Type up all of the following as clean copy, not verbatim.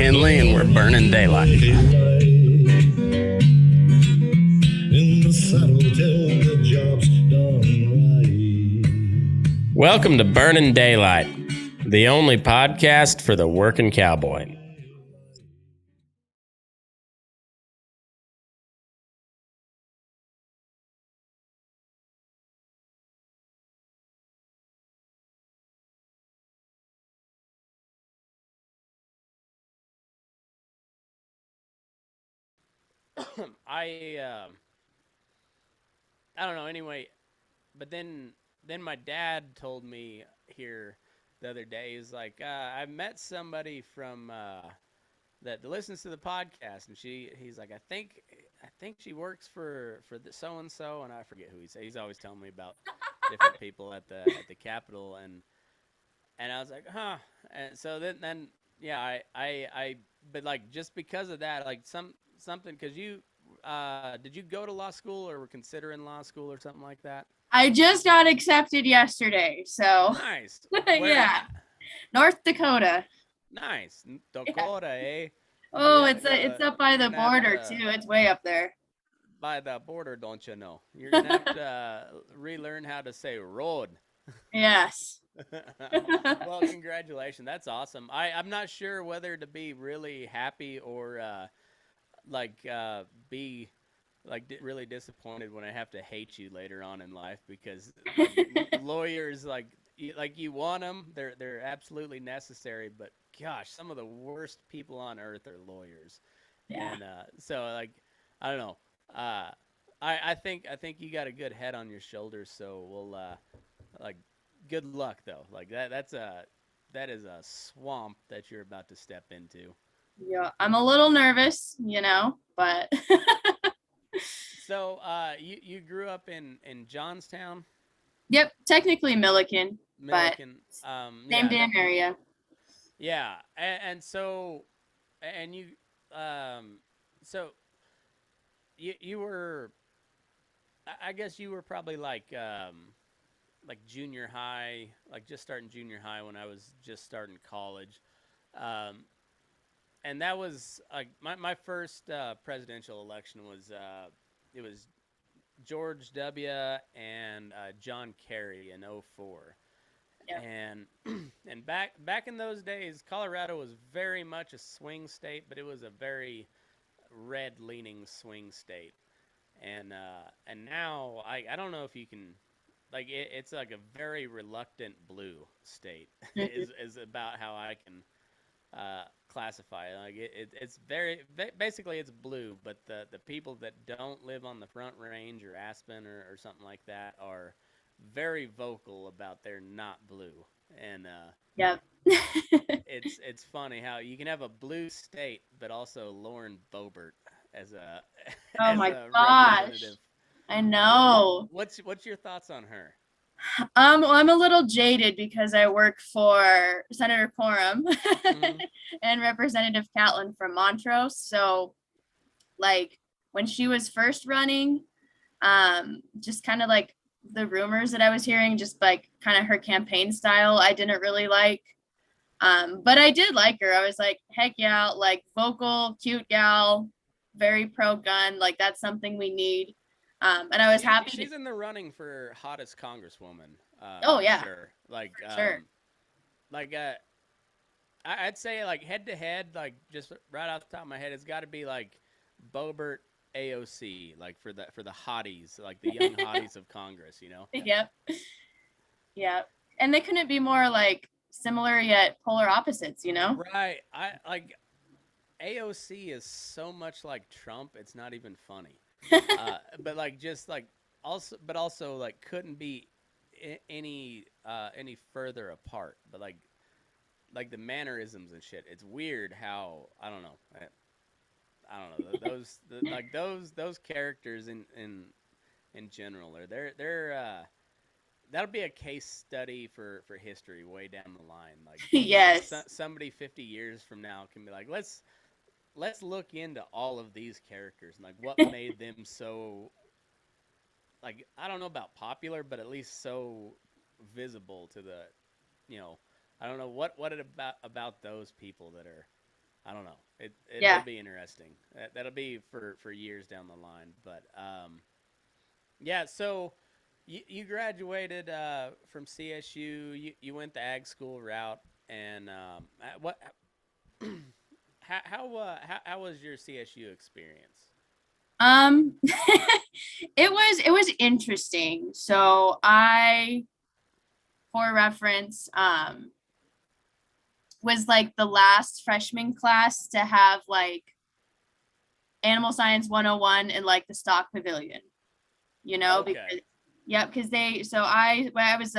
McKinley, and we're burning daylight. In the saddle till the job's done right. Welcome to Burnin' Daylight, the only podcast for the working cowboy. I don't know. Anyway, but then my dad told me here the other day. He's like, I met somebody from that listens to the podcast, and he's like, I think she works for the so and so, and I forget who he said. He's always telling me about different people at the Capitol, and I was like, huh. And so then yeah, I but like just because of that, like something because you. Did you go to law school or were considering law school or something like that? I just got accepted yesterday, so nice. Yeah, North Dakota. Nice, Dakota, yeah. eh? Oh, it's up by the border too. It's way up there. By the border, don't you know? You're gonna have to relearn how to say road. Yes. Well, congratulations. That's awesome. I'm not sure whether to be really happy or be really disappointed when I have to hate you later on in life because lawyers you want them, they're absolutely necessary, but gosh, some of the worst people on earth are lawyers. Yeah. And so I don't know. I think you got a good head on your shoulders, so we'll good luck though. That is a swamp that you're about to step into. Yeah, I'm a little nervous, but So, you grew up in Johnstown? Yep, technically Milliken, Milliken. but same damn area. Yeah, and so, and you, so you were, I guess you were probably like junior high, like just starting junior high when I was just starting college. Um, and that was my first presidential election was it was George W. and John Kerry in '04. Yep. And back in those days, Colorado was very much a swing state, but it was a very red leaning swing state. And now I don't know if you can it's like a very reluctant blue state is about how I can classify it. Like it's very basically it's blue, but the people that don't live on the Front Range or Aspen or something like that are very vocal about they're not blue. And yeah, it's funny how you can have a blue state, but also Lauren Boebert as a oh as my a gosh, representative. I know. What's your thoughts on her? Well, I'm a little jaded because I work for Senator Quorum and Representative Catlin from Montrose. So, like when she was first running, just kind of like the rumors that I was hearing, just like kind of her campaign style, I didn't really like. But I did like her. I was like, heck yeah, like vocal, cute gal, very pro gun. Like that's something we need. And I was happy. She's in the running for hottest congresswoman. Oh yeah, sure. Sure. I'd say like head to head, like just right off the top of my head, it's got to be like Boebert AOC, like for the hotties, like the young hotties of Congress, Yep. Yeah. And they couldn't be more like similar yet polar opposites, Right. I like AOC is so much like Trump, it's not even funny. But also like couldn't be any further apart. But like the mannerisms and shit, it's weird how I don't know those characters in general are they're that'll be a case study for history way down the line. Like yes. Somebody 50 years from now can be like, let's look into all of these characters and like what made them so like I don't know about popular, but at least so visible to the I don't know what it about those people that are I don't know. It'll Yeah. be interesting. That'll be for years down the line. But yeah. So you graduated from CSU. You went the ag school route, and what? How was your CSU experience? Um, it was interesting. So I, for reference, was like the last freshman class to have like animal science 101 in like the stock pavilion, Okay. because yep, because when I was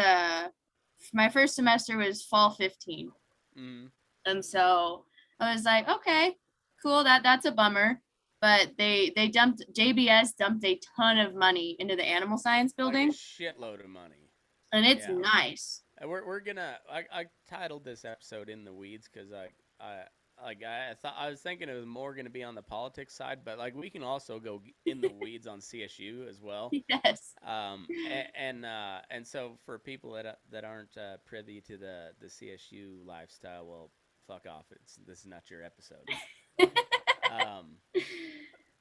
my first semester was fall 15. Mm. And so I was like, okay, cool, that's a bummer. But JBS dumped a ton of money into the animal science Like a building, shitload of money. and it's Yeah. nice. We're gonna. I titled this episode "In the Weeds" because I I thought I was thinking it was more gonna be on the politics side, but like we can also go in the weeds on CSU as well. Yes. And so for people that aren't privy to the CSU lifestyle, well, fuck off. This is not your episode. Um,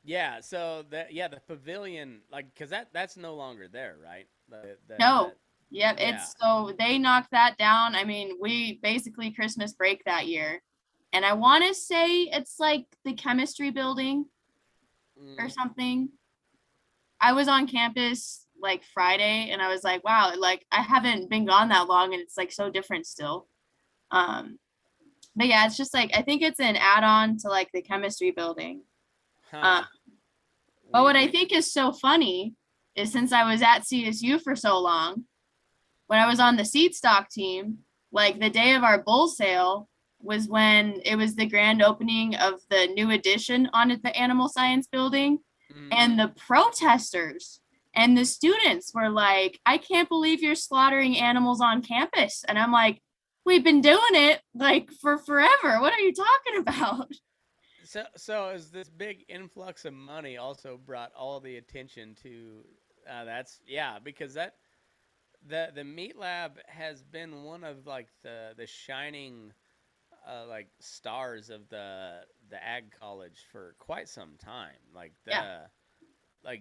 yeah. So the pavilion, like, cause that's no longer there, right? No. Yep, Yeah. it's so they knocked that down. I mean, we basically Christmas break that year. And I want to say it's like the chemistry building or Mm. something. I was on campus like Friday and I was like, wow, like I haven't been gone that long and it's like so different still. Um, but yeah, it's just like I think it's an add-on to like the chemistry building. Um, Huh. but what I Weird. think is so funny is since I was at CSU for so long, when I was on the seed stock team, like the day of our bull sale was when it was the grand opening of the new addition onto the animal science building. Mm. And the protesters and the students were like, I can't believe you're slaughtering animals on campus. And I'm like, we've been doing it like for forever. What are you talking about? So is this big influx of money also brought all the attention to that's yeah, because the meat lab has been one of like the shining like stars of the ag college for quite some time. Like Yeah.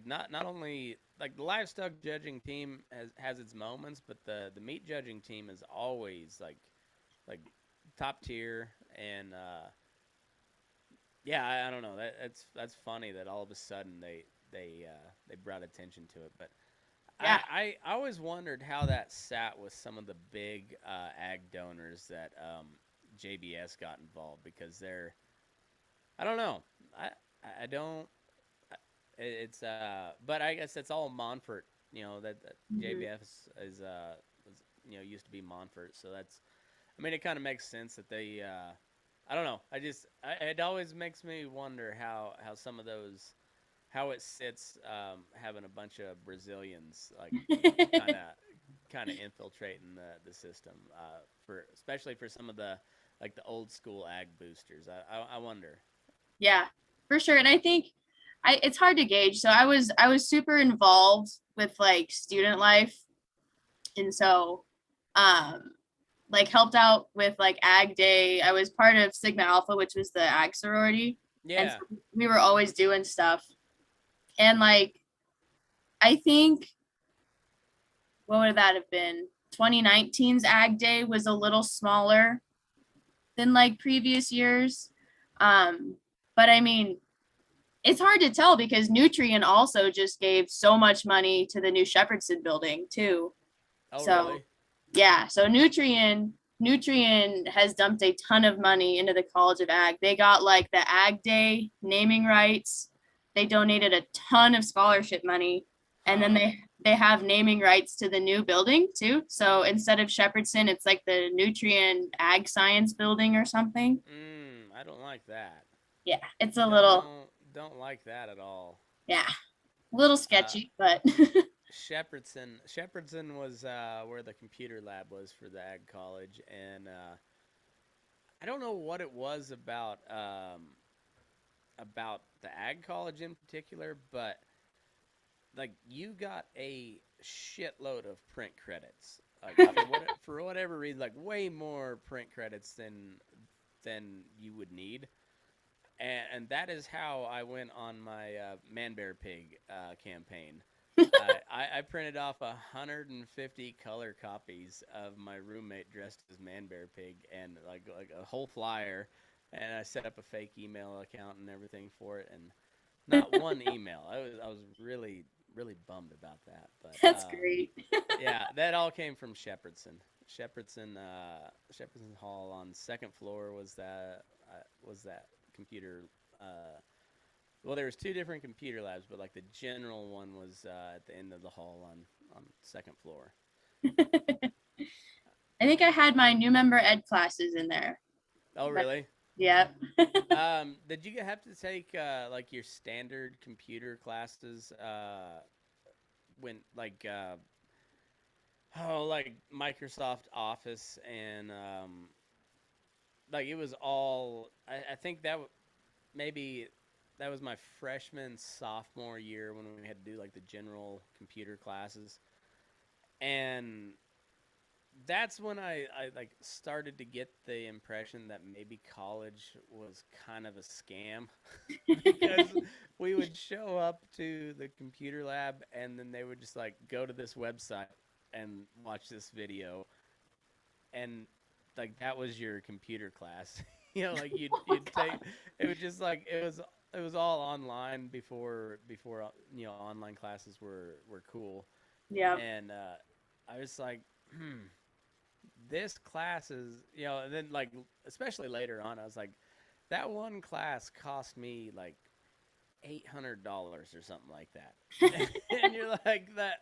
not only like the livestock judging team has its moments, but the meat judging team is always like top tier. And yeah, I don't know. That's funny that all of a sudden they brought attention to it. But Yeah. I always wondered how that sat with some of the big ag donors that JBS got involved, because they're I don't know. I I don't. It's but I guess it's all Monfort. That Mhm. JBS is used to be Monfort, so that's. I mean, it kind of makes sense that they. I don't know. It always makes me wonder how some of those how it sits having a bunch of Brazilians like kind of infiltrating the system for especially for some of the like the old school ag boosters. I wonder. Yeah, for sure. And I think it's hard to gauge. So I was super involved with like student life. And so um like helped out with like ag day. I was part of Sigma Alpha, which was the ag sorority. And so Yeah. we were always doing stuff. And like I think what would that have been? 2019's ag day was a little smaller than like previous years. Um, but I mean, it's hard to tell because Nutrien also just gave so much money to the new Shepherdson building too. Oh, So really? yeah, so Nutrien has dumped a ton of money into the College of Ag. They got like the Ag Day naming rights. They donated a ton of scholarship money, and then Huh. they have naming rights to the new building too. So instead of Shepherdson, it's like the Nutrien Ag Science building or something. I don't like that. Yeah, it's a little, Don't like that at all. yeah, a little Uh, sketchy, but Shepherdson was where the computer lab was for the ag college, and I don't know what it was about the ag college in particular, but like you got a shitload of print credits, like for whatever reason, like way more print credits than you would need. and that is how I went on my Man Bear Pig campaign. I printed off 150 color copies of my roommate dressed as Man Bear Pig and like a whole flyer, and I set up a fake email account and everything for it, and not one email. I was really bummed about that, but That's great. yeah, that all came from Shepherdson. Shepherdson Hall on second floor was that computer. Well, there was two different computer labs, but like the general one was at the end of the hall on second floor. I think I had my new member ed classes in there. Oh, But really? yeah. Did you have to take like your standard computer classes when like Microsoft Office and like it was all I think maybe that was my freshman sophomore year when we had to do like the general computer classes, and that's when I like started to get the impression that maybe college was kind of a scam because we would show up to the computer lab and then they would just like go to this website and watch this video, and like that was your computer class. Like you'd take it was just like it was all online before online classes were cool, Yeah. and I was like, this class is and then like especially later on I was like, that one class cost me like $800 or something like that. And you're like, that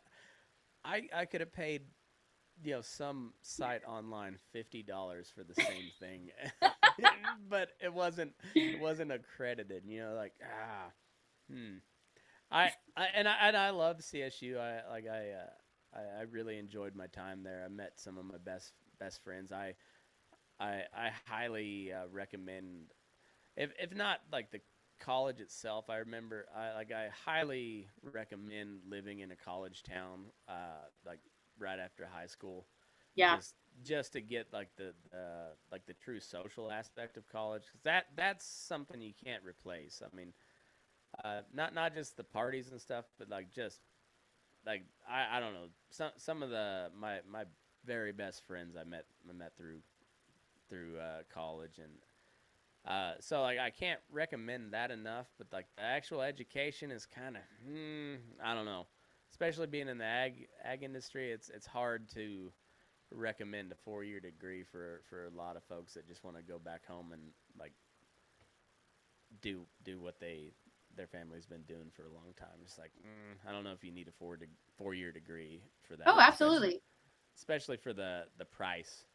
I could have paid some site online $50 for the same thing. But it wasn't accredited, like hmm I love CSU. I really enjoyed my time there. I met some of my best friends. I highly recommend, if not like the college itself. I remember I highly recommend living in a college town, like right after high school, Yeah. just to get like the true social aspect of college, because that's something you can't replace. I mean, not just the parties and stuff, but like just like I don't know, some of my very best friends I met through college, and so like I can't recommend that enough. But like the actual education is kind of I don't know, especially being in the ag industry. It's hard to recommend a 4-year degree for a lot of folks that just want to go back home and like do what their family's been doing for a long time. It's like I don't know if you need a 4-year degree for Oh, that, especially absolutely. especially for the price.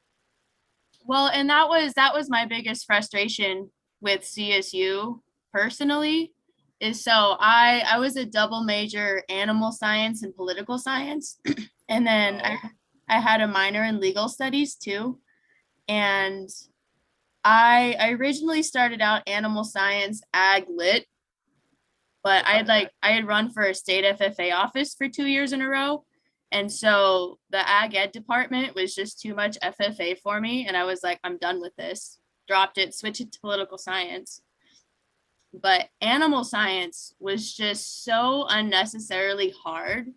Well, and that was my biggest frustration with CSU personally, is so I was a double major animal science and political science. And then I Oh, I had a minor in legal studies too. And I originally started out animal science ag lit, but okay. I had run for a state FFA office for 2 years in a row. And so the ag ed department was just too much FFA for me. And I was like, I'm done with this. Dropped it, switched it to political science. But animal science was just so unnecessarily hard.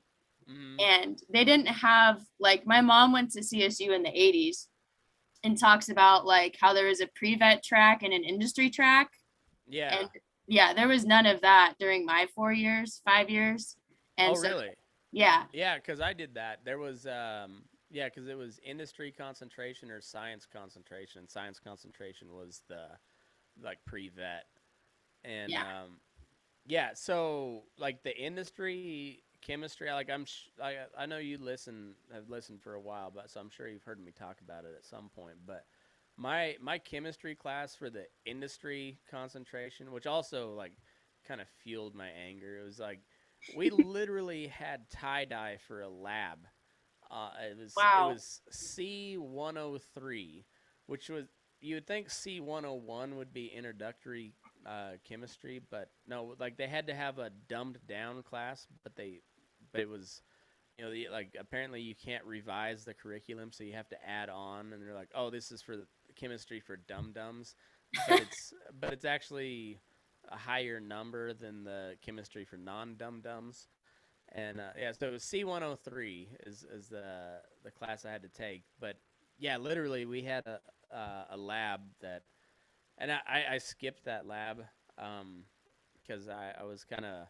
Mm, And they didn't have, like, my mom went to CSU in the 80s and talks about like how there was a pre-vet track and an industry track. yeah. And yeah, there was none of that during my 4 years, 5 years. Oh, And so, really? yeah, Yeah, because I did that. There was yeah, because it was industry concentration or science concentration. Science concentration was the like pre-vet, and yeah. yeah. So like the industry chemistry, like I know you have listened for a while, but so I'm sure you've heard me talk about it at some point. But my chemistry class for the industry concentration, which also like kind of fueled my anger. It was like we literally had tie dye for a lab. It Wow. was C103, which was, you would think C101 would be introductory chemistry, but no, like they had to have a dumbed down class, but it was, like apparently you can't revise the curriculum, so you have to add on, and they're like, oh, this is for the chemistry for dum dums, but it's actually a higher number than the chemistry for non-dum-dums. And yeah, so C103 is the class I had to take. But yeah, literally we had a lab that, and I skipped that lab because I was kind of,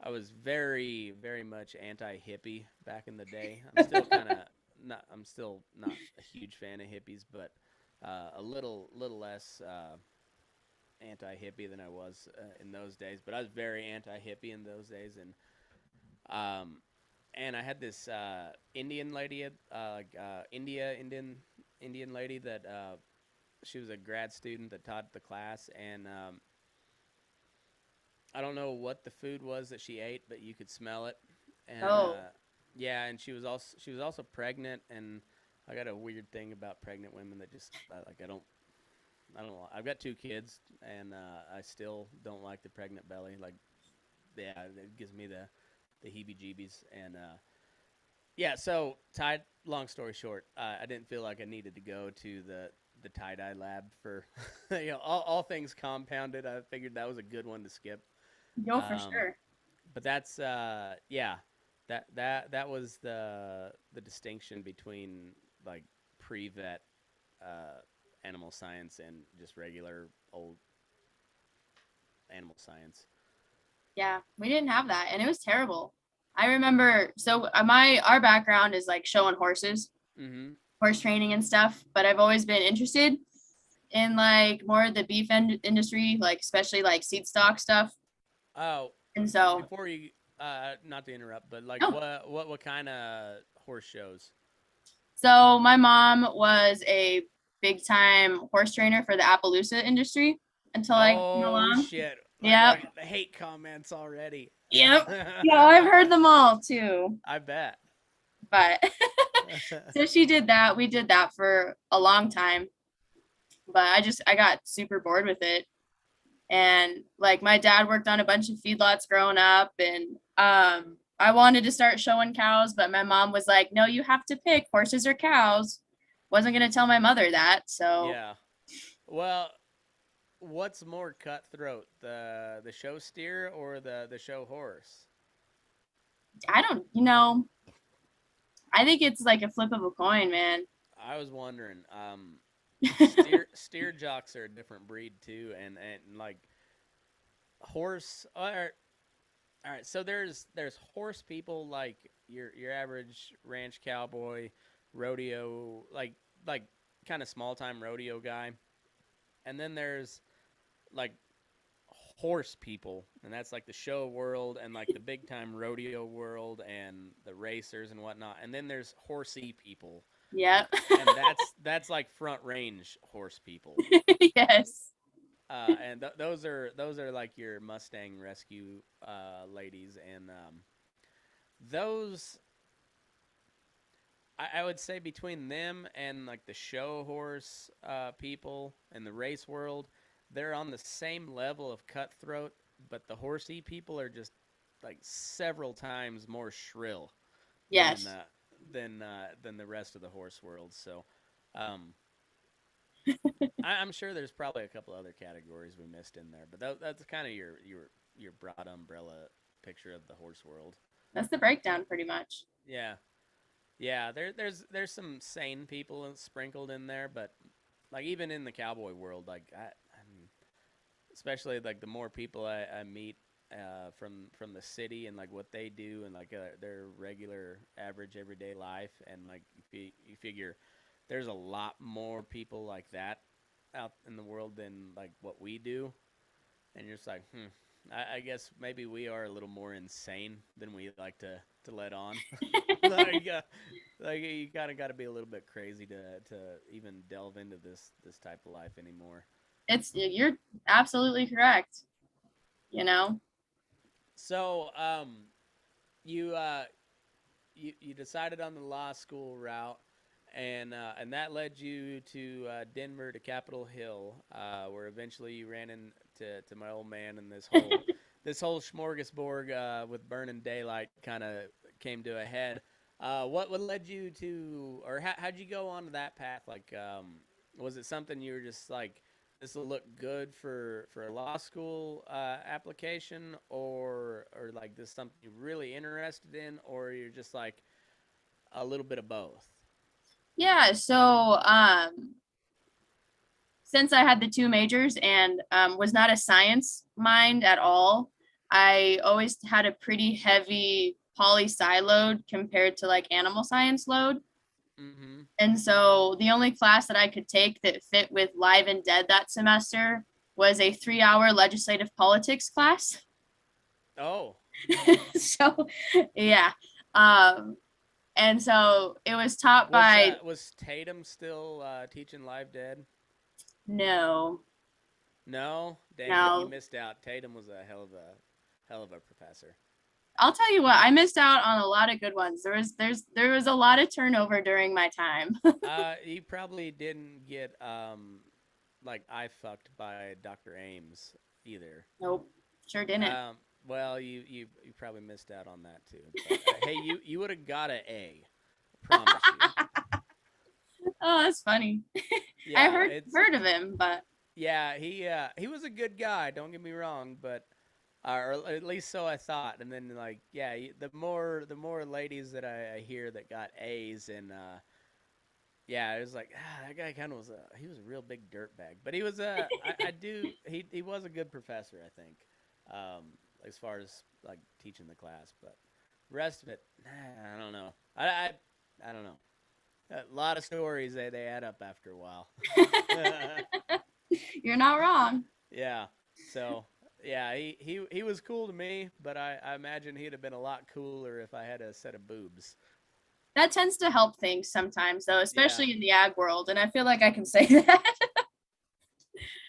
I was very much anti-hippie back in the day. I'm still kind of not. I'm still not a huge fan of hippies, but a little less anti-hippie than I was in those days. But I was very anti-hippie in those days, um, and I had this Indian lady, Indian lady that she was a grad student that taught the class, and I don't know what the food was that she ate, but you could smell it. And Oh, yeah, and she was also pregnant, and I got a weird thing about pregnant women that just like I don't know. I've got two kids, and I still don't like the pregnant belly. Like, yeah, it gives me the heebie-jeebies. And yeah, so tied. Long story short, I didn't feel like I needed to go to the tie dye lab for all things compounded. I figured that was a good one to skip. yo, for Um, sure. but that's yeah, that was the distinction between like pre-vet uh, animal science and just regular old animal science. Yeah, we didn't have that, and it was terrible. I remember. So my our background is like showing horses, Mm-hmm. horse training and stuff. But I've always been interested in like more of the beef industry, like especially like seed stock stuff. Oh, And so, before you, not to interrupt, but like oh, what kind of horse shows? so my mom was a big time horse trainer for the Appaloosa industry until I came Oh along. shit! Like Yep. I hate comments already. Yep. Yeah, I've heard them all too. I bet. But so she did that. We did that for a long time. But I got super bored with it. And like my dad worked on a bunch of feedlots growing up, and I wanted to start showing cows, but my mom was like, "No, you have to pick horses or cows." Wasn't gonna tell my mother that, so Yeah. Well, what's more cutthroat, the show steer or the show horse? I don't, I think it's like a flip of a coin, man. I was wondering. Steer jocks are a different breed too, and like horse. All right, so there's horse people like your average ranch cowboy, rodeo like kind of small time rodeo guy, and then there's like horse people, and that's like the show world and like the big time rodeo world and the racers and whatnot, and then there's horsey people, Yep. and that's like front range horse people. Yes. And those are like your Mustang rescue ladies, and those I would say between them and like the show horse people in the race world, they're on the same level of cutthroat, but the horsey people are just like several times more shrill than Yes. than the rest of the horse world. So, um, I'm sure there's probably a couple other categories we missed in there, but that's kind of your broad umbrella picture of the horse world. That's the breakdown pretty much. Yeah, yeah. There's some sane people sprinkled in there, but like even in the cowboy world, like I'm especially like the more people I meet from the city and like what they do and like their regular average everyday life, and like you figure there's a lot more people like that out in the world than like what we do, and you're just like, I guess maybe we are a little more insane than we like to let on. like, like you kind of got to be a little bit crazy to even delve into this type of life anymore. You're absolutely correct, you know. So, you you decided on the law school route, and that led you to Denver to Capitol Hill, where eventually you ran into my old man, and this whole smorgasbord with Burning Daylight kind of came to a head. What led you to, or how'd you go on to that path? Like, was it something you were just like this will look good for a law school application, or like this is something you're really interested in, or you're just like a little bit of both? Yeah, so since I had the two majors and was not a science mind at all, I always had a pretty heavy poli sci load compared to like animal science load. Mm-hmm. And so the only class that I could take that fit with live and dead that semester was a 3 hour legislative politics class. Oh, So yeah. Um, and so it was taught by was Tatum still teaching Live Dead? no, No, dang it, you no. missed out. Tatum was a hell of a professor. I'll tell you what, I missed out on a lot of good ones. There was a lot of turnover during my time. You probably didn't get like I fucked by Dr. Ames either. Nope, sure didn't. Um, well, you probably missed out on that too. But hey, you would have got an A. I promise you. Oh, that's funny. I Yeah, it's heard of him, but yeah, he was a good guy. Don't get me wrong, but or at least so I thought. And then like yeah, the more ladies that I hear that got A's and yeah, it was like that guy kind of was he was a real big dirtbag, but he was I do he was a good professor I think, um, as far as like teaching the class, but rest of it I don't know I don't know a lot of stories they add up after a while. you're not wrong. Yeah, so yeah he was cool to me, but I imagine he'd have been a lot cooler if I had a set of boobs. That tends to help things sometimes, though, Yeah, especially in the ag world. And I feel like I can say that.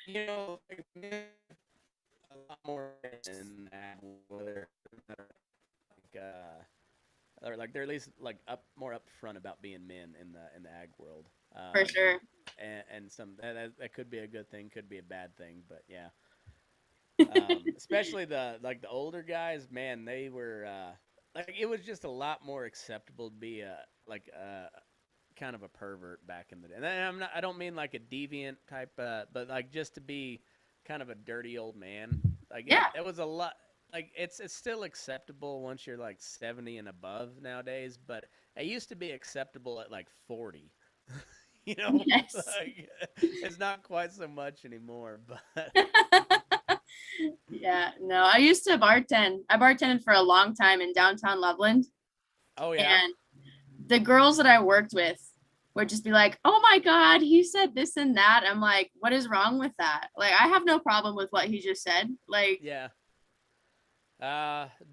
you know like, a lot more in that whether like or like they're at least like up more upfront about being men in the ag world. For sure. And some that could be a good thing, could be a bad thing, but yeah. Especially the like the older guys, man, they were like it was just a lot more acceptable to be a like kind of a pervert back in the day. And I don't mean like a deviant type, but like just to be kind of a dirty old man. Like Yeah. it was a lot. Like it's still acceptable once you're like 70 and above nowadays, but it used to be acceptable at like 40. You know, Yes. like it's not quite so much anymore. But Yeah. No, I used to bartend. I bartended for a long time in downtown Loveland. oh yeah, And the girls that I worked with would just be like, oh my God, he said this and that. I'm like, what is wrong with that? Like, I have no problem with what he just said. Like, yeah.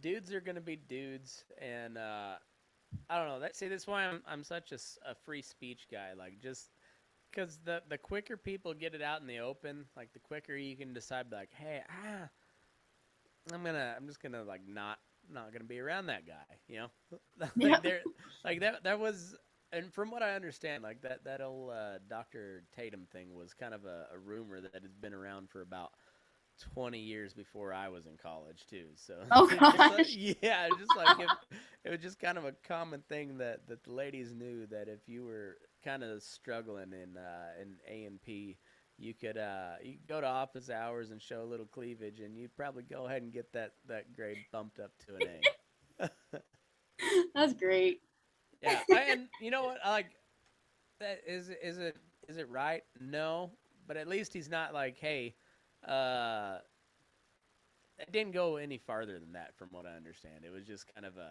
Dudes are gonna be dudes, and I don't know. That's why I'm such a free speech guy. Like just because the quicker people get it out in the open, like the quicker you can decide, like, hey, I'm just gonna like not gonna be around that guy. You know, yeah, like there, like that was. And from what I understand, like that old Dr. Tatum thing was kind of a rumor that had been around for about 20 years before I was in college too. So oh just like, gosh. yeah, just like if, it was just kind of a common thing that the ladies knew that if you were kind of struggling in A and P, you could go to office hours and show a little cleavage, and you'd probably go ahead and get that grade bumped up to an A. That's great. Yeah, and you know what? I like that. Is it right? No, but at least he's not like, hey, uh, it didn't go any farther than that, from what I understand. It was just kind of a,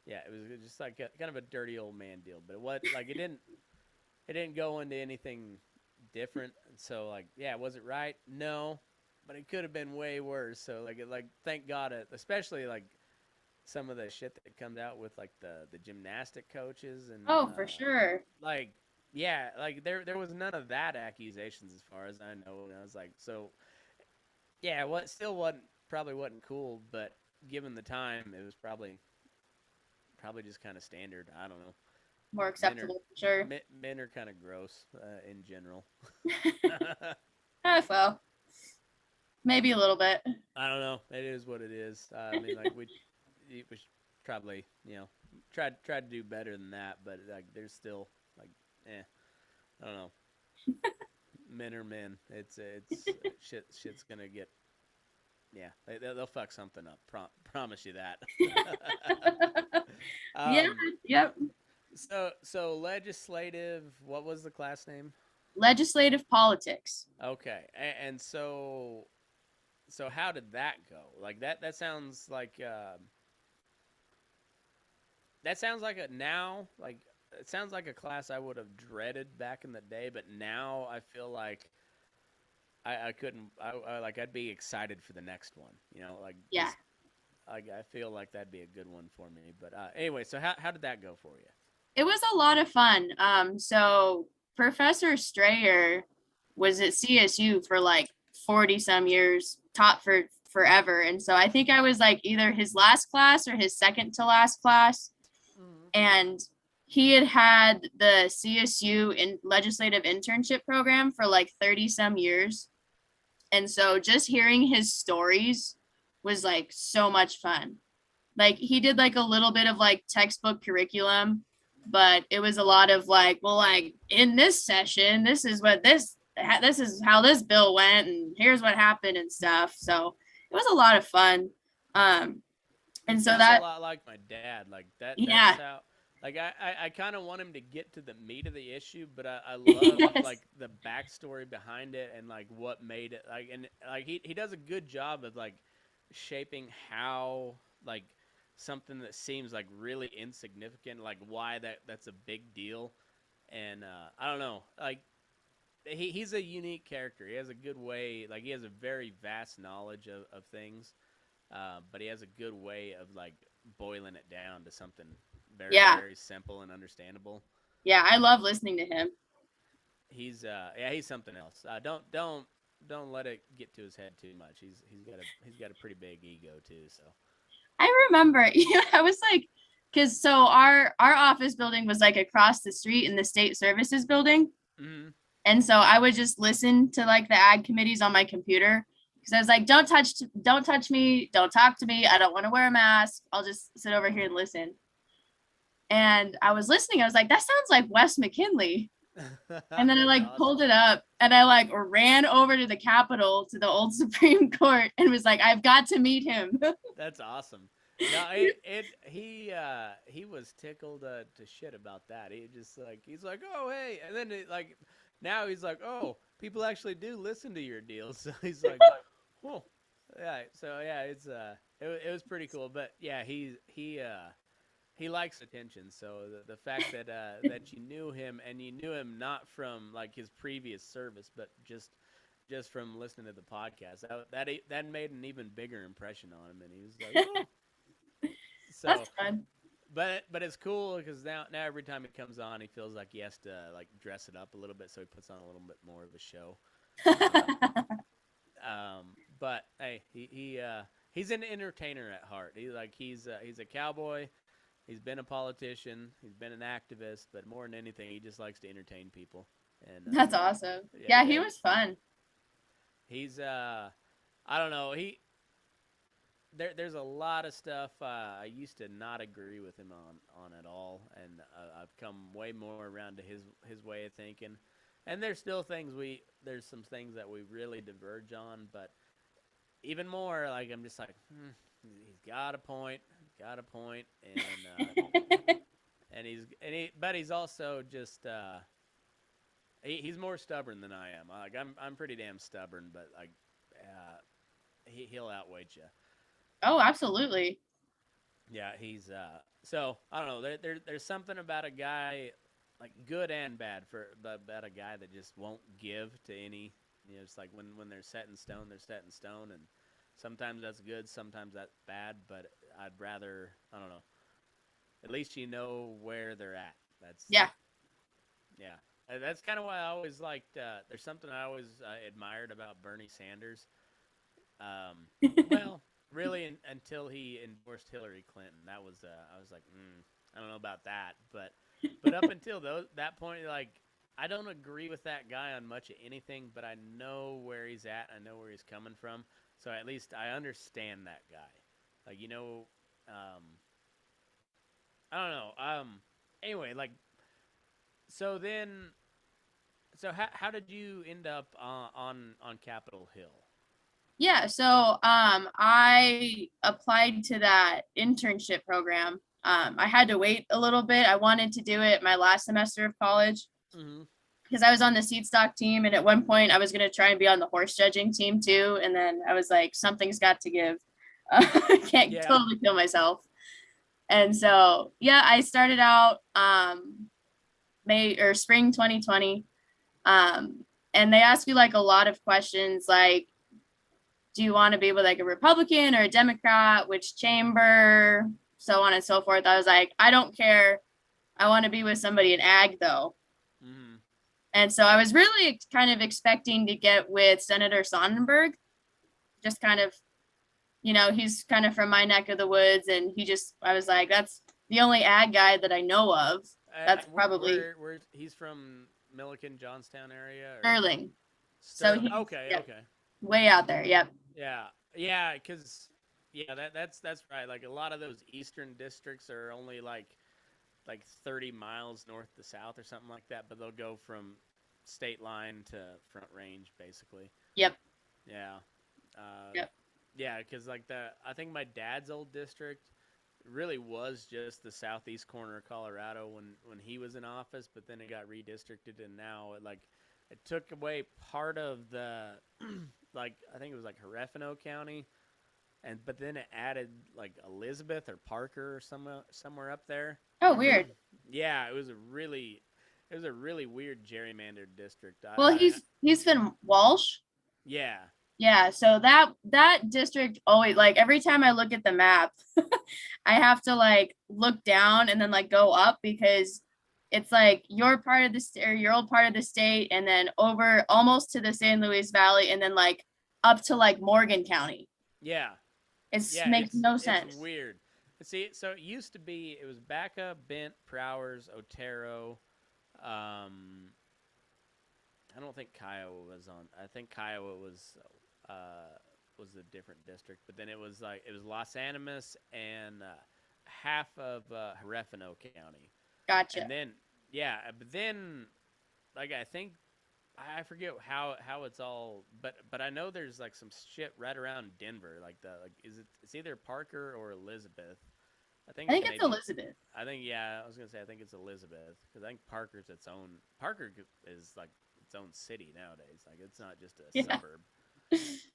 yeah, it was just like kind of a dirty old man deal. But it was like it didn't go into anything different. So like, yeah, was it right? No, but it could have been way worse. So like thank God, especially like some of the shit that comes out with like the gymnastic coaches and Oh, for sure. like yeah, like there was none of that accusations as far as I know. And I was like, so yeah, what still wasn't probably wasn't cool, but given the time, it was probably just kind of standard. I don't know. More Men are acceptable for sure. men are kind of gross in general. Well, maybe a little bit. I don't know. It is what it is. I mean, like we should probably try to do better than that, but like there's still like I don't know. men are men. It's shit's gonna get, yeah. They'll fuck something up. Promise you that. Yeah, um. yep. So legislative. What was the class name? Legislative politics. Okay. And so how did that go? Like that sounds like that sounds like a now like it sounds like a class I would have dreaded back in the day, but now I feel like I couldn't I like I'd be excited for the next one. You know, like Yeah. just I feel like that'd be a good one for me. But anyway, so how did that go for you? It was a lot of fun. So Professor Strayer was at CSU for like 40 some years, taught for forever. And so I think I was like either his last class or his second to last class. Mm-hmm. And he had the CSU in legislative internship program for like 30 some years. And so just hearing his stories was like so much fun. Like he did like a little bit of like textbook curriculum, but it was a lot of like, well, like in this session, this is how this bill went, and here's what happened and stuff. So it was a lot of fun. Um, He and so sounds a that, lot like my dad. Like that's yeah, how like I kind of want him to get to the meat of the issue, but I love yes, like the backstory behind it and like what made it like and like he does a good job of like shaping how like something that seems like really insignificant, like why that's a big deal. And I don't know, like he's a unique character. He has a good way, like he has a very vast knowledge of things, but he has a good way of like boiling it down to something very yeah, very simple and understandable. yeah. I love listening to him. He's yeah, he's something else. Don't let it get to his head too much. He's got a pretty big ego too. So I remember, I was like, because so our office building was like across the street in the state services building. mm-hmm. And so I would just listen to like the ag committees on my computer because I was like, don't touch me, don't talk to me. I don't want to wear a mask. I'll just sit over here and listen. And I was listening. I was like, that sounds like Wes McKinley. And then I That's like awesome. pulled it up and I like ran over to the Capitol to the old Supreme Court and was like, I've got to meet him. That's awesome. No, he was tickled to shit about that. He just like he's like, oh hey, and then like now he's like, oh, people actually do listen to your deals. So he's like, oh, yeah. So yeah, it was pretty cool. But yeah, he likes attention. So the fact that that you knew him and you knew him not from like his previous service, but just from listening to the podcast, that made an even bigger impression on him. And he was like, oh. So, That's fun. but it's cool because now every time he comes on, he feels like he has to like dress it up a little bit, so he puts on a little bit more of a show. Um, but hey, he's an entertainer at heart. He's a cowboy. He's been a politician. He's been an activist, but more than anything, he just likes to entertain people. And That's awesome. yeah, Yeah, he was fun. he's I don't know. There's a lot of stuff I used to not agree with him on at all, and I've come way more around to his way of thinking. And there's some things that we really diverge on, but even more like I'm just like he's got a point, but he's also just he's more stubborn than I am. Like I'm pretty damn stubborn, but like he'll outweigh you. Oh, absolutely. Yeah, he's so I don't know. There's something about a guy like good and bad for about a guy that just won't give to any. You know, it's like when they're set in stone, they're set in stone, and sometimes that's good, sometimes that's bad. But I'd rather I don't know. At least you know where they're at. Yeah. Yeah. That's kind of why I always liked. There's something I always admired about Bernie Sanders. Well, really, until he endorsed Hillary Clinton, that was I was like, I don't know about that, but up until that point, like I don't agree with that guy on much of anything, but I know where he's at, I know where he's coming from, so at least I understand that guy. Like um, I don't know. Anyway, like so then So how did you end up on Capitol Hill? Yeah, so I applied to that internship program. I had to wait a little bit. I wanted to do it my last semester of college Mm-hmm. because I was on the seed stock team, and at one point I was going to try and be on the horse judging team too. And then I was like, something's got to give. I can't Yeah. totally kill myself. And so yeah, I started out May or spring 2020. And they ask you like a lot of questions like, do you want to be with like a Republican or a Democrat, which chamber, so on and so forth. I was like, I don't care. I want to be with somebody in ag though. Mm-hmm. And so I was really kind of expecting to get with Senator Sonnenberg, just kind of, he's kind of from my neck of the woods. And I was like, that's the only ag guy that I know of. That's probably Where he's from Milliken, Johnstown area, or Sterling. So Sterling? he's, Okay, yep, okay. way out there. Yep. Yeah, yeah, because yeah, that's right. Like a lot of those eastern districts are only like 30 miles north to south or something like that, but they'll go from state line to Front Range basically. Yep. Yeah, uh, Yep. yeah, because like I think my dad's old district really was just the southeast corner of Colorado when he was in office, but then it got redistricted, and now it took away part of the like I think it was like Herefino County, and but then it added like Elizabeth or Parker or somewhere up there. Oh, weird. Yeah, it was a really weird gerrymandered district. Well, he's been Walsh. Yeah, Yeah, so that district always, like, every time I look at the map, I have to like look down and then like go up because it's like your part of the state or your old part of the state and then over almost to the San Luis Valley and then like up to like Morgan County. yeah, It's yeah. makes no It's sense. weird. See, so it used to be it was Baca, Bent, Prowers, Otero. Um, I don't think Kiowa was on. I think Kiowa was a different district, but then it was Los Animas and half of Herefino County, and Gotcha. then yeah, but then like I think I forget how it's all, but I know there's like some shit right around Denver, like it's either Parker or Elizabeth. I think I it's think it's maybe. Elizabeth. I think yeah. I was gonna say I think it's Elizabeth because I think Parker's its own. Parker is like its own city nowadays. Like it's not just a Yeah. suburb.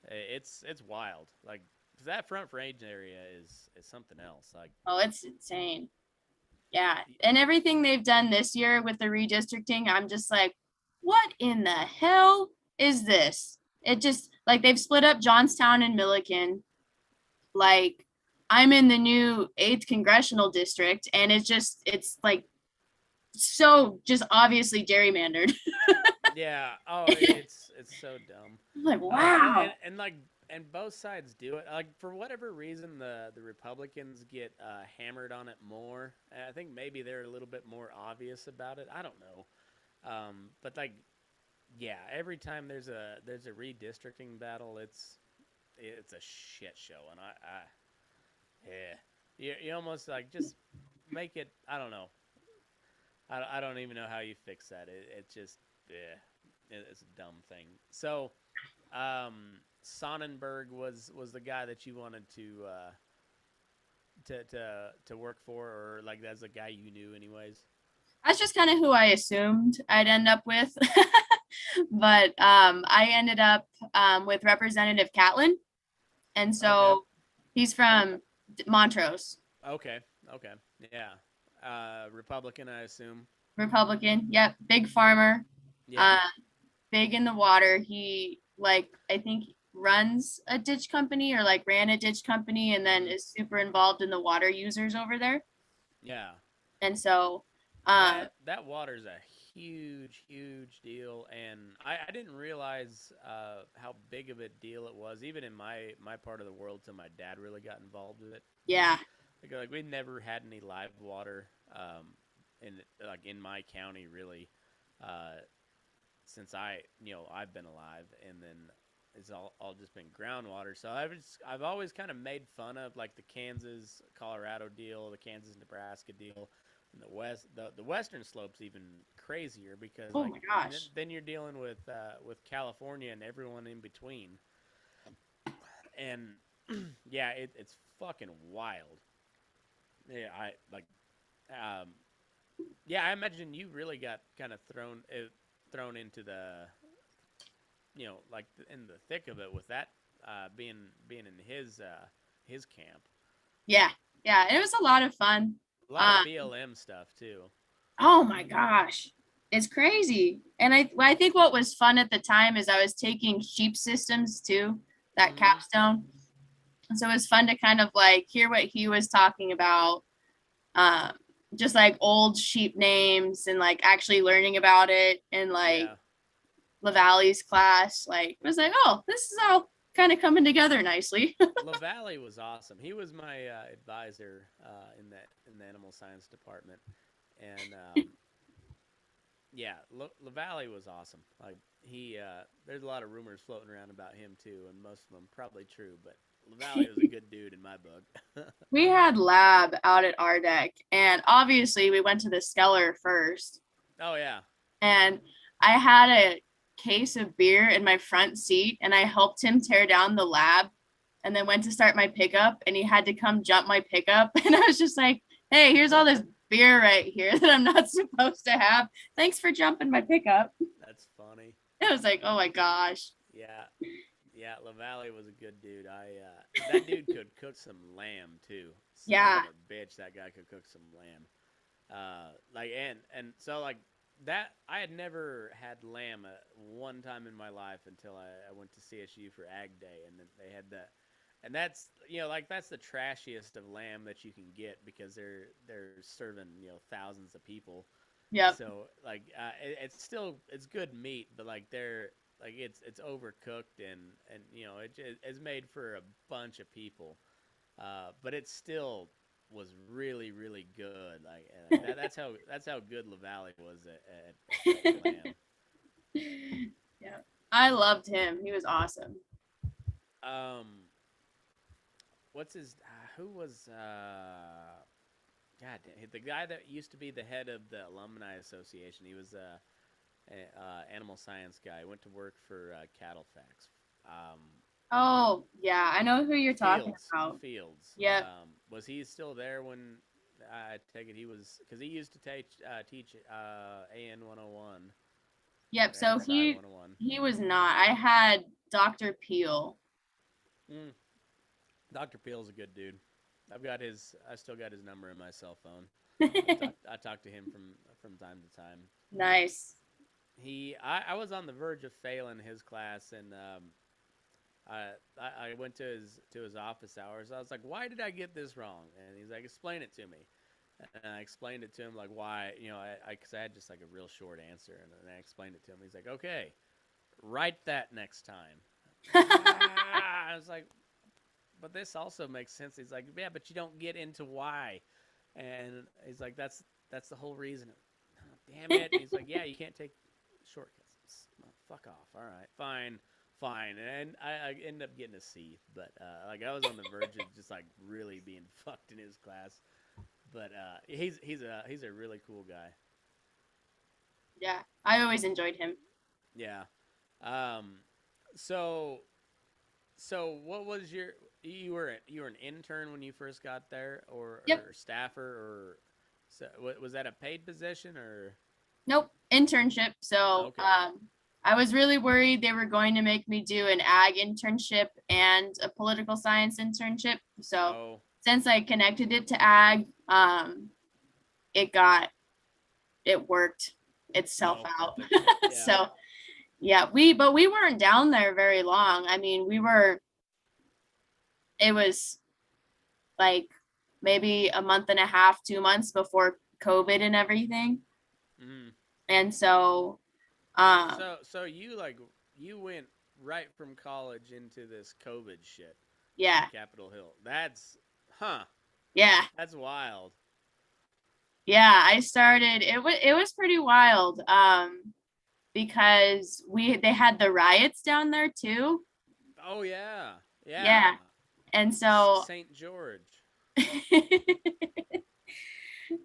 It's wild. Like 'cause that Front Range area is something else. Like Oh, it's insane. Yeah. And everything they've done this year with the redistricting, I'm just like, what in the hell is this? It just like they've split up Johnstown and Milliken. Like I'm in the new 8th congressional district and it's like so just obviously gerrymandered. yeah. Oh, it's so dumb. I'm like, And, wow. and like and both sides do it. Like for whatever reason, the Republicans get hammered on it more. And I think maybe they're a little bit more obvious about it. I don't know. But like yeah, every time there's a redistricting battle, it's a shit show, and yeah, you almost like just make it. I don't know. I don't even know how you fix that. It just yeah, it's a dumb thing. So, Sonnenberg was the guy that you wanted to work for, or like that's a guy you knew anyways. That's just kind of who I assumed I'd end up with. But I ended up with Representative Catlin. And Okay. so he's from Montrose, Okay. Okay. Yeah. Republican, I assume. Republican. Yep, big farmer, Yeah. uh, big in the water. He like I think runs a ditch company or like ran a ditch company and then Mm-hmm. is super involved in the water users over there. Yeah. And so, um, That water's a huge deal, and I didn't realize how big of a deal it was, even in my part of the world, till my dad really got involved with it. yeah, Like we never had any live water, in like in my county really, uh, since I've been alive, and then it's all just been groundwater. So I've always kind of made fun of like the Kansas Colorado deal, the Kansas Nebraska deal, in the west. The western slope's even crazier because Oh like my gosh. then you're dealing with California and everyone in between, and yeah, it's fucking wild. Yeah, I like um yeah, I imagine you really got kind of thrown into the like in the thick of it with that being in his camp. Yeah. Yeah. It was a lot of fun. A lot of Um, BLM stuff too. oh my gosh. It's crazy. And I think what was fun at the time is I was taking sheep systems too, that Mm-hmm. capstone. And so it was fun to kind of like hear what he was talking about. Um, just like old sheep names and like actually learning about it in like Yeah, LaValle's class. Like it was like, oh, this is all kind of coming together nicely. LaValle was awesome. He was my advisor in the animal science department, and yeah, LaValle was awesome. Like there's a lot of rumors floating around about him too, and most of them probably true. But LaValle was a good dude in my book. We had lab out at our deck, and obviously we went to the Skeller first. Oh yeah. And I had a case of beer in my front seat, and I helped him tear down the lab, and then went to start my pickup, and he had to come jump my pickup, and I was just like, "Hey, here's all this beer right here that I'm not supposed to have. Thanks for jumping my pickup." That's funny. It was like, "Oh my gosh." Yeah, yeah. LaValle was a good dude. That dude could cook some lamb too. Son Yeah. of a bitch, that guy could cook some lamb. Like and so like that I had never had lamb one time in my life until I went to CSU for Ag Day, and then they had that. And that's like that's the trashiest of lamb that you can get because they're serving thousands of people. Yep. So like it's good meat, but like they're like it's overcooked and it's made for a bunch of people, but it still was really really good. Like that's how good LaValle was at cooking lamb. Yeah. I loved him. He was awesome. Um, what's his? Who was? God damn, the guy that used to be the head of the alumni association. He was animal science guy. Went to work for Cattle Facts. Oh, yeah. I know who you're talking Fields. about. Fields. Yep. Was he still there when I take it he was? Because he used to teach AN 101 Yep. or So ANSI 101. he was not. I had Dr. Peel. Mm. Dr. Peel's a good dude. I still got his number in my cell phone. I talk to him from time to time. Nice. I was on the verge of failing his class, and I went to his office hours. I was like, why did I get this wrong? And he's like, explain it to me. And I explained it to him like why because I had just like a real short answer, and then I explained it to him. He's like, okay, write that next time. I was like, but this also makes sense. He's like, yeah, but you don't get into why. And he's like, that's the whole reason. Oh, damn it. And he's like, yeah, you can't take shortcuts. Well, fuck off. All right, fine. And I ended up getting a C, but like I was on the verge of just like really being fucked in his class. But he's a really cool guy. Yeah. I always enjoyed him. Yeah. Um. So what was you were an intern when you first got there, Yep. or staffer, or so was that a paid position or Nope. Internship. So okay? I was really worried they were going to make me do an ag internship and a political science internship. So Oh, since I connected it to ag, it got it worked itself oh, out. perfect. Yeah. So yeah, but we weren't down there very long. I mean, it was like maybe a month and a half, 2 months before COVID and everything. Mm. And so, um, So you went right from college into this COVID shit yeah, on Capitol Hill. That's huh. yeah, That's wild. yeah. I started, it was pretty wild. Because they had the riots down there too. Oh yeah, yeah. Yeah. And so Saint George.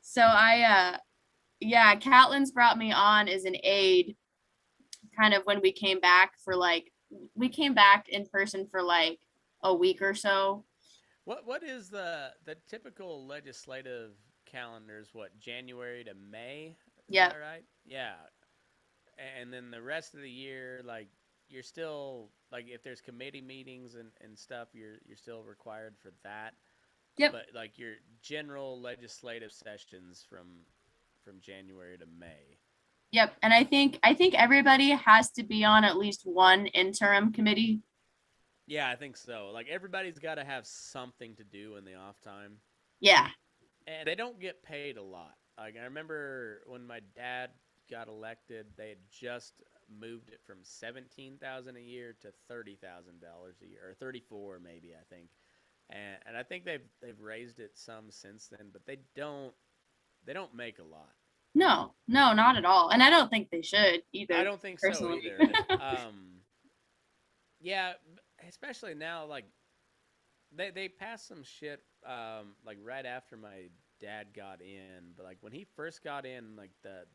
So yeah, Catlin's brought me on as an aide kind of when we came back for like we came back in person for like a week or so. What is the typical legislative calendars? What, January to May? Is Yeah. that right? Yeah. And then the rest of the year, like you're still like if there's committee meetings and stuff, you're still required for that. Yep. But like your general legislative sessions from January to May. Yep. And I think everybody has to be on at least one interim committee. Yeah, I think so. Like everybody's got to have something to do in the off time, Yeah. and they don't get paid a lot. Like I remember when my dad got elected, they had just moved it from 17,000 a year to $30,000 a year, or 34 maybe I think, and I think they've raised it some since then, but they don't make a lot. No, no, not at all. And I don't think they should I either, don't think so personally. either. Yeah, especially now, like they passed some shit like right after my dad got in, but like when he first got in, like the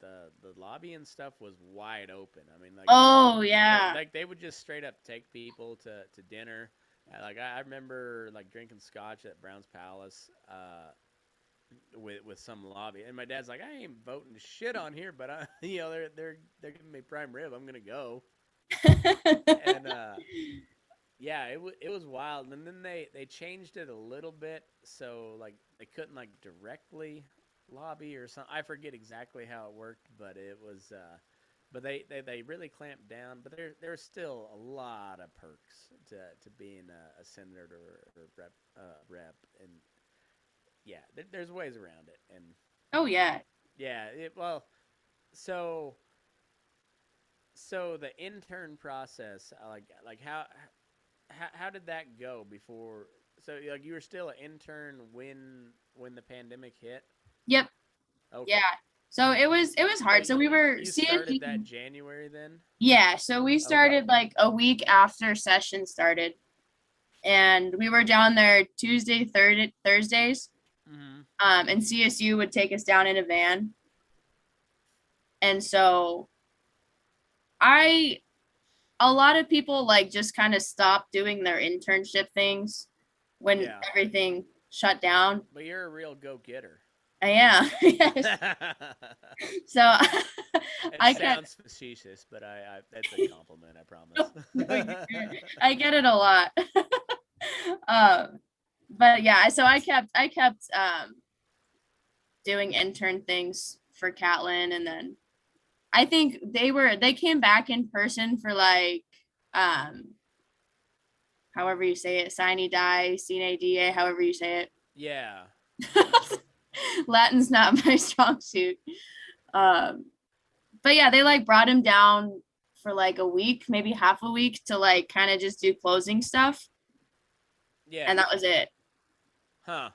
lobby and stuff was wide open. I mean, like Oh, they yeah. like they would just straight up take people to dinner. Like I remember like drinking scotch at Brown's Palace with some lobby, and my dad's like, I ain't voting shit on here, but I they're giving me prime rib. I'm gonna go. And yeah, it was wild, and then they changed it a little bit, so like they couldn't like directly lobby or something. I forget exactly how it worked, but it was but they really clamped down. But there's still a lot of perks to being a senator or rep, and yeah, there's ways around it, and Oh, yeah. yeah, well, so so the intern process, like how did that go before? So like you were still an intern when the pandemic hit. Yep. Yeah. Okay, So it was so hard. So we were you started CSU. that January then. Yeah, so we Okay. started like a week after session started, and we were down there Tuesday, Thursdays. Mm-hmm. And CSU would take us down in a van. And so I a lot of people like just kind of stopped doing their internship things when Yeah, everything shut down. but you're a real go getter. I am. Yes. So It I kept sounds facetious, but I that's a compliment. I no, promise. I get it a lot. But yeah, so I kept doing intern things for Catlin, and then I think they came back in person for like um however you say it, sine die, sine die, however you say Yeah. it. Latin's not my strong suit. Um but yeah, they like brought him down for like a week, maybe half a week to like kind of just do closing stuff, and Yeah. that was it. Huh.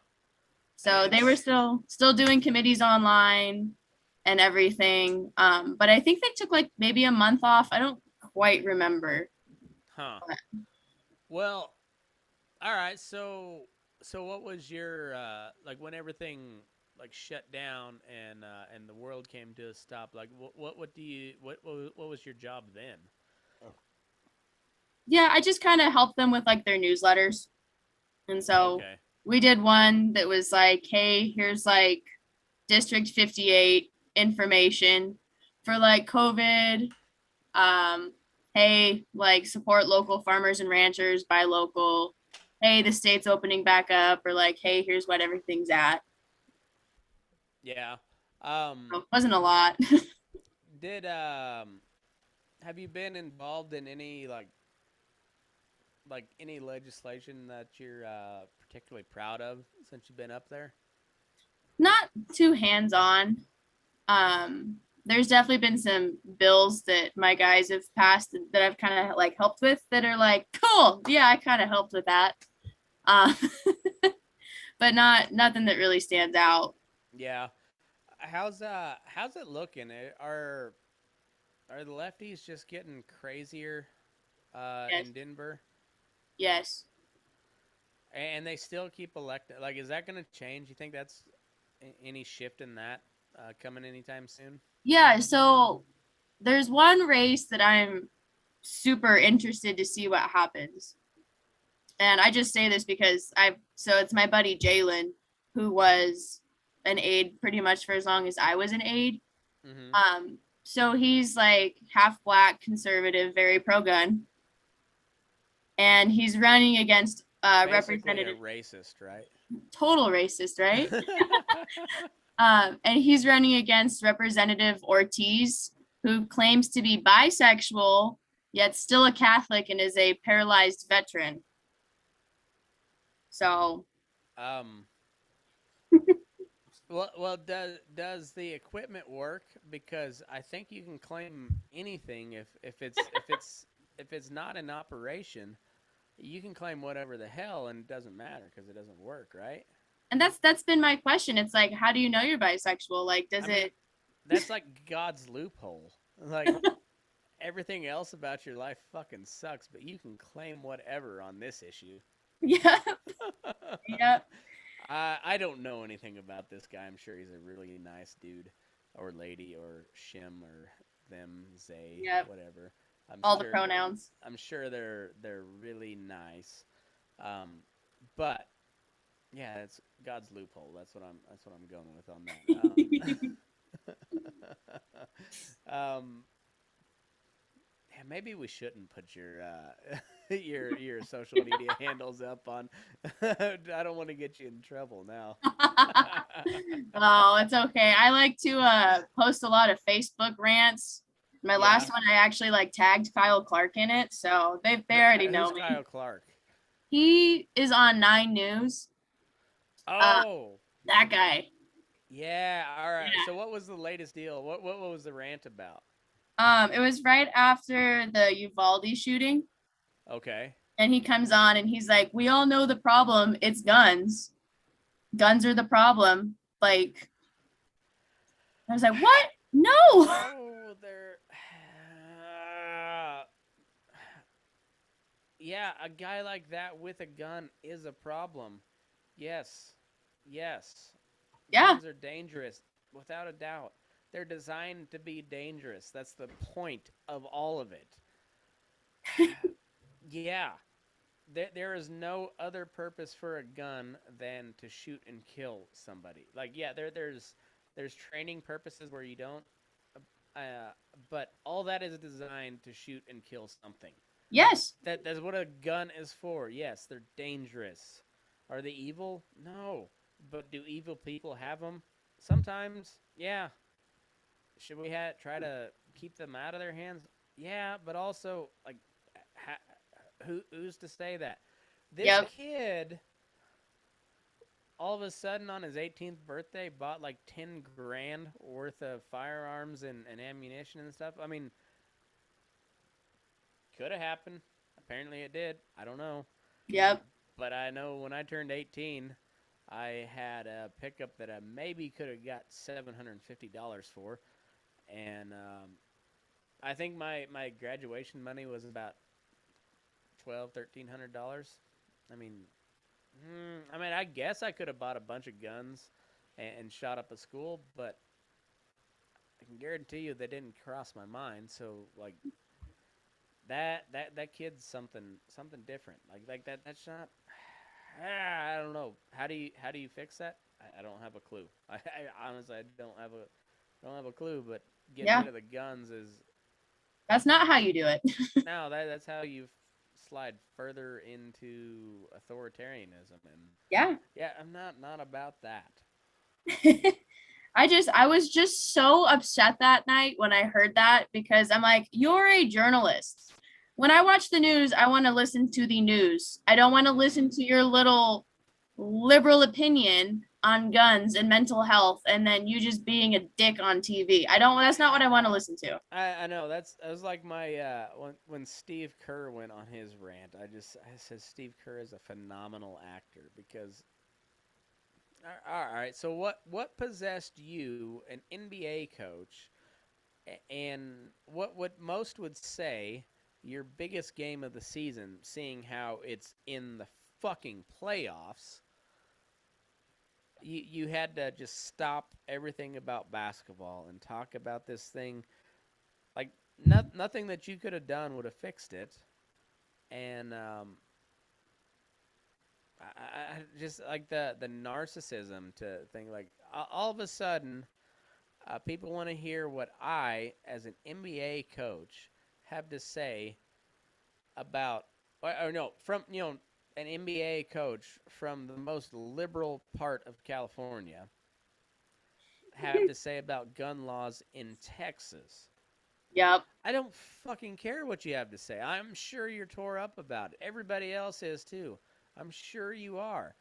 So they And were still doing committees online and everything. But I think they took like maybe a month off. I don't quite remember. huh. Well, all right. So what was your like when everything like shut down and the world came to a stop? Like what do you what was your job then? Yeah, I just kind of helped them with like their newsletters. And so Okay. we did one that was like, hey, here's like District 58 information for like COVID. Um, hey, like support local farmers and ranchers, buy local. Hey, the state's opening back up, or like, hey, here's what everything's at. Yeah. So it wasn't a lot. Did have you been involved in any like any legislation that you're particularly proud of since you've been up there? Not too hands on. There's definitely been some bills that my guys have passed that I've kind of like helped with that are like, cool. Yeah, I kind of helped with that. Uh, but not nothing that really stands out. Yeah. How's it looking? Are the lefties just getting crazier Yes. in Denver? Yes. And they still keep electing. Like, is that going to change? You think that's Any shift in that coming anytime soon? Yeah, so there's one race that I'm super interested to see what happens. And I just say this because so it's my buddy Jalen, who was an aide pretty much for as long as I was an aide. Mm-hmm. So he's like half black, conservative, very pro gun, and he's running against Basically a representative, racist, right? total racist, right? And he's running against Representative Ortiz, who claims to be bisexual, yet still a Catholic and is a paralyzed veteran. So, um. Well, does the equipment work? Because I think you can claim anything if it's not in operation, you can claim whatever the hell, and it doesn't matter because it doesn't work, right? and that's been my question. It's like, how do you know you're bisexual? Like, I does mean, it? that's like God's loophole. Like everything else about your life fucking sucks, but you can claim whatever on this issue. Yeah, yeah, I don't know anything about this guy. I'm sure he's a really nice dude, or lady, or shim, or them, they, yeah. whatever. I'm All the sure. pronouns. I'm sure they're really nice, um, but yeah, it's God's loophole. That's what I'm going with on that. Yeah, maybe we shouldn't put your your social media handles up on. I don't want to get you in trouble now. Oh, it's okay. I like to post a lot of Facebook rants. My Yeah. last one, I actually like tagged Kyle Clark in it, so they already Who's know me. Kyle Clark? He is on 9 News. Uh, Oh, that guy. yeah. All right. Yeah. So what was the latest deal? What was the rant about? It was right after the Uvalde shooting, Okay. and he comes on and he's like, "We all know the problem. It's guns. Guns are the problem." Like, I was like, "What? No." No, they're. Yeah, a guy like that with a gun is a problem. Yes. Yes. Yeah. Guns are dangerous, without a doubt. They're designed to be dangerous. That's the point of all of it. Yeah. There is no other purpose for a gun than to shoot and kill somebody. Like, yeah, there's training purposes where you don't, uh, but all that is designed to shoot and kill something. Yes. That's what a gun is for. Yes, they're dangerous. Are they evil? No. But do evil people have them? Sometimes, yeah. Should we try to keep them out of their hands? Yeah, but also, like, who's to say that? This Yep. kid, all of a sudden on his 18th birthday, bought like 10 grand worth of firearms and ammunition and stuff. I mean, could have happened. Apparently it did. I don't know. Yep. But I know when I turned 18, I had a pickup that I maybe could have got $750 for. And I think my graduation money was about $1,200, $1,300. I mean, I guess I could have bought a bunch of guns and shot up a school, but I can guarantee you they didn't cross my mind. So like that kid's something different. Like that that's not. I don't know. How do you fix that? I don't have a clue. I honestly I don't have a clue. But getting Yeah. rid of the guns is That's not how you do it. no. That's how you slide further into authoritarianism. And Yeah. yeah, I'm not about that. I was just so upset that night when I heard that because I'm like, you're a journalist. When I watch the news, I want to listen to the news. I don't want to listen to your little liberal opinion on guns and mental health and then you just being a dick on TV. I don't That's not what I want to listen to. I know that was like my when Steve Kerr went on his rant. I said Steve Kerr is a phenomenal actor because all right. So what possessed you, an NBA coach, and what most would say your biggest game of the season, seeing how it's in the fucking playoffs, you had to just stop everything about basketball and talk about this thing like nothing that you could have done would have fixed it. And I just like the narcissism to think like all of a sudden people want to hear what I, as an NBA coach, have to say about, or no, from an NBA coach from the most liberal part of California have to say about gun laws in Texas. Yep. I don't fucking care what you have to say. I'm sure you're tore up about it. Everybody else is too. I'm sure you are.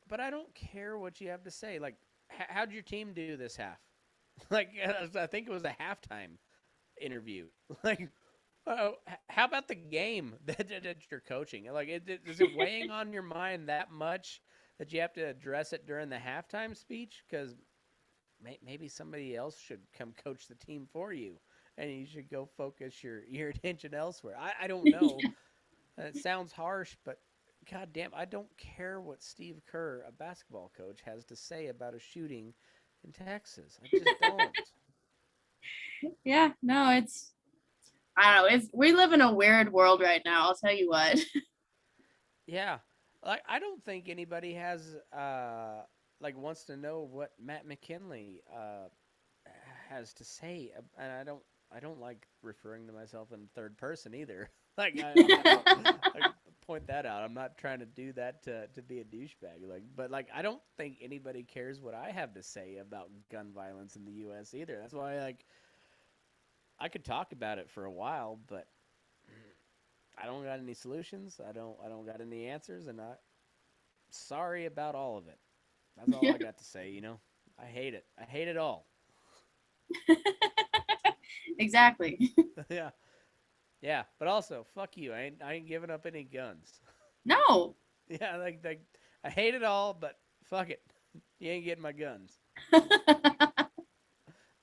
But I don't care what you have to say. Like, how'd your team do this half? Like, I think it was a halftime interview. Like, how about the game that you're coaching? Like, is it weighing on your mind that much that you have to address it during the halftime speech? Because maybe somebody else should come coach the team for you, and you should go focus your attention elsewhere. I don't know. It sounds harsh, but god damn, I don't care what Steve Kerr, a basketball coach, has to say about a shooting in Texas. I just don't. Yeah, no, it's I don't know. It's we live in a weird world right now. I'll tell you what. Yeah, like I don't think anybody has like wants to know what Matt McKinley has to say, and I don't like referring to myself in third person either. Like I point that out. I'm not trying to do that to be a douchebag. Like, but like I don't think anybody cares what I have to say about gun violence in the U.S. either. That's why like I could talk about it for a while, but I don't got any solutions. I don't got any answers, and I sorry about all of it. That's all I got to say. I hate it. I hate it all. Exactly. Yeah, yeah. But also, fuck you. I ain't giving up any guns. No. Yeah, like I hate it all, but fuck it. You ain't getting my guns.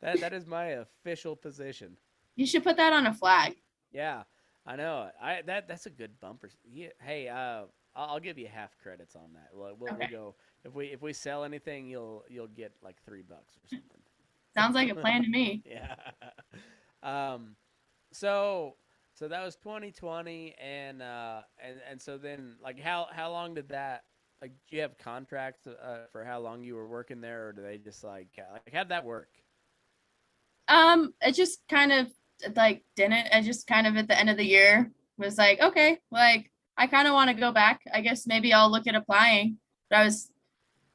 That is my official position. You should put that on a flag. Yeah, I know it. That's a good bumper. Yeah, hey, I'll give you half credits on that. We'll Okay. go if we sell anything, you'll get like $3 or Sounds like a something. plan to me. Yeah. Um. So that was 2020, and so then like how long did that like do you have contracts for how long you were working there, or do they just like how'd that work? It just kind of like didn't. I just kind of at the end of the year was like, okay, like I kind of want to go back. I guess maybe I'll look at applying. But I was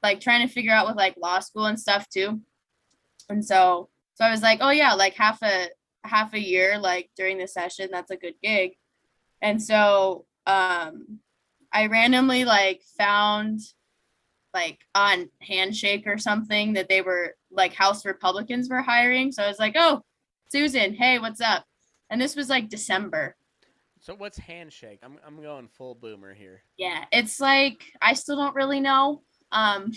like trying to figure out with like law school and stuff too. And so I was like, oh yeah, like half a year like during the session, that's a good gig. And so I randomly like found like on Handshake or something that they were like House Republicans were hiring. So I was like, oh, Susan, hey, what's up? And this was like December. So what's Handshake? I'm going full boomer here. Yeah, it's like I still don't really know. Um,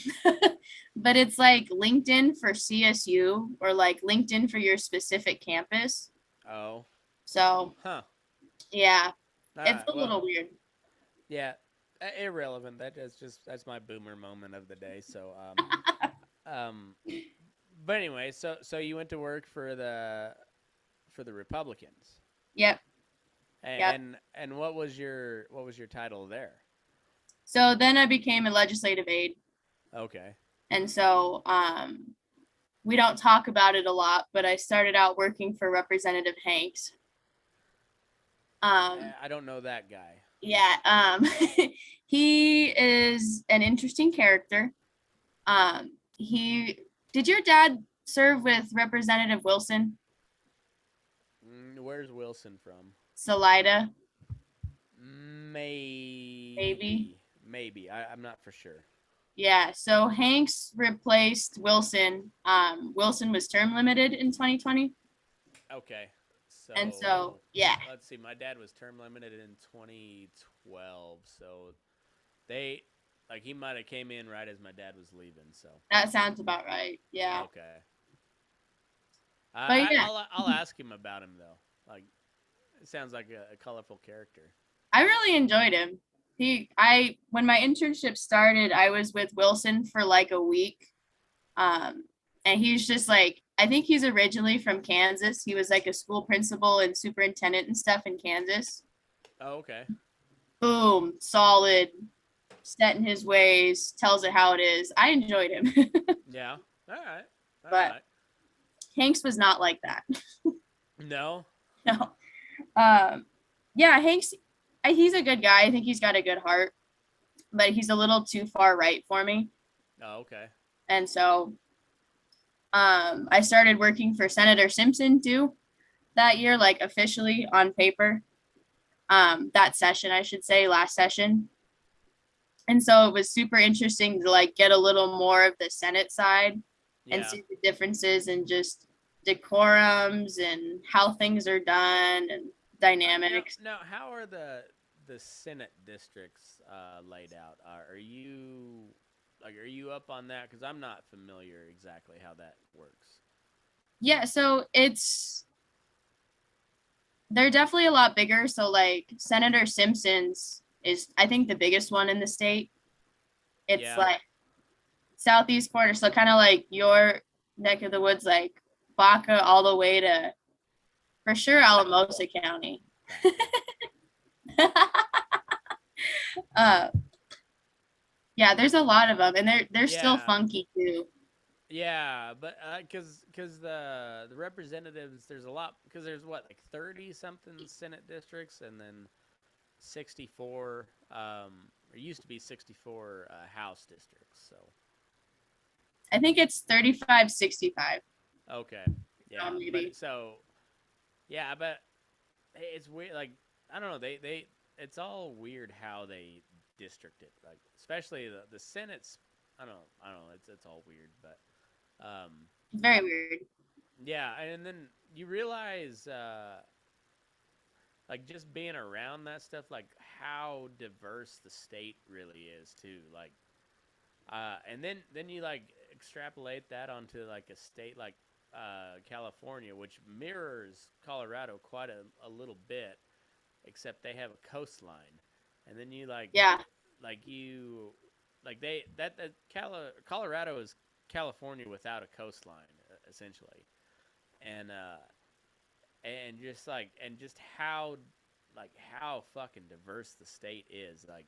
but it's like LinkedIn for CSU or like LinkedIn for your specific campus. Oh, So huh. yeah, All it's right. a Well, little weird. yeah, irrelevant. That's my boomer moment of the day. So um, but anyway, so you went to work for the Republicans, Yep, yep. and what was your title there? So then I became a legislative aide. Okay. And so we don't talk about it a lot, but I started out working for Representative Hanks. Um, I don't know that guy. yeah, he is an interesting character. He did your dad serve with Representative Wilson, Where's Wilson from? Salida, maybe? Maybe. I'm not for sure. Yeah, so Hanks replaced Wilson. Wilson was term limited in 2020. Okay. And so, So yeah, let's see. My dad was term limited in 2012, so they he might have came in right as my dad was leaving. So that sounds about right. Yeah. okay. But yeah, I'll ask him about him though. Like it sounds like a colorful character. I really enjoyed him. When my internship started, I was with Wilson for like a week. Um, and he's just like, I think he's originally from Kansas. He was like a school principal and superintendent and stuff in Kansas. Oh, okay. Boom, solid, set in his ways, tells it how it is. I enjoyed him. Yeah. All right. All But right. Hanks was not like that. No. No. Yeah, Hanks, he's a good guy. I think he's got a good heart, but he's a little too far right for me. Oh, okay. And so I started working for Senator Simpson too that year, like officially on paper. That session, I should say, last session. And so it was super interesting to like get a little more of the Senate side and Yeah. see the differences and just decorums and how things are done and Now, dynamics. now, how are the Senate districts laid out? Are you up on that? Because I'm not familiar exactly how that works. Yeah, so they're definitely a lot bigger. So like Senator Simpson's is I think the biggest one in the state. It's Yeah. like southeast corner, so kind of like your neck of the woods, like Baca all the way to for sure Alamosa County. Gotcha. uh, yeah, there's a lot of them, and they're still Yeah. funky too. Yeah, but because the representatives, there's a lot, because there's what, like 30 something Senate districts, and then 64 or used to be 64 House districts. So I think it's 35, 65. okay, yeah, but Maybe. so yeah, but it's weird. Like, I don't know, they it's all weird how they district it. Like, especially the Senate's. I don't know. It's all weird, but Very weird. yeah, and then you realize, like, just being around that stuff, like how diverse the state really is too. Like, and then you like extrapolate that onto like a state like California, which mirrors Colorado quite a little bit, except they have a coastline, and then you Yeah. like you like they that Colorado is California without a coastline, essentially, and and just how fucking diverse the state is. Like,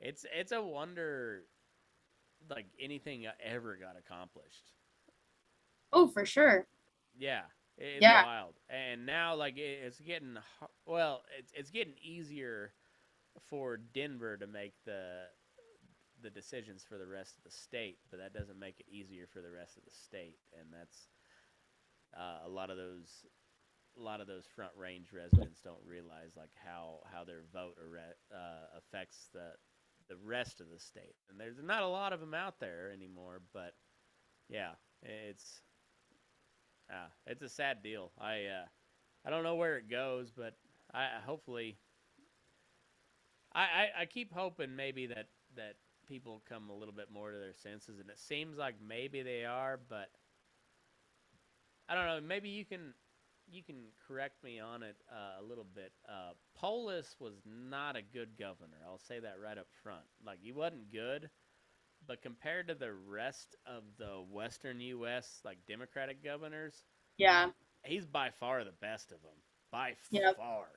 it's a wonder, like, anything ever got accomplished. Oh, for sure. Yeah, it's Yeah. wild. And now, like, it's getting well, it's getting easier for Denver to make the decisions for the rest of the state, but that doesn't make it easier for the rest of the state, and that's a lot of those Front Range residents don't realize, like, how their vote affects the rest of the state. And there's not a lot of them out there anymore, but yeah, it's a sad deal. I don't know where it goes, but I hopefully I keep hoping maybe that people come a little bit more to their senses, and it seems like maybe they are, but I don't know. Maybe you can correct me on it a little bit. Polis was not a good governor. I'll say that right up front. Like, he wasn't good, but compared to the rest of the Western U.S., like, Democratic governors, Yeah. he's by far the best of them, by Yep. far.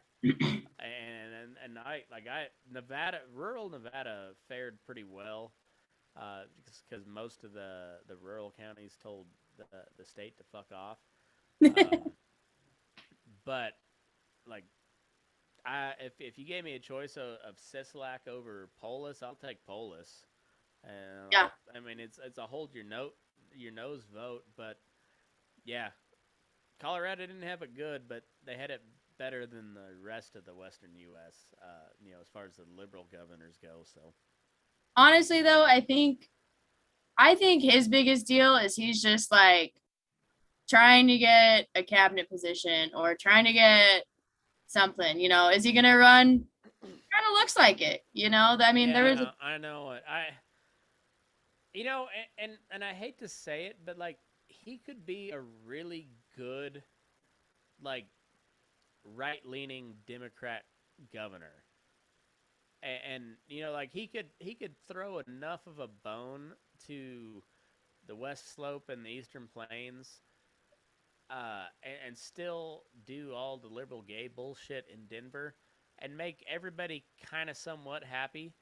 And rural Nevada fared pretty well, because most of the rural counties told the state to fuck off. Um, but like, if you gave me a choice of Sisolak over Polis, I'll take Polis. And Yeah. I mean, it's a hold your nose vote, but yeah, Colorado didn't have it good, but they had it better than the rest of the Western U.S. As far as the liberal governors go. So Honestly, though, I think his biggest deal is he's just like trying to get a cabinet position or trying to get something. Is he gonna run? Kind of looks like it. I mean, there was yeah, I know it. And I hate to say it, but like, he could be a really good, like, right leaning Democrat governor. and you know, like he could throw enough of a bone to the West Slope and the Eastern Plains, and still do all the liberal gay bullshit in Denver, and make everybody kind of somewhat happy.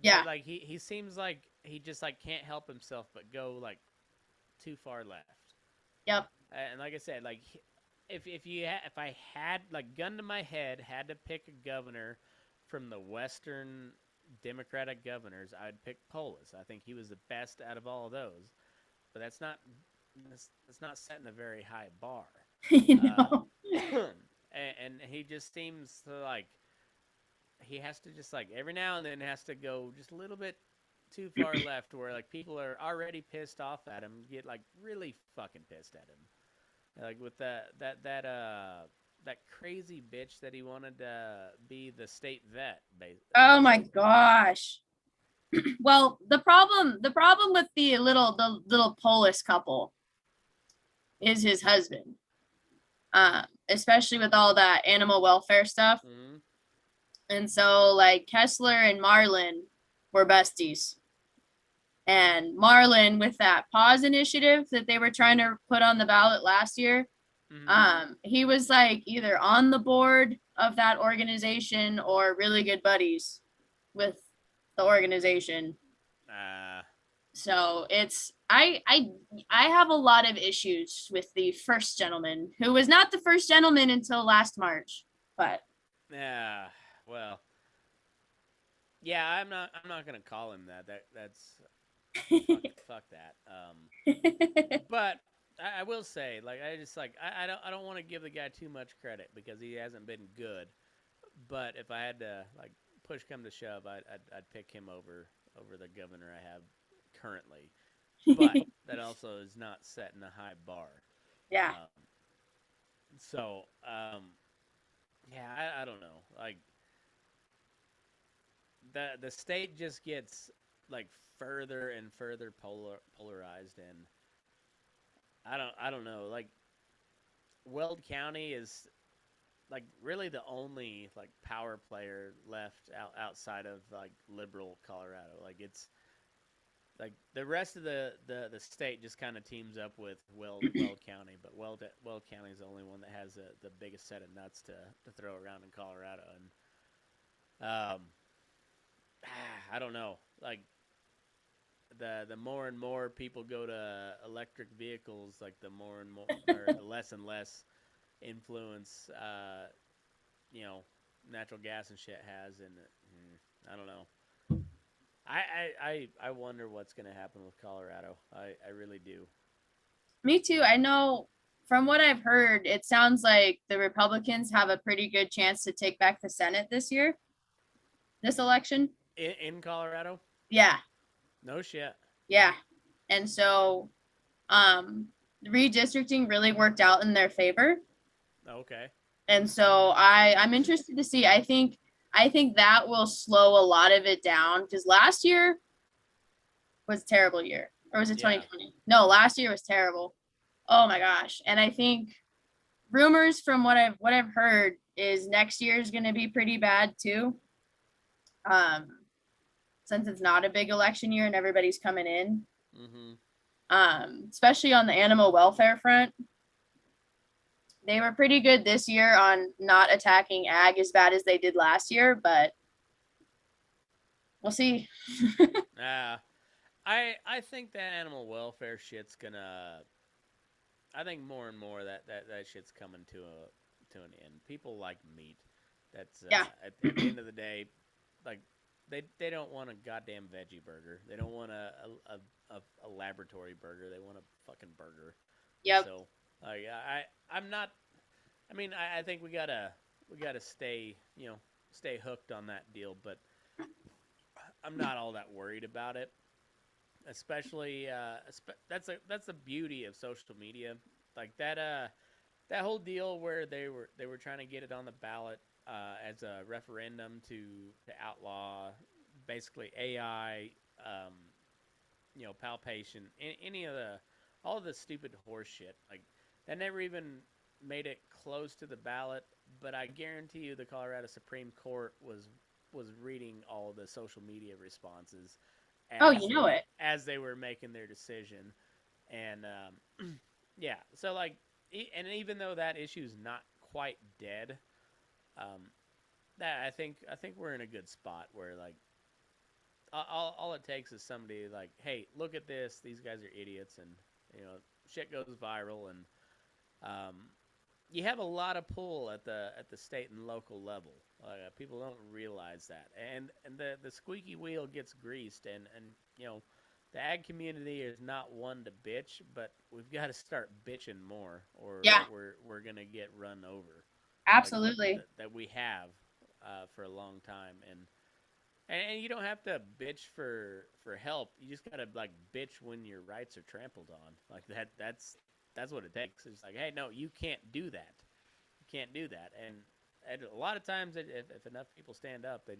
Yeah. But like he seems like he just like can't help himself but go like too far left. Yep. And like I said, like if I had like gun to my head had to pick a governor from the Western Democratic governors, I'd pick Polis. I think he was the best out of all of those. But that's not setting a very high bar. You Uh, know. and he just seems to like he has to just like every now and then has to go just a little bit too far left where like people are already pissed off at him, get like really fucking pissed at him. Like with that crazy bitch that he wanted to be the state vet. Oh my gosh. Well, the problem with the little Polish couple is his husband. Especially with all that animal welfare stuff. Mm-hmm. And so like Kessler and Marlin were besties. And Marlin with that pause initiative that they were trying to put on the ballot last year, Mm-hmm. he was like either on the board of that organization or really good buddies with the organization. Uh, So it's I have a lot of issues with the first gentleman, who was not the first gentleman until last March. But yeah. Well, yeah. I'm not gonna call him that. That's fuck that. But I will say, like, I just like I don't want to give the guy too much credit because he hasn't been good. But if I had to like push come to shove, I'd pick him over the governor I have currently. But that also is not setting a high bar. yeah, Um, so yeah, I don't know. Like the state just gets like further and further polarized, and I don't know. Like Weld County is like really the only like power player left outside of like liberal Colorado. Like it's like the rest of the state just kind of teams up with Weld County, but Weld County is the only one that has the biggest set of nuts to throw around in Colorado, and I don't know, like the more and more people go to electric vehicles, like the more and more or the less and less influence you know natural gas and shit has, and I don't know. I wonder what's gonna happen with Colorado. I really do. me too. I know from what I've heard, it sounds like the Republicans have a pretty good chance to take back the Senate this year, this election. In Colorado? Yeah, No shit. yeah. And so redistricting really worked out in their favor. Okay. And so I'm interested to see. I think that will slow a lot of it down because last year was a terrible year. Or was it Yeah. 2020? No, last year was terrible. Oh my gosh. And I think rumors from what I've heard is next year is going to be pretty bad too. Um, since it's not a big election year and everybody's coming in. Mm-hmm. Especially on the animal welfare front. They were pretty good this year on not attacking ag as bad as they did last year, but we'll see. I think that animal welfare shit's gonna. I think more and more that shit's coming to an end. People like meat. That's Yeah. at the end of the day, like they don't want a goddamn veggie burger. They don't want a laboratory burger. They want a fucking burger. Yep. So like I'm not. I mean I think we gotta stay stay hooked on that deal. But I'm not all that worried about it. Especially that's the beauty of social media. Like that whole deal where they were trying to get it on the ballot as a referendum to outlaw basically AI, um, palpation, any of the all of the stupid horse shit. Like that never even made it close to the ballot. But I guarantee you, the Colorado Supreme Court was was reading all the social media responses Oh, you know it. as they were making their decision, and yeah, so like, and even though that issue's not quite dead, um, that I think we're in a good spot where like all it takes is somebody like, hey, look at this. These guys are idiots, and shit goes viral, and um, you have a lot of pull at the state and local level. People don't realize that, and the squeaky wheel gets greased, and the ag community is not one to bitch, but we've got to start bitching more, or Yeah, we're gonna get run over, like absolutely. that we have for a long time, and you don't have to bitch for help. You just gotta like bitch when your rights are trampled on. Like that's what it takes. It's like, hey, no, you can't do that. You can't do that. And a lot of times, if enough people stand up, they're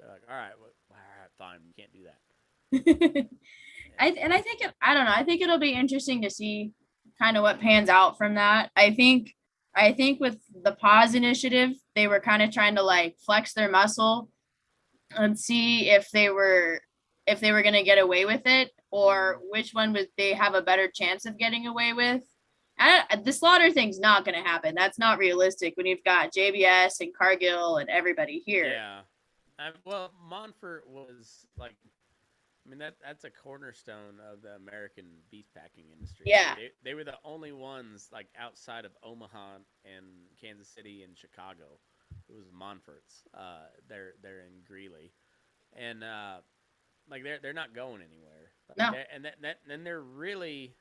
like, all right, well, all right, fine, you can't do that. I Yeah. and I think I don't know. I think it'll be interesting to see kind of what pans out from that. I think with the pause initiative, they were kind of trying to like flex their muscle and see if they were going to get away with it, or Mm, which one would they have a better chance of getting away with. The slaughter thing's not going to happen. That's not realistic when you've got JBS and Cargill and everybody here. yeah. Well, Monfort was like, I mean that's a cornerstone of the American beef packing industry. Like Yeah, they were the only ones like outside of Omaha and Kansas City and Chicago. It was Monfort's. They're in Greeley, and like they're not going anywhere. Like no, they and they're really,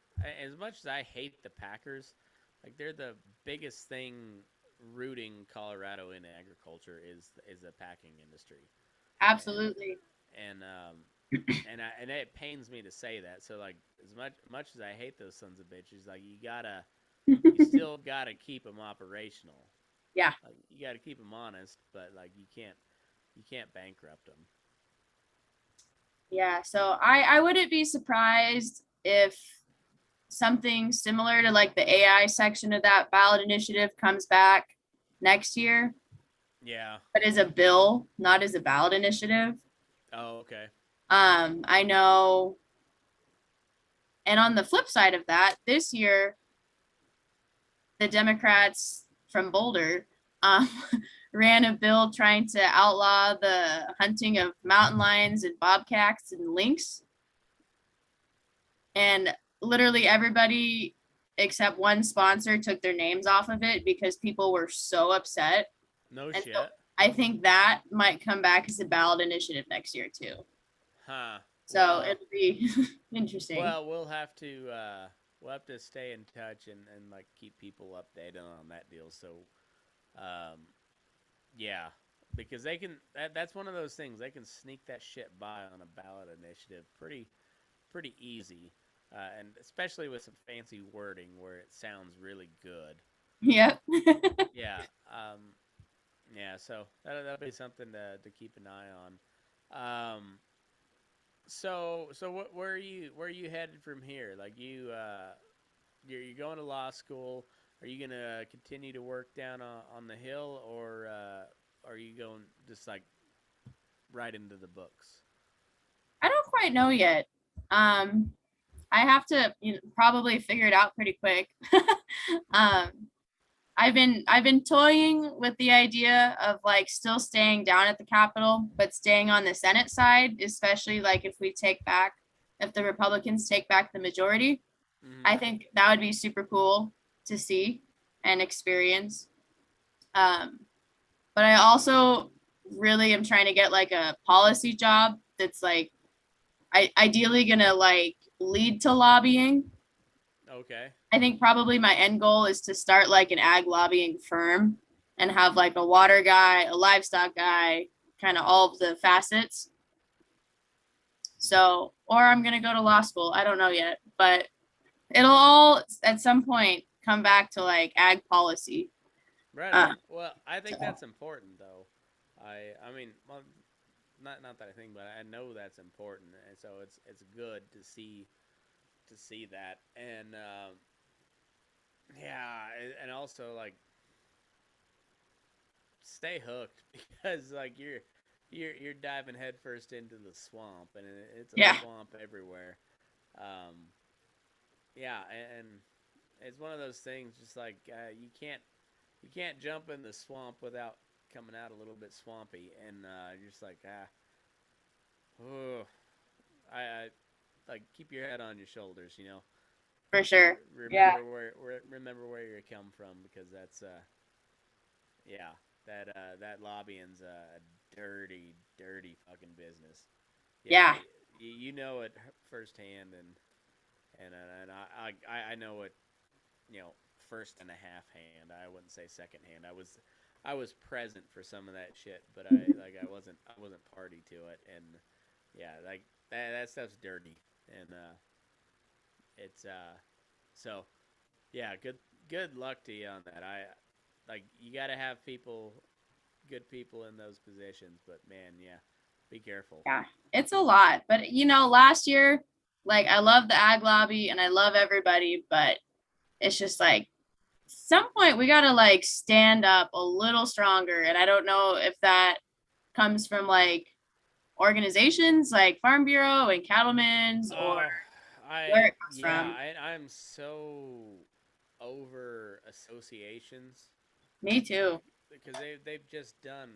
as much as I hate the Packers, like they're the biggest thing rooting Colorado in agriculture is the packing industry, and absolutely. and it pains me to say that. So like as much as I hate those sons of bitches, like you still gotta keep them operational. Yeah. Like you gotta keep them honest, but like you can't bankrupt them. Yeah, so I wouldn't be surprised if something similar to like the AI section of that ballot initiative comes back next year, Yeah. but as a bill, not as a ballot initiative. Oh, okay. I know, and on the flip side of that, this year the Democrats from Boulder um, ran a bill trying to outlaw the hunting of mountain lions and bobcats and lynx, and literally everybody except one sponsor took their names off of it because people were so upset. No And so shit. I think that might come back as a ballot initiative next year too. Huh. So Well, it'll be interesting. we'll have to stay in touch and like keep people updated on that deal. So, um, yeah, because that's one of those things they can sneak that shit by on a ballot initiative pretty easy, and especially with some fancy wording where it sounds really good. Yep. Yeah. Yeah. So that'll be something to keep an eye on. So where are you headed from here? Like you're going to law school. Are you gonna continue to work down on the hill, or are you going just like right into the books? I don't quite know yet. Um, I have to probably figure it out pretty quick. um, I've been toying with the idea of like still staying down at the Capitol, but staying on the Senate side, especially like if the Republicans take back the majority. Mm-hmm. I think that would be super cool to see and experience. Um, but I also really am trying to get like a policy job that's like ideally gonna like lead to lobbying. Okay. I think probably my end goal is to start like an ag lobbying firm and have like a water guy, a livestock guy, kind of all of the facets. So, or I'm going to go to law school. I don't know yet, but it'll all at some point come back to like ag policy. Right Uh, on. Well, I think so, that's important though. I mean, well, not that I think, but I know that's important, and so it's good to see that, and yeah, and also like stay hooked because like you're diving headfirst into the swamp, and it's a Yeah, swamp everywhere. Um, yeah, and it's one of those things. Just like you can't jump in the swamp without coming out a little bit swampy, and you're just like oh, I like keep your head on your shoulders, you know. for sure. Yeah, Remember where you come from because that's yeah, that lobbying's a dirty fucking business. Yeah, yeah, you know it firsthand, and I know it, you know, first and a half hand. I wouldn't say second hand. I was present for some of that shit, but I wasn't party to it, and yeah, like that stuff's dirty, and it's so yeah, good luck to you on that. I like you got to have good people in those positions, but man, yeah, be careful. yeah. It's a lot, but last year, like I love the ag lobby and I love everybody, but it's just like some point we gotta like stand up a little stronger, and I don't know if that comes from like organizations like Farm Bureau and Cattlemen's or Oh, where it comes yeah, from. I'm so over associations Me too. because they've just done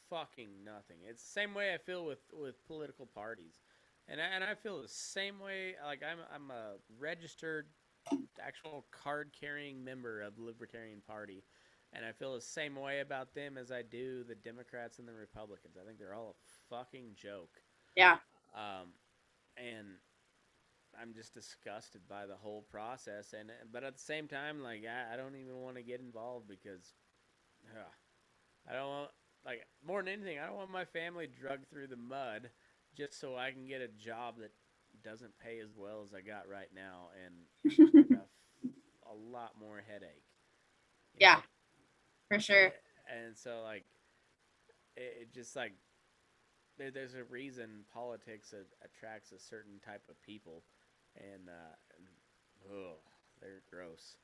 fucking nothing. It's the same way I feel with political parties, and I feel the same way. Like I'm a registered actual card carrying member of the Libertarian Party, and I feel the same way about them as I do the Democrats and the Republicans. I think they're all a fucking joke. Yeah, Um, and I'm just disgusted by the whole process, and but at the same time, like I don't even want to get involved because I don't want like more than anything, I don't want my family drugged through the mud just so I can get a job that doesn't pay as well as I got right now, and with a lot more headache, you yeah, know. for sure. And so like it just like there's a reason politics attracts a certain type of people, and oh, they're gross.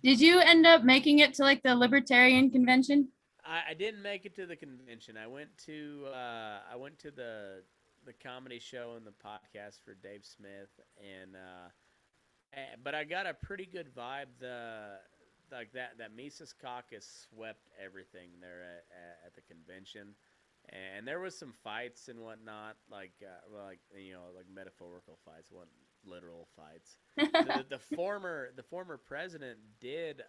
Did you end up making it to like the Libertarian convention? I didn't make it to the convention. I went to the comedy show and the podcast for Dave Smith, and but I got a pretty good vibe. The like that Mises Caucus swept everything there at the convention, and there was some fights and whatnot, like you know, like metaphorical fights, one literal fights. The former president did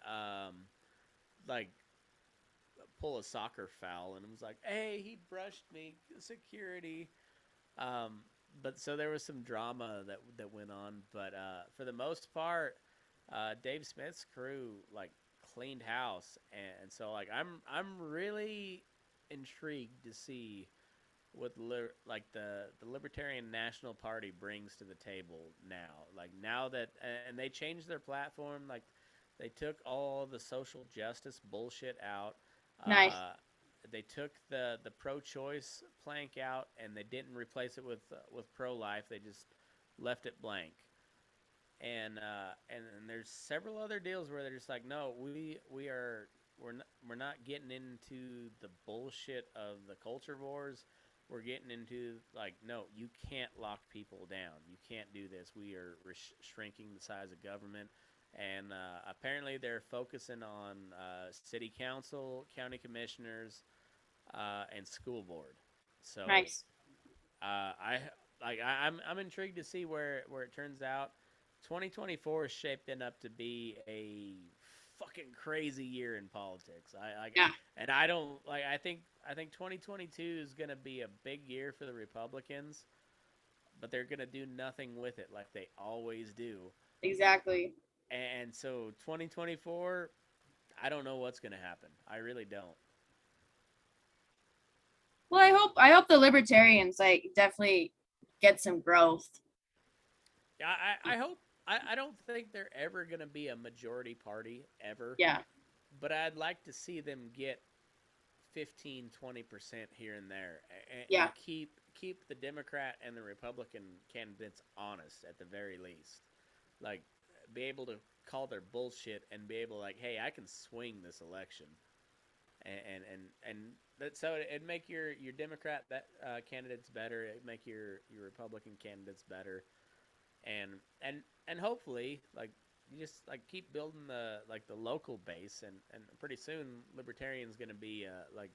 like pull a soccer foul and it was like, hey, he brushed me, security. Um, but so there was some drama that went on, but for the most part, Dave Smith's crew like cleaned house, and so like I'm really intrigued to see what like the Libertarian National Party brings to the table now. Like now that and they changed their platform, like they took all the social justice bullshit out. Nice. Uh, they took the pro-choice plank out, and they didn't replace it with pro-life. They just left it blank. And there's several other deals where they're just like, no, we're not getting into the bullshit of the culture wars. We're getting into like, no, you can't lock people down. You can't do this. We are shrinking the size of government, and apparently they're focusing on city council, county commissioners, and school board. So Nice. I'm intrigued to see where it turns out. 2024 is shaping up to be a fucking crazy year in politics. Yeah. And I don't like. I think 2022 is going to be a big year for the Republicans, but they're going to do nothing with it like they always do. Exactly. And so 2024, I don't know what's going to happen. I really don't. Well, I hope the Libertarians like definitely get some growth. I hope. I don't think they're ever going to be a majority party ever, Yeah. but I'd like to see them get 15-20% here and there, Yeah. and keep the Democrat and the Republican candidates honest at the very least. Like be able to call their bullshit and be able like, hey, I can swing this election, and so it'd make your Democrat candidates better. It'd make your Republican candidates better, and and hopefully like you just like keep building the local base, and pretty soon Libertarian's going to be like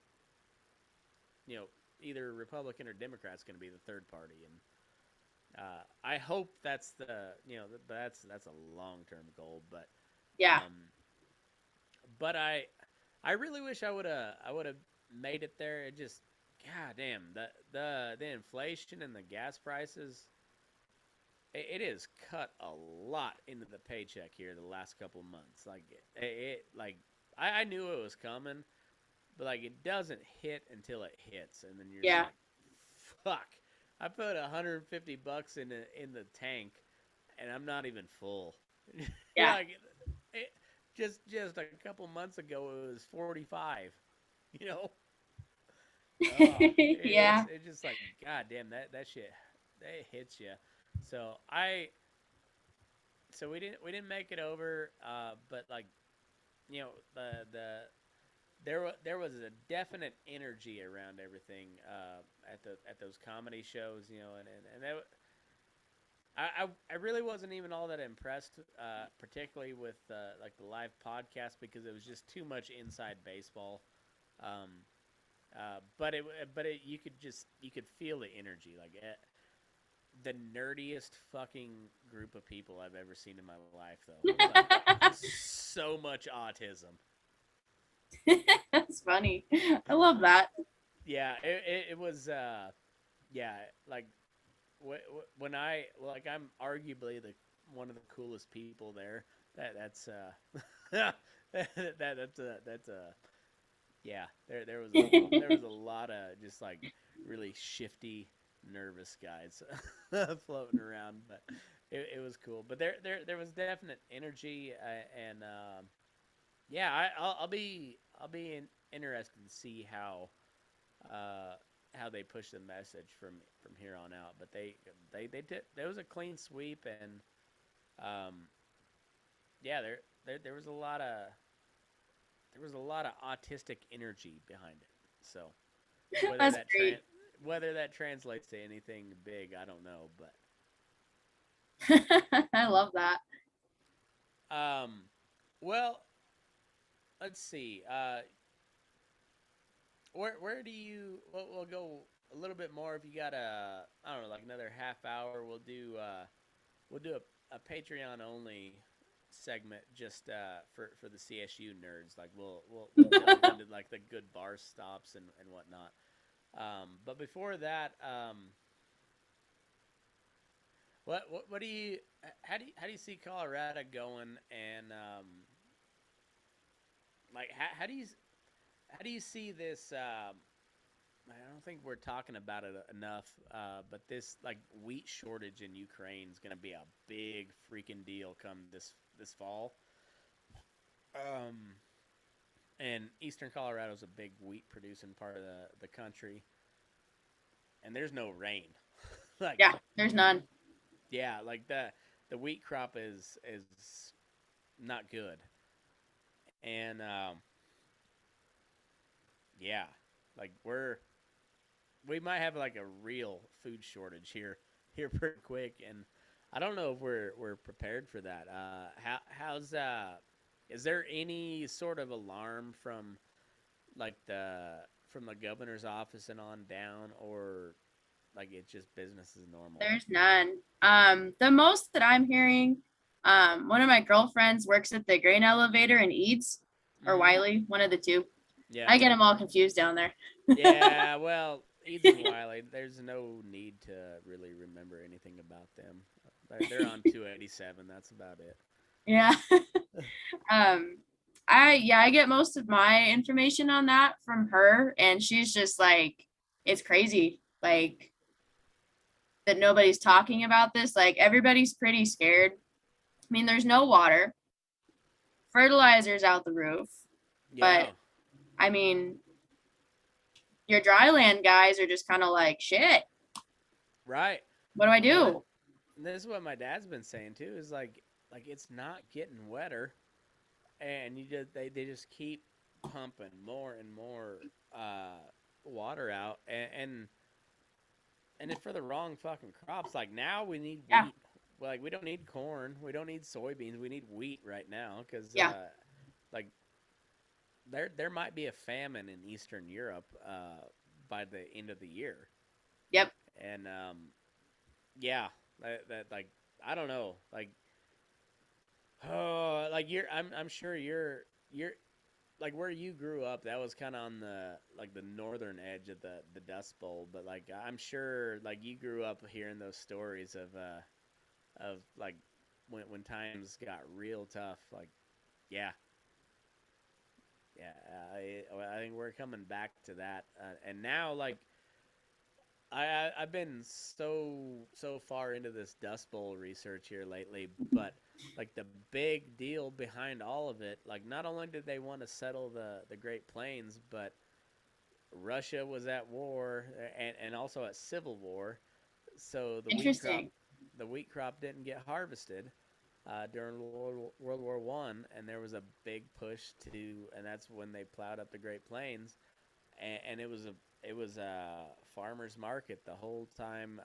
you know either Republican or Democrat's going to be the third party, and I hope that's the that's a long term goal, Yeah. um, but I really wish I would have made it there. It just god damn the inflation and the gas prices. It has cut a lot into the paycheck here the last couple months. Like like I knew it was coming, but like it doesn't hit until it hits, and then you're just Yeah. like, fuck. I put $150 in the tank, and I'm not even full. Yeah. Like just a couple months ago, it was 45. You know, oh, Yeah. it's just like god damn that shit that hits you. So we didn't make it over, but like there was a definite energy around everything at those comedy shows, and that, I really wasn't even all that impressed, particularly with like the live podcast because it was just too much inside baseball. Um, but you could feel the energy, like the nerdiest fucking group of people I've ever seen in my life, though. Like so much autism. That's funny. I love that. Yeah, it was. Yeah, like when I'm arguably the one of the coolest people there. That's that's yeah. There was a lot of just like really shifty, nervous guys floating around, but it was cool. But there was definite energy, and yeah, interested to see uh, how they push the message from here on out. But they did. There was a clean sweep, and um, yeah, there was a lot of autistic energy behind it. So whether That's that great. whether that translates to anything big, I don't know. But I love that. um, well, let's see. Where do you? We'll go a little bit more if you got I don't know, like another half hour. We'll do a Patreon only segment just for the CSU nerds. Like we'll delve into like the good bar stops and whatnot. But before that, what do you how do you see Colorado going, and like how do you see this? I don't think we're talking about it enough, but this like wheat shortage in Ukraine is going to be a big freaking deal come this fall. Um, and Eastern Colorado is a big wheat producing part of the country, and there's no rain. Like Yeah, there's none. yeah, like the wheat crop is not good, and yeah, like we might have like a real food shortage here pretty quick, and I don't know if we're prepared for that. How's is there any sort of alarm like from the governor's office and on down, or like it's just business as normal? There's none. The most that I'm hearing, one of my girlfriends works at the grain elevator in Eads or Mm-hmm. Wiley, one of the two. Yeah, I get them all confused down there. yeah. Well, Eads and Wiley, there's no need to really remember anything about them. They're on 287. That's about it. Yeah. Um, I get most of my information on that from her, and she's just like, it's crazy, like that nobody's talking about this. Like everybody's pretty scared. I mean, there's no water, fertilizer's out the roof, but Yeah. I mean, your dry land guys are just kind of like, shit, Right. what do I Well, do? this is what my dad's been saying too. Is like it's not getting wetter, and they just keep pumping more and more water out, and it's for the wrong fucking crops. Like now we need Yeah. wheat. Like we don't need corn, we don't need soybeans, we need wheat right now because Yeah. like there might be a famine in Eastern Europe by the end of the year, Yep. and yeah, that like I don't know, like oh, like I'm sure you're like where you grew up. That was kind of on the northern edge of the Dust Bowl, but like I'm sure like you grew up hearing those stories of like when times got real tough. Like yeah, yeah, I think we're coming back to that, and now like I've been so far into this Dust Bowl research here lately, but like the big deal behind all of it, like not only did they want to settle the Great Plains, but Russia was at war and also at civil war, so Interesting. the wheat crop didn't get harvested during World War One, and there was a big push to, and that's when they plowed up the Great Plains, and it was a farmers market the whole time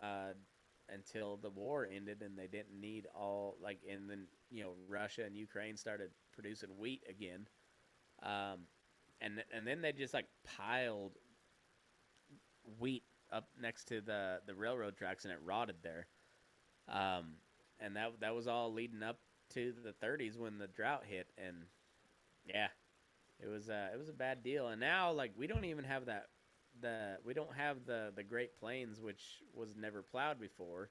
until the war ended, and they didn't need all like, and then Russia and Ukraine started producing wheat again, um, and then they just like piled wheat up next to the railroad tracks, and it rotted there. Um, and that was all leading up to the 30s when the drought hit, and yeah, it was a bad deal. And now like we don't even have that we don't have the Great Plains, which was never plowed before.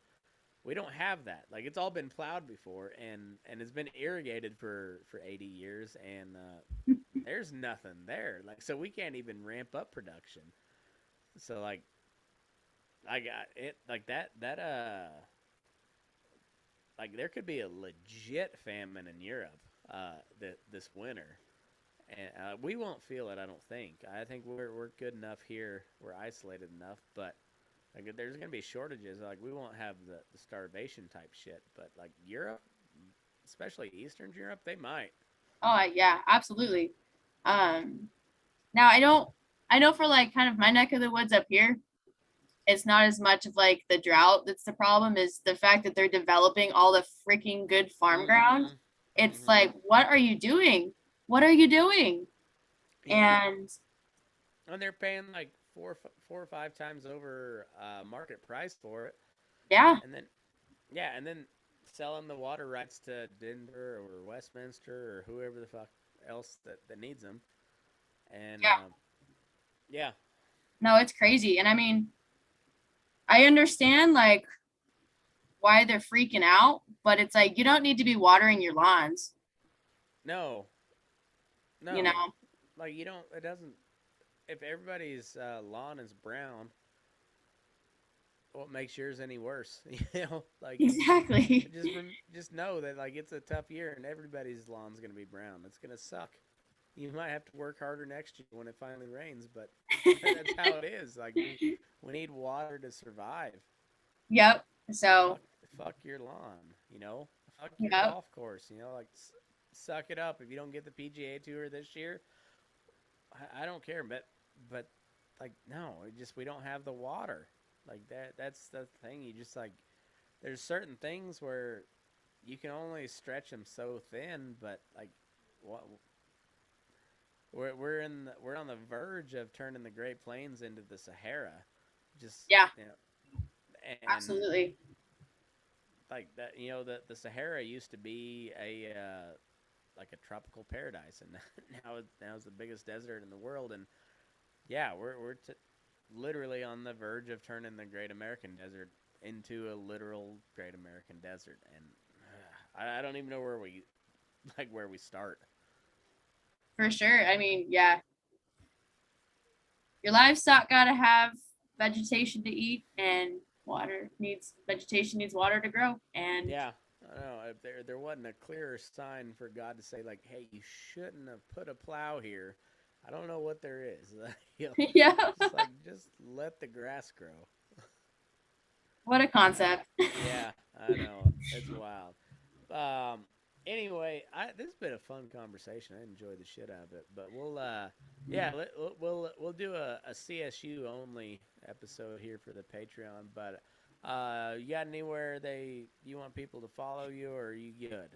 We don't have that. Like it's all been plowed before, and it's been irrigated for 80 years, and there's nothing there. Like so we can't even ramp up production. So like it like that like there could be a legit famine in Europe this winter, and we won't feel it. I don't think. I think we're good enough here. We're isolated enough, but like there's gonna be shortages. Like we won't have the starvation type shit, but like Europe, especially Eastern Europe, they might. Oh yeah, absolutely. Um, Now I know for like kind of my neck of the woods up here, it's not as much of like the drought that's the problem, is the fact that they're developing all the freaking good farm ground. Mm-hmm. It's Mm-hmm. like, what are you doing? What are you doing? Yeah, And and they're paying like four or five times over market price for it, yeah, and then yeah, and then selling the water rights to Denver or Westminster or whoever the fuck else that needs them, and yeah, yeah, no, it's crazy. And I mean, I understand like why they're freaking out, but it's like you don't need to be watering your lawns, no, you no, know? like you don't. It doesn't. If everybody's lawn is brown, what makes yours any worse? Like Exactly. just know that like it's a tough year and everybody's lawn's gonna be brown. It's gonna suck. You might have to work harder next year when it finally rains, but that's how it is. Like we need water to survive. Yep. So, Fuck fuck your lawn, Fuck your yep. golf course, like suck it up if you don't get the PGA Tour this year. I don't care, but like no, we don't have the water. Like that's the thing. You just like there's certain things where you can only stretch them so thin, but like what we're on the verge of turning the Great Plains into the Sahara. Just Yeah, and absolutely. like that, the Sahara used to be a like a tropical paradise, and now it's the biggest desert in the world, and yeah, we're literally on the verge of turning the Great American Desert into a literal Great American Desert, and I don't even know where we start. For sure. I mean, yeah, your livestock got to have vegetation to eat, and vegetation needs water to grow. And Yeah, I know. If there wasn't a clearer sign for God to say like, "Hey, you shouldn't have put a plow here," I don't know what there is. yeah, Just let the grass grow. what a Uh, concept. yeah, I know. It's wild. Um, Anyway, this has been a fun conversation. I enjoyed the shit out of it. But yeah, we'll do a CSU only episode here for the Patreon. But you got anywhere you want people to follow you, or are you good?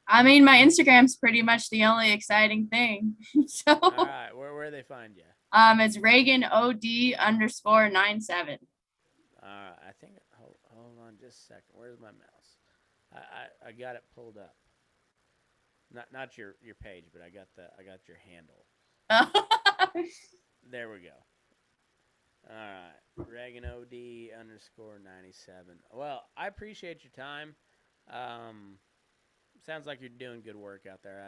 I mean, my Instagram's pretty much the only exciting thing. So, All right, where they find you? it's Regan OD_97. All right, I think. Hold on, just a second. Where's my mouse? I got it pulled up. Not your page, but I got your handle. There we go. All right, Regan OD_97. Well, I appreciate your time. Um, Sounds like you're doing good work out there.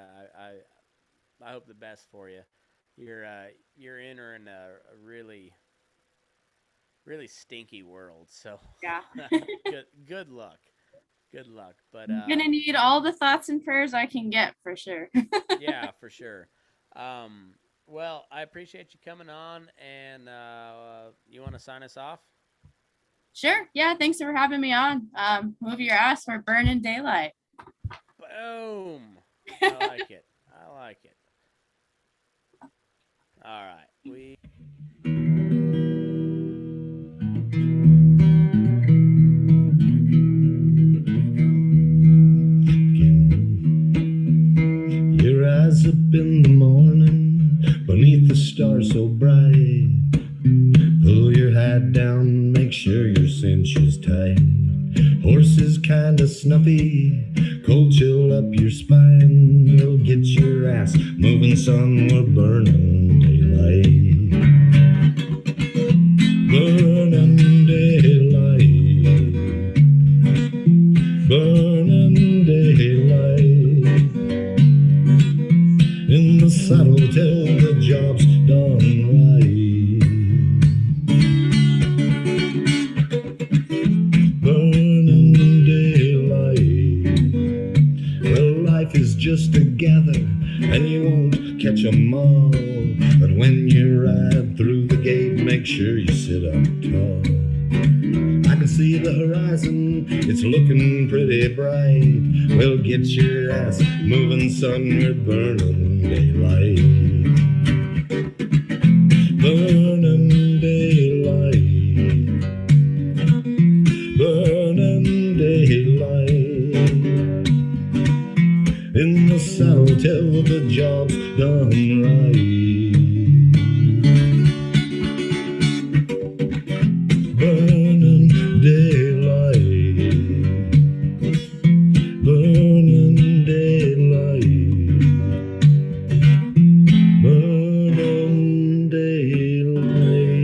I hope the best for you. You're entering a really stinky world. So Yeah. good luck. Good luck. But I'm gonna need all the thoughts and prayers I can get for sure. yeah, for sure. Well, I appreciate you coming on, and you want to sign us off? Sure. Yeah. Thanks for having me on. Move your ass for Burnin Daylight. Boom. I like it. I like it. All right. You rise up in the morning beneath the stars so bright. Pull your hat down, make sure your cinch is tight. Horse is kinda snuffy, cold chill up your spine. We'll get your ass moving, son, we're burning daylight. Burning daylight. Burning daylight. In the saddle till the job's done right. Burning daylight. Well, life is just a gather, and you won't catch 'em all. But when you ride through the gate, make sure you sit up tall. I can see the horizon, it's looking pretty bright. Well, get your ass moving, son, we're burning daylight. Burning daylight. Burning daylight. In the saddle till the job's done right. Burning daylight. Burning daylight. Burning daylight.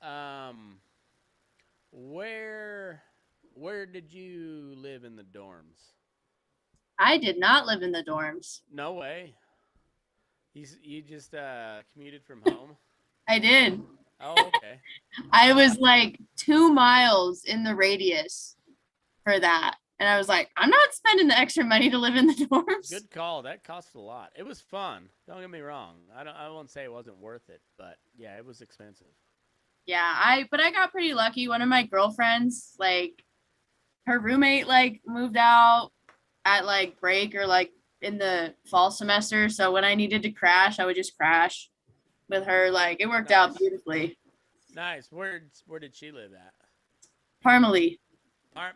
Um, where where did you live in the dorms? I did not live in the dorms. No way. You just commuted from home? I did. Oh, okay. I was like 2 miles in the radius for that. And I was like, I'm not spending the extra money to live in the dorms. Good call. That cost a lot. It was fun. Don't get me wrong. I won't say it wasn't worth it, but yeah, it was expensive. Yeah, but I got pretty lucky. One of my girlfriends, like her roommate like moved out at like break or like in the fall semester. So when I needed to crash, I would just crash with her. Like it worked out Nice. beautifully. Nice. Where did she live at? Parmalee.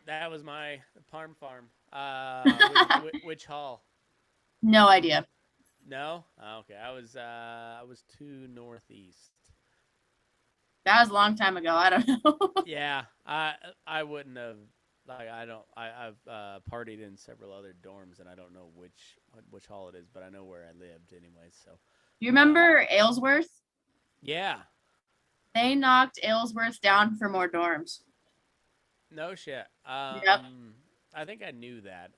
That was my Parm farm. Which hall? No idea. No. Oh, okay. I was too northeast. That was a long time ago. I don't know. Yeah. I wouldn't have. like I don't. I've partied in several other dorms, and I don't know which hall it is, but I know where I lived anyway. So, You um, remember Aylesworth? yeah, They knocked Aylesworth down for more dorms. no shit. Yep. I think I knew that.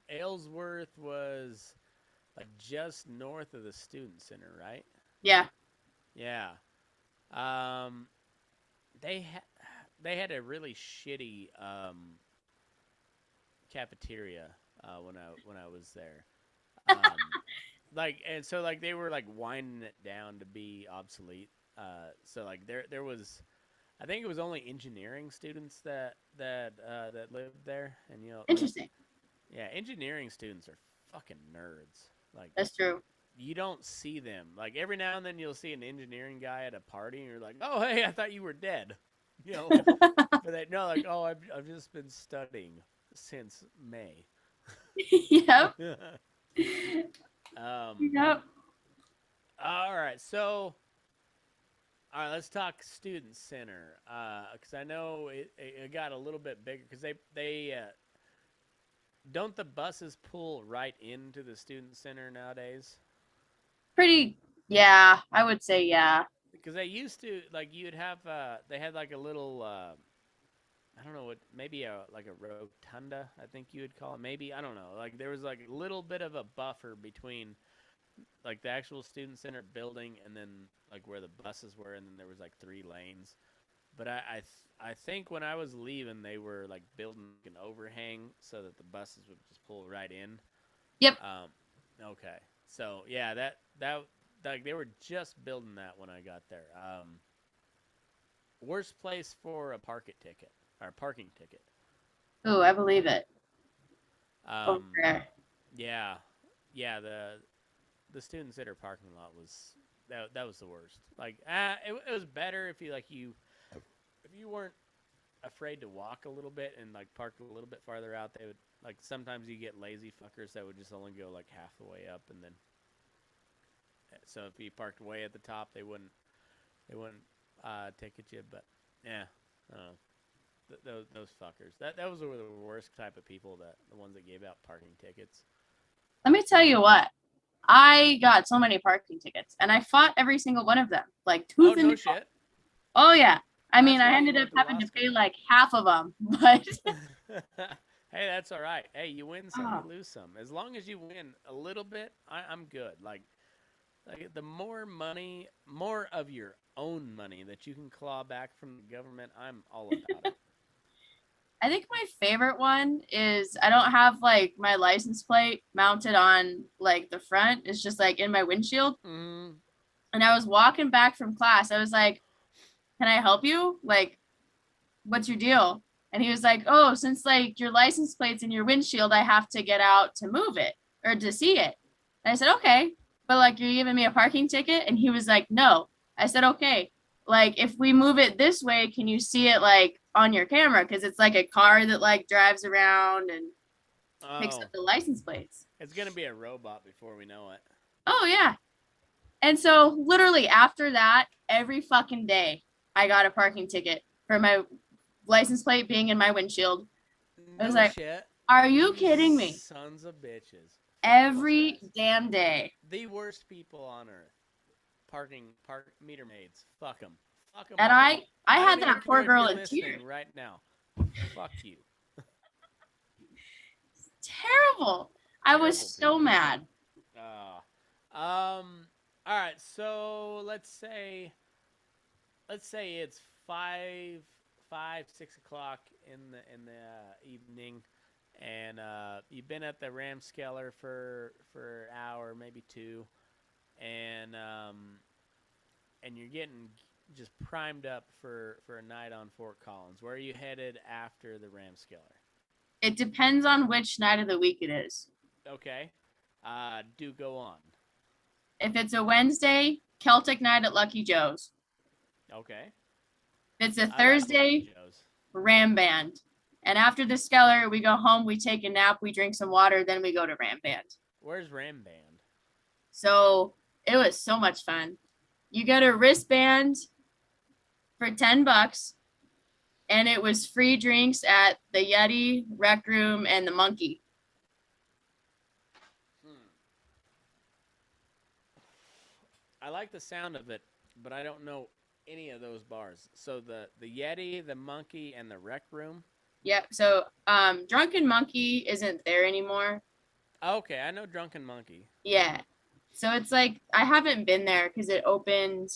Aylesworth was like just north of the student center, right? Yeah. Yeah. Um, they had they had a really shitty cafeteria when I was there. Like and so like they were like winding it down to be obsolete. So like there was I think it was only engineering students that lived there, and Interesting. yeah, engineering students are fucking nerds. Like That's true. you don't see them. Like every now and then you'll see an engineering guy at a party, and you're like, oh hey, I thought you were dead, you know. But they no, like oh I've just been studying since May. Yep. um. Yep. All right, so all right, let's talk student center. Because I know it got a little bit bigger because they don't the buses pull right into the student center nowadays? Pretty, yeah, I would say yeah. Because they used to like you'd have they had like a little I don't know what maybe a like a rotunda I think you would call it maybe I don't know like there was like a little bit of a buffer between like the actual student center building and then like where the buses were and then there was like 3 lanes. But I think when I was leaving they were like building an overhang so that the buses would just pull right in. Yep. Okay. So yeah, that like they were just building that when I got there. Worst place for a parking ticket. Oh, I believe it. Over Um, there. yeah, yeah. The student center parking lot was that was the worst. Like, it was better if you if you weren't afraid to walk a little bit and like park a little bit farther out. They would like sometimes you get lazy fuckers that would just only go like half the way up and then. So if you parked way at the top, they wouldn't ticket you. But yeah, I don't know. Those fuckers. That was the worst type of people. The ones that gave out parking tickets. Let me tell you what. I got so many parking tickets and I fought every single one of them, like Oh tooth and no nail. shit. Oh yeah. I mean, That's I why you ended up went to having law to pay school. like half of them, but Hey, that's all right. Hey, you win some, you oh, lose some. As long as you win a little bit, I'm good. Like the more money, more of your own money that you can claw back from the government, I'm all about it. I think my favorite one is I don't have like my license plate mounted on like the front. It's just like in my windshield. Mm, And I was walking back from class. I was like, "Can I help you? Like, what's your deal?" And he was like, "Oh, since like your license plate's in your windshield, I have to get out to move it or to see it." And I said, "Okay, but like you're giving me a parking ticket?" And he was like, "No." I said, "Okay, like if we move it this way, can you see it like on your camera? Because it's like a car that like drives around and picks up oh, the license plates." it's gonna be a robot before we know it. Oh yeah. And so literally after that, every fucking day, I got a parking ticket for my license plate being in my windshield. I was No like, shit. are you You kidding me? sons of bitches. Fuck those Every guys. damn day. The worst people on earth. Park meter maids. Fuck them. Fuck them And all. I I don't had even that poor care if girl you're in tears. listening right now. Fuck you. Terrible. I was Terrible so people. mad. All right. So let's say it's 6 o'clock in the evening, and you've been at the Ramskeller for an hour, maybe two, and you're getting just primed up for a night on Fort Collins. Where are you headed after the Ramskeller? It depends on which night of the week it is. Okay. Do go on. If it's a Wednesday, Celtic night at Lucky Joe's. Okay. If it's a I like Thursday, Lucky Joe's. Ram Band. And after the Skeller, we go home, we take a nap, we drink some water, then we go to Ram Band. Where's Ram Band? So it was so much fun. You get a wristband for $10. and it was free drinks at the Yeti, Rec Room, and the Monkey. I like the sound of it, but I don't know any of those bars. So the Yeti, the Monkey, and the Rec Room. Yep. So Drunken Monkey isn't there anymore. Okay, I know Drunken Monkey. Yeah. So it's like I haven't been there because it opened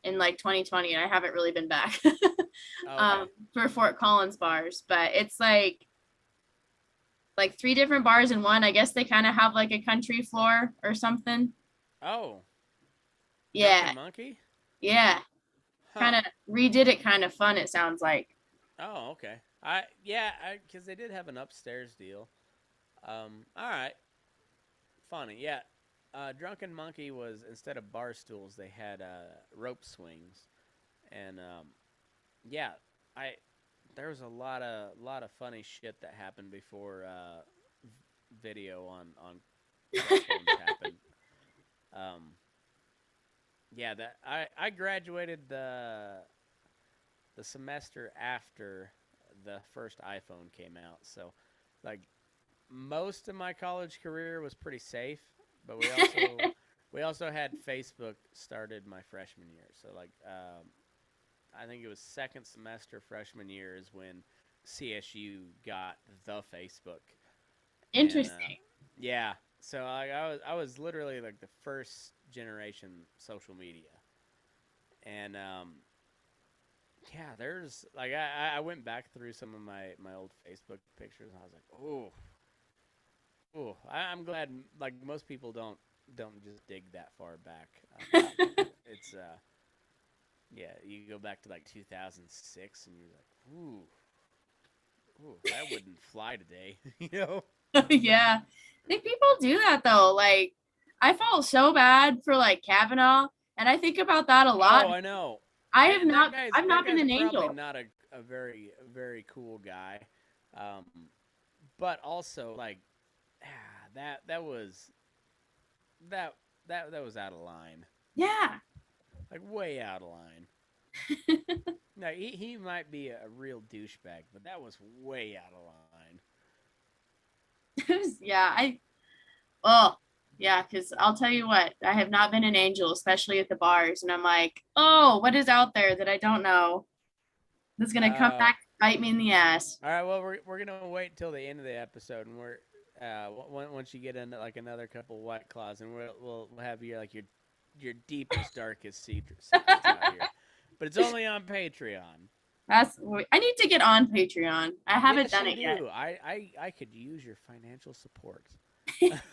in like 2020 and I haven't really been back Okay. for Fort Collins bars. But it's like 3 different bars in one. I guess they kind of have like a country floor or something. Oh. Yeah. Drunken Monkey? Yeah. Huh. Kind of redid it kind of fun, it sounds like. Oh, okay. Because they did have an upstairs deal. All right. Funny, yeah. Drunken Monkey was, instead of bar stools, they had rope swings, and yeah, there was a lot of funny shit that happened before video on cell phones happened. Yeah, that I graduated the semester after the first iPhone came out, so like most of my college career was pretty safe, but we also had Facebook started my freshman year. So like I think it was second semester freshman year is when CSU got the Facebook. Interesting. And, yeah. So I was literally like the first generation social media. And yeah, there's like I went back through some of my old Facebook pictures and I was like, oh, I'm glad. Like most people don't just dig that far back. It's yeah, you go back to like 2006 and you're like, ooh, that wouldn't fly today, you know? Yeah. I think people do that though. Like I felt so bad for like Kavanaugh, and I think about that a lot. Oh, I know. I've not been an probably angel. not a very cool guy, but also like that was out of line. Yeah. Like way out of line. No, he might be a real douchebag, but that was way out of line. Yeah, because I'll tell you what, I have not been an angel, especially at the bars. And I'm like, oh, what is out there that I don't know? This is gonna come back to bite me in the ass. All right, well, we're gonna wait till the end of the episode, and we're once you get into like another couple White Claws, and we'll have your deepest, darkest secrets out here. But it's only on Patreon. I need to get on Patreon. I haven't done it yet. I could use your financial support.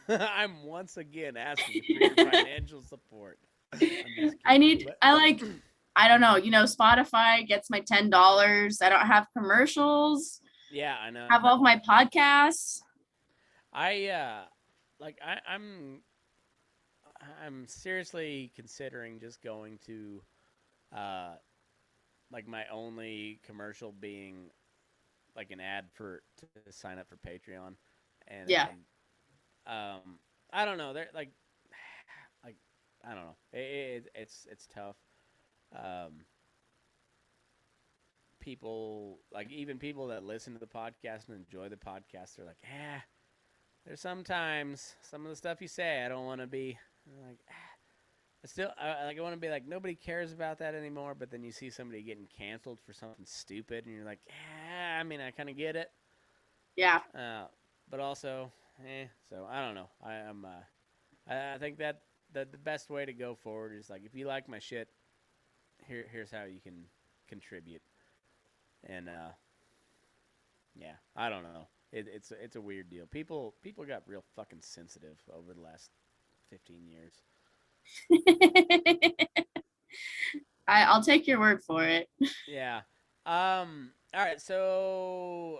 I'm once again asking for your financial support. I don't know, Spotify gets my $10. I don't have commercials. Yeah, I know. I have all of my podcasts. I'm seriously considering just going to like my only commercial being like an ad to sign up for Patreon. And yeah. I don't know. They're like I don't know. It's tough. People even people that listen to the podcast and enjoy the podcast, they're like, there's sometimes some of the stuff you say I don't want to be like. I want to be like, nobody cares about that anymore, but then you see somebody getting canceled for something stupid, and you're like, I mean, I kind of get it. Yeah. But also, so I don't know. I think that the best way to go forward is like, if you like my shit, here's how you can contribute. And yeah, I don't know. It's a weird deal. People got real fucking sensitive over the last 15 years. I'll take your word for it. Yeah. All right. So,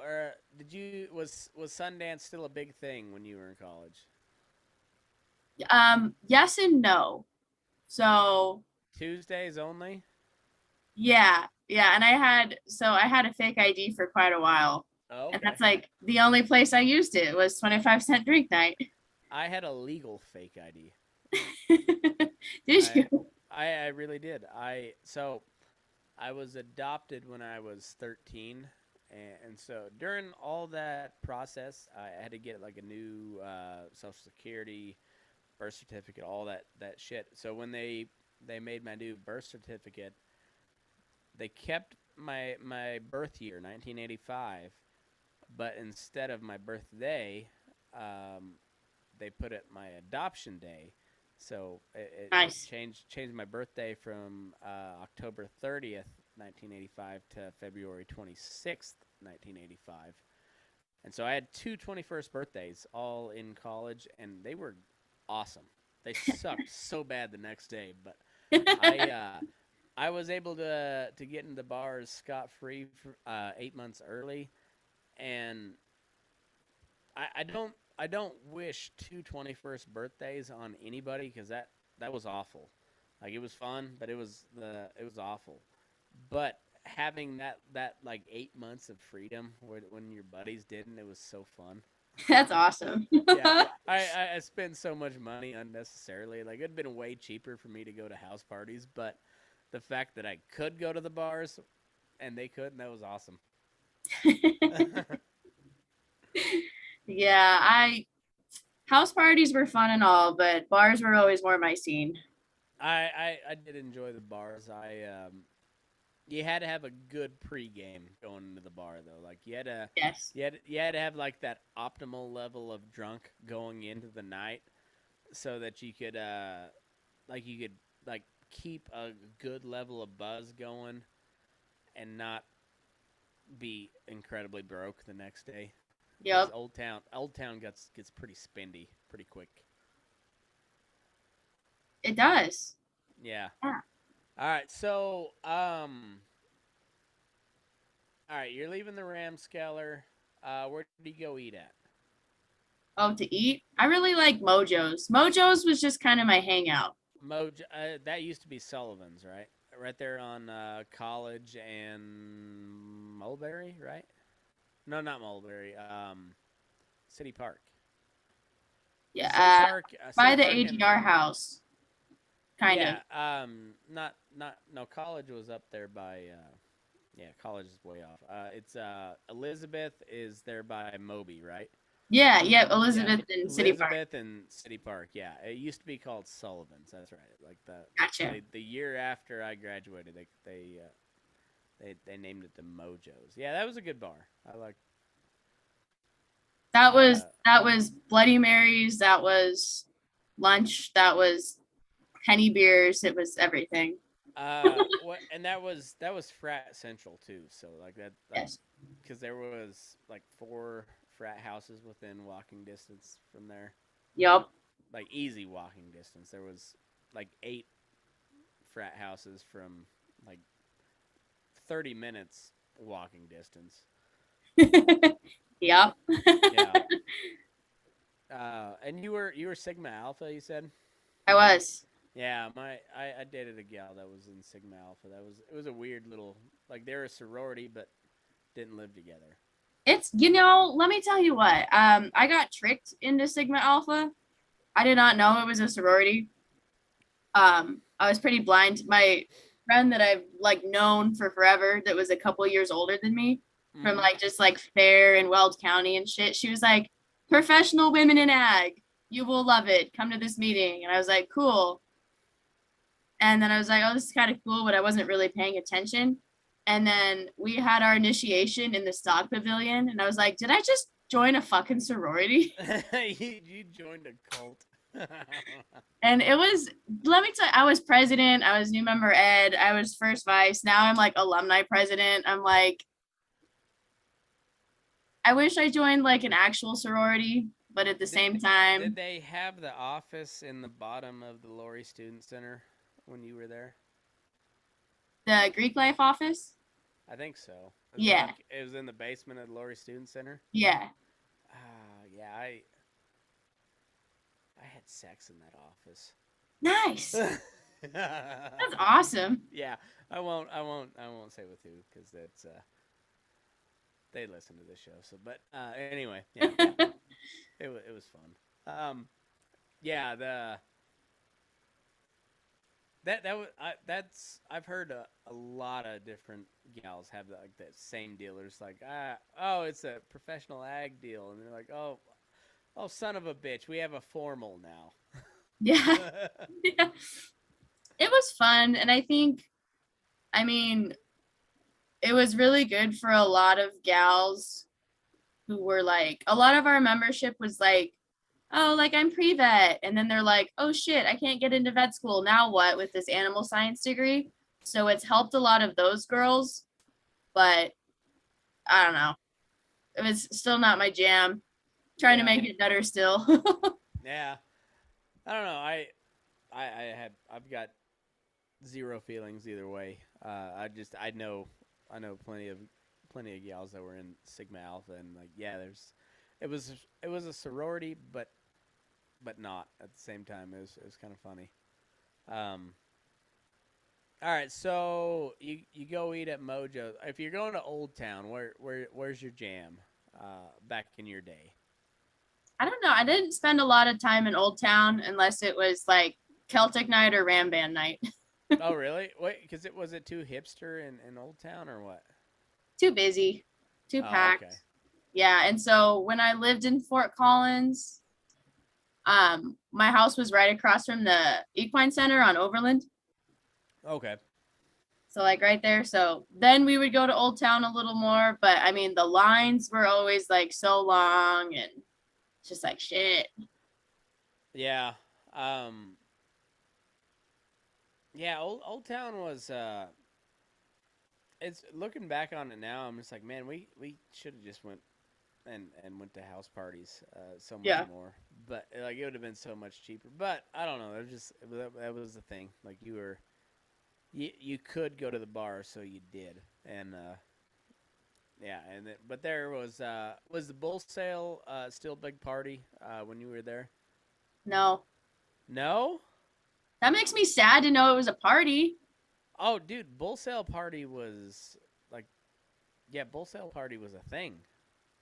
was Sundance still a big thing when you were in college? Yes and no. So Tuesdays only? Yeah. And I had a fake ID for quite a while. Oh, okay. And that's like the only place I used it was 25-cent drink night. I had a legal fake ID. Did you? I really did. I was adopted when I was 13, and so during all that process, I had to get like a new Social Security, birth certificate, all that shit. So when they made my new birth certificate, they kept my birth year, 1985, but instead of my birthday, um, they put it my adoption day. So it Nice. changed my birthday from October 30th, 1985 to February 26th, 1985. And so I had two 21st birthdays all in college, and they were awesome. They sucked so bad the next day, but I was able to get into bars scot free for 8 months early, and I don't wish two 21st birthdays on anybody because that was awful. Like it was fun, but it was awful. But having that like 8 months of freedom when your buddies didn't, it was so fun. That's awesome. Yeah, I spent so much money unnecessarily. Like it'd been way cheaper for me to go to house parties, but the fact that I could go to the bars and they couldn't, that was awesome. Yeah, house parties were fun and all, but bars were always more my scene. I did enjoy the bars. You had to have a good pregame going into the bar though. Like Yes. you had to have like that optimal level of drunk going into the night so that you could like keep a good level of buzz going and not be incredibly broke the next day. Because Yep. Old Town gets pretty spendy pretty quick. It does. Yeah. Yeah. All right. So all right, you're leaving the Ramskeller. Where did you go eat at? Oh, to eat? I really like Mojo's. Mojo's was just kind of my hangout. Mojo. That used to be Sullivan's, right? Right there on College and Mulberry, right? No, not Mulberry. City Park. Yeah. City Park. By City the Park and ADR house. Kind of. yeah. Not no. College was up there by. Yeah, College is way off. It's Elizabeth is there by Moby, right? Yeah, yeah, Yeah, Elizabeth and City Park. Elizabeth and City Park. Yeah, it used to be called Sullivan's. That's right. Like Gotcha. the year after I graduated, they named it the Mojos. Yeah, that was a good bar. I like. That was Bloody Marys, that was lunch, that was penny beers, it was everything. What? And that was frat central too. So like that, like, Yes. because there was like 4 frat houses within walking distance from there, Yep. like easy walking distance. There was like 8 frat houses from like 30 minutes walking distance. Yep. Yeah. And you were Sigma Alpha, you said? I was. Yeah, I dated a gal that was in Sigma Alpha. It was a weird little, like they're a sorority but didn't live together. It's, let me tell you what. I got tricked into Sigma Alpha. I did not know it was a sorority. I was pretty blind. My friend that I've like known for forever that was a couple years older than me from like just like Fair and Weld County and shit. She was like, "Professional women in ag. You will love it. Come to this meeting." And I was like, "Cool." And then I was like, "Oh, this is kind of cool," but I wasn't really paying attention. And then we had our initiation in the stock pavilion, and I was like, "Did I just join a fucking sorority?" You joined a cult. And it was, let me tell you, I was president, I was new member ed, I was first vice. Now I'm like alumni president. I'm like, I wish I joined like an actual sorority, but at the same time, Did they have the office in the bottom of the Lori Student Center when you were there? the Greek life office. I think so. Yeah. Like, it was in the basement of the Lori Student Center. Yeah. Yeah, I had sex in that office. Nice. That's awesome. Yeah, I won't say with who because that's they listen to this show. So, but anyway, yeah, it was fun. Yeah, that was I've heard a lot of different gals have like that same dealers like oh, it's a professional ag deal, and they're like, oh, son of a bitch, we have a formal now. Yeah. Yeah. It was fun. And I mean, it was really good for a lot of gals who were like, a lot of our membership was like, oh, like I'm pre-vet. And then they're like, oh shit, I can't get into vet school. Now what with this animal science degree? So it's helped a lot of those girls, but I don't know. It was still not my jam. Trying to Yeah, make it better still. yeah. I don't know. I've got zero feelings either way. I know plenty of gals that were in Sigma Alpha, and like, yeah, it was a sorority, but not at the same time. It was kind of funny. Um, all right, so you go eat at Mojo. If you're going to Old Town, where's your jam? Back in your day. I don't know. I didn't spend a lot of time in Old Town unless it was like Celtic night or Ram Band night. Oh, really? Wait, because was it too hipster in Old Town or what? Too busy, too Oh, packed. okay. Yeah, and so when I lived in Fort Collins, my house was right across from the Equine Center on Overland. Okay. So like right there. So then we would go to Old Town a little more, but I mean the lines were always like so long and just like shit. Yeah. Um. Yeah. Old Town was. It's looking back on it now. I'm just like, man, we should have just went to house parties so much Yeah. more. But like it would have been so much cheaper. But I don't know. That was the thing. Like you could go to the bar, so you did. And yeah. But there was the bull sale still a big party when you were there? No. No. That makes me sad to know it was a party. Oh, dude, bull sale party was like, yeah, bull sale party was a thing.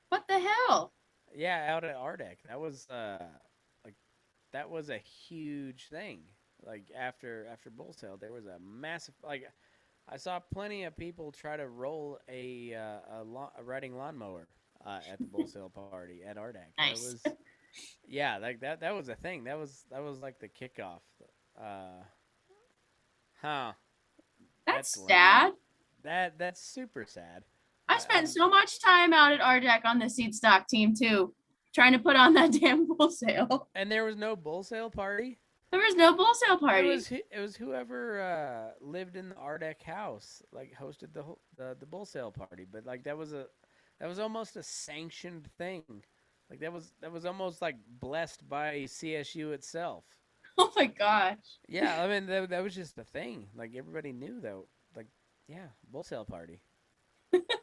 What the hell? Yeah, out at Ardek. Like that was a huge thing. Like after bull sale, there was a massive like I saw plenty of people try to roll a riding lawnmower at the bull sale party at Ardek. That Nice. was yeah, like that was a thing. That was like the kickoff. Uh, huh. That's That's lame. sad. That's super sad. I spent so much time out at RDEC on the seed stock team too, trying to put on that damn bull sale. And there was no bull sale party. There was no bull sale It party. was whoever lived in the Ardek house like hosted the bull sale party. But like that was almost a sanctioned thing. Like that was almost like blessed by CSU itself. Oh my gosh. Yeah, I mean that was just a thing. Like everybody knew though. Like yeah, bull sale party.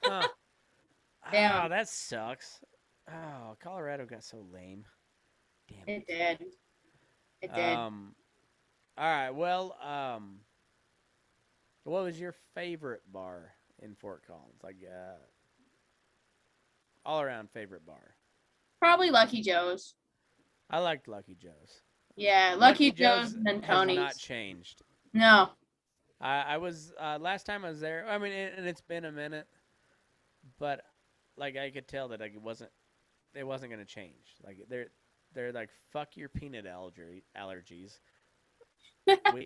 Huh. Damn. Oh, that sucks. Oh, Colorado got so lame. Damn It did. It did. All right. Well, what was your favorite bar in Fort Collins? Like, all around favorite bar. Probably Lucky Joe's. I liked Lucky Joe's. Yeah, Lucky Joe's and then has Tony's. not changed. No. I was last time I was there. I mean, and it's been a minute, but like I could tell that like it wasn't gonna change. Like they're like fuck your peanut allergies.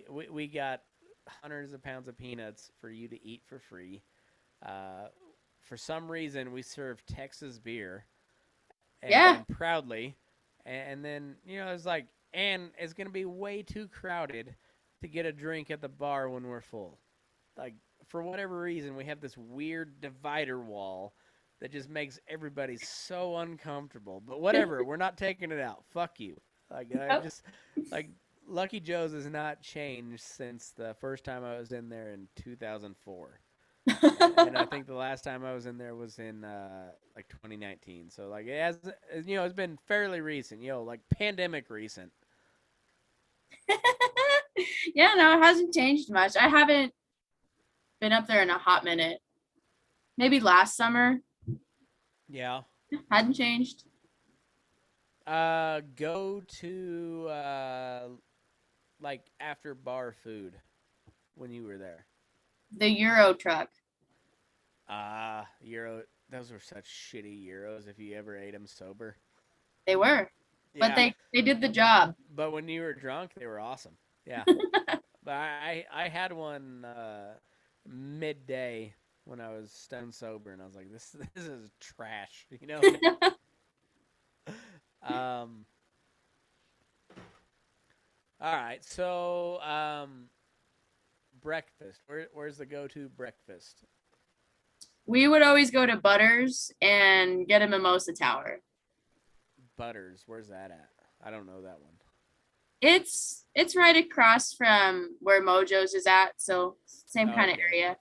we got hundreds of pounds of peanuts for you to eat for free. For some reason, we serve Texas beer. And proudly, and then it's like, and it's gonna be way too crowded to get a drink at the bar when we're full. Like for whatever reason, we have this weird divider wall that just makes everybody so uncomfortable. But whatever, we're not taking it out. Fuck you. Like I just like Lucky Joe's has not changed since the first time I was in there in 2004. And I think the last time I was in there was in like 2019. So like it has, it's been fairly recent, like pandemic recent. Yeah, no, it hasn't changed much. I haven't been up there in a hot minute. Maybe last summer. Yeah. Hadn't changed. Go to like after bar food. when you were there? The Euro truck. Euro. Those were such shitty Euros if you ever ate them sober. They were, but Yeah, they did the job. but when you were drunk, they were awesome. Yeah, but I had one midday when I was stone sober, and I was like, this is trash, you know. um. All right, so breakfast. Where's the go-to breakfast? We would always go to Butters and get a mimosa tower. Butters. Where's that at? I don't know that one. It's right across from where Mojo's is at, so same kind of Okay. area.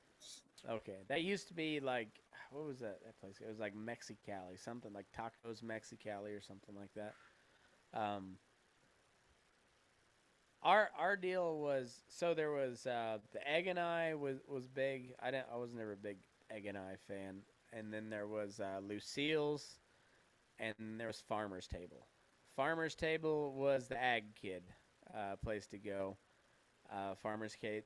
Okay. That used to be like what was that place? It was like Mexicali, something like Tacos Mexicali or something like that. Um, our deal was so there was the egg and I was big. I was never a big egg and I fan, and then there was Lucille's, and there was Farmer's Table. Farmer's Table was the ag kid place to go.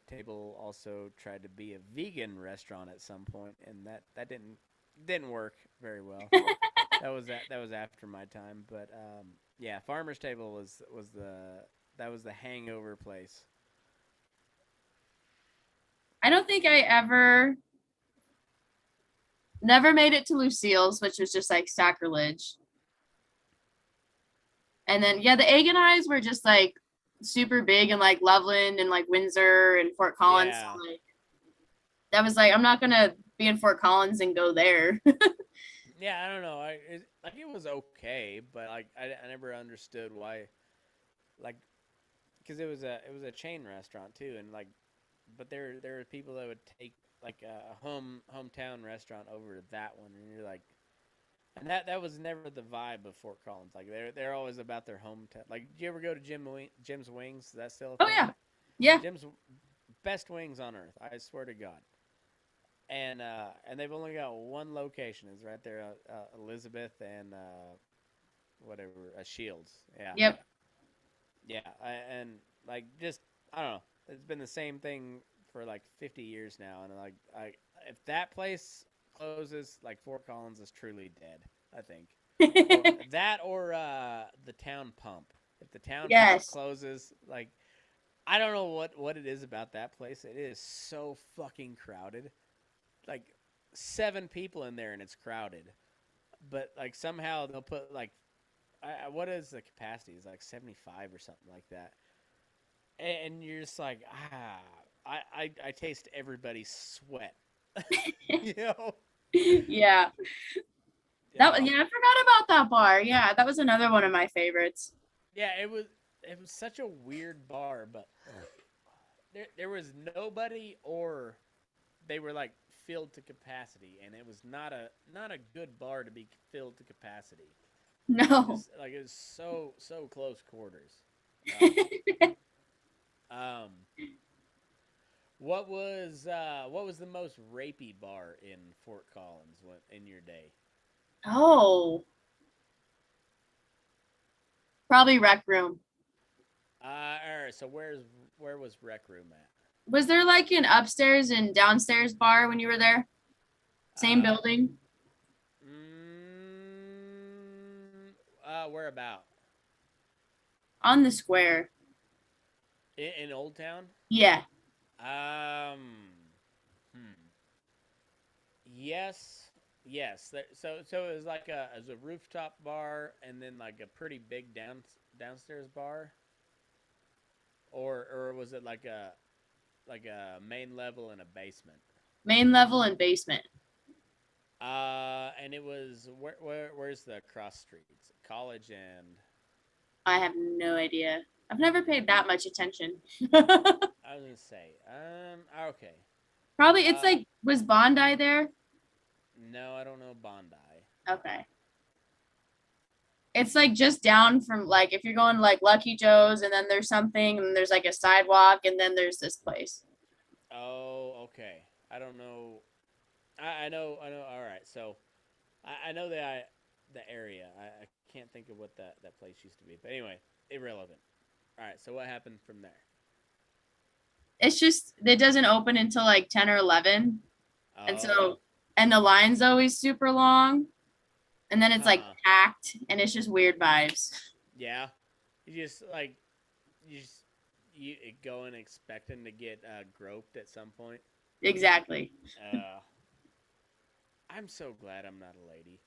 Table also tried to be a vegan restaurant at some point, and that didn't work very well. That was after my time, but yeah, Farmer's Table was the hangover place. I don't think I never made it to Lucille's, which was just like sacrilege. And then yeah, the egg and I's were just like super big in like Loveland and like Windsor and Fort Collins. Yeah. So, like that was like I'm not gonna be in Fort Collins and go there. Yeah, I don't know. It was okay, but like I never understood why, like, because it was a chain restaurant too, and like, but there were people that would take like a hometown restaurant over to that one, and you're like, and that was never the vibe of Fort Collins. Like they're always about their hometown. Like, did you ever go to Jim's Wings? Is that still a Oh thing? yeah. Yeah. Jim's best wings on earth. I swear to God. And they've only got one location. It's right there, Elizabeth and whatever, Shields. Yeah. Yep. Yeah, and like just I don't know. It's been the same thing for like 50 years now, and like if that place closes, like Fort Collins is truly dead. I think or the town pump. If the town pump Yes. closes, like I don't know what it is about that place. It is so fucking crowded. Like 7 people in there and it's crowded, but like somehow they'll put like what is the capacity? It's like 75 or something like that, and you're just like I taste everybody's sweat. You know? Yeah. Yeah, I forgot about that bar. Yeah, that was another one of my favorites. Yeah, it was such a weird bar, but there was nobody, or they were like filled to capacity, and it was not a good bar to be filled to capacity. No. It was so close quarters. What was the most rapey bar in Fort Collins in your day? Oh. Probably Rec Room. All right. So where was Rec Room at? Was there like an upstairs and downstairs bar when you were there? Same building? Where about? On the square. In Old Town? Yeah. Yes. So it was like a rooftop bar, and then like a pretty big downstairs bar, or was it like a main level and a basement? Main level and basement. And it was where's the cross streets? College and I have no idea. I've never paid that much attention. I was gonna say, okay. Probably it's like, was Bondi there? No, I don't know Bondi. Okay. It's like just down from like if you're going like Lucky Joe's, and then there's something, and there's like a sidewalk, and then there's this place. Oh, okay. I don't know. I know. All right. So I know the area. I can't think of what that place used to be. But anyway, irrelevant. All right. So what happened from there? It's just it doesn't open until like 10 or 11. And Oh, so and the line's always super long. And then it's like huh. packed and it's just weird vibes. Yeah. You just like you just you go in expecting to get groped at some point. Exactly. Uh, I'm so glad I'm not a lady.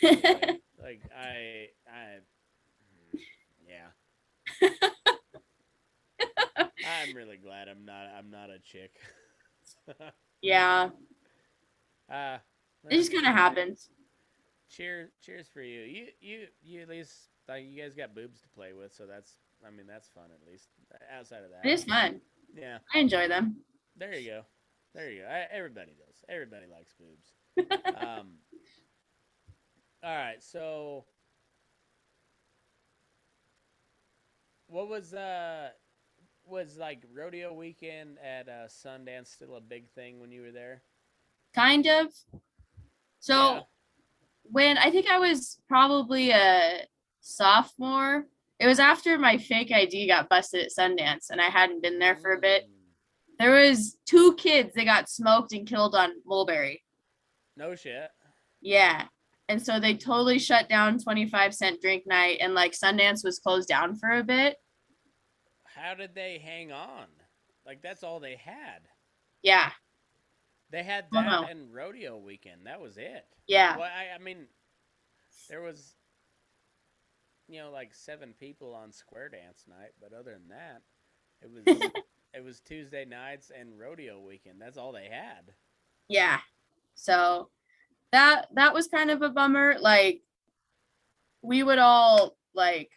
Really, like yeah. I'm really glad I'm not a chick. Yeah. uh, It just kind of cheers, happens. cheers for you. You at least like you guys got boobs to play with, so that's I mean that's fun at least. Outside of It that, is fun. yeah. I enjoy them. There you go. There you go. Everybody does. Everybody likes boobs. Um. All right. So, what was like rodeo weekend at Sundance still a big thing when you were there? Kind of. Yeah. So when I think I was probably a sophomore, it was after my fake ID got busted at Sundance and I hadn't been there for a bit. Mm. There was two kids that got smoked and killed on Mulberry. No shit. Yeah. And so they totally shut down 25-cent drink night and like Sundance was closed down for a bit. How did they hang on? Like that's all they had. Yeah. They had Oh that no. and rodeo weekend. That was it. Yeah. Well, I mean, there was like 7 people on Square Dance night, but other than that, it was it was Tuesday nights and rodeo weekend. That's all they had. Yeah. So that was kind of a bummer. Like we would all like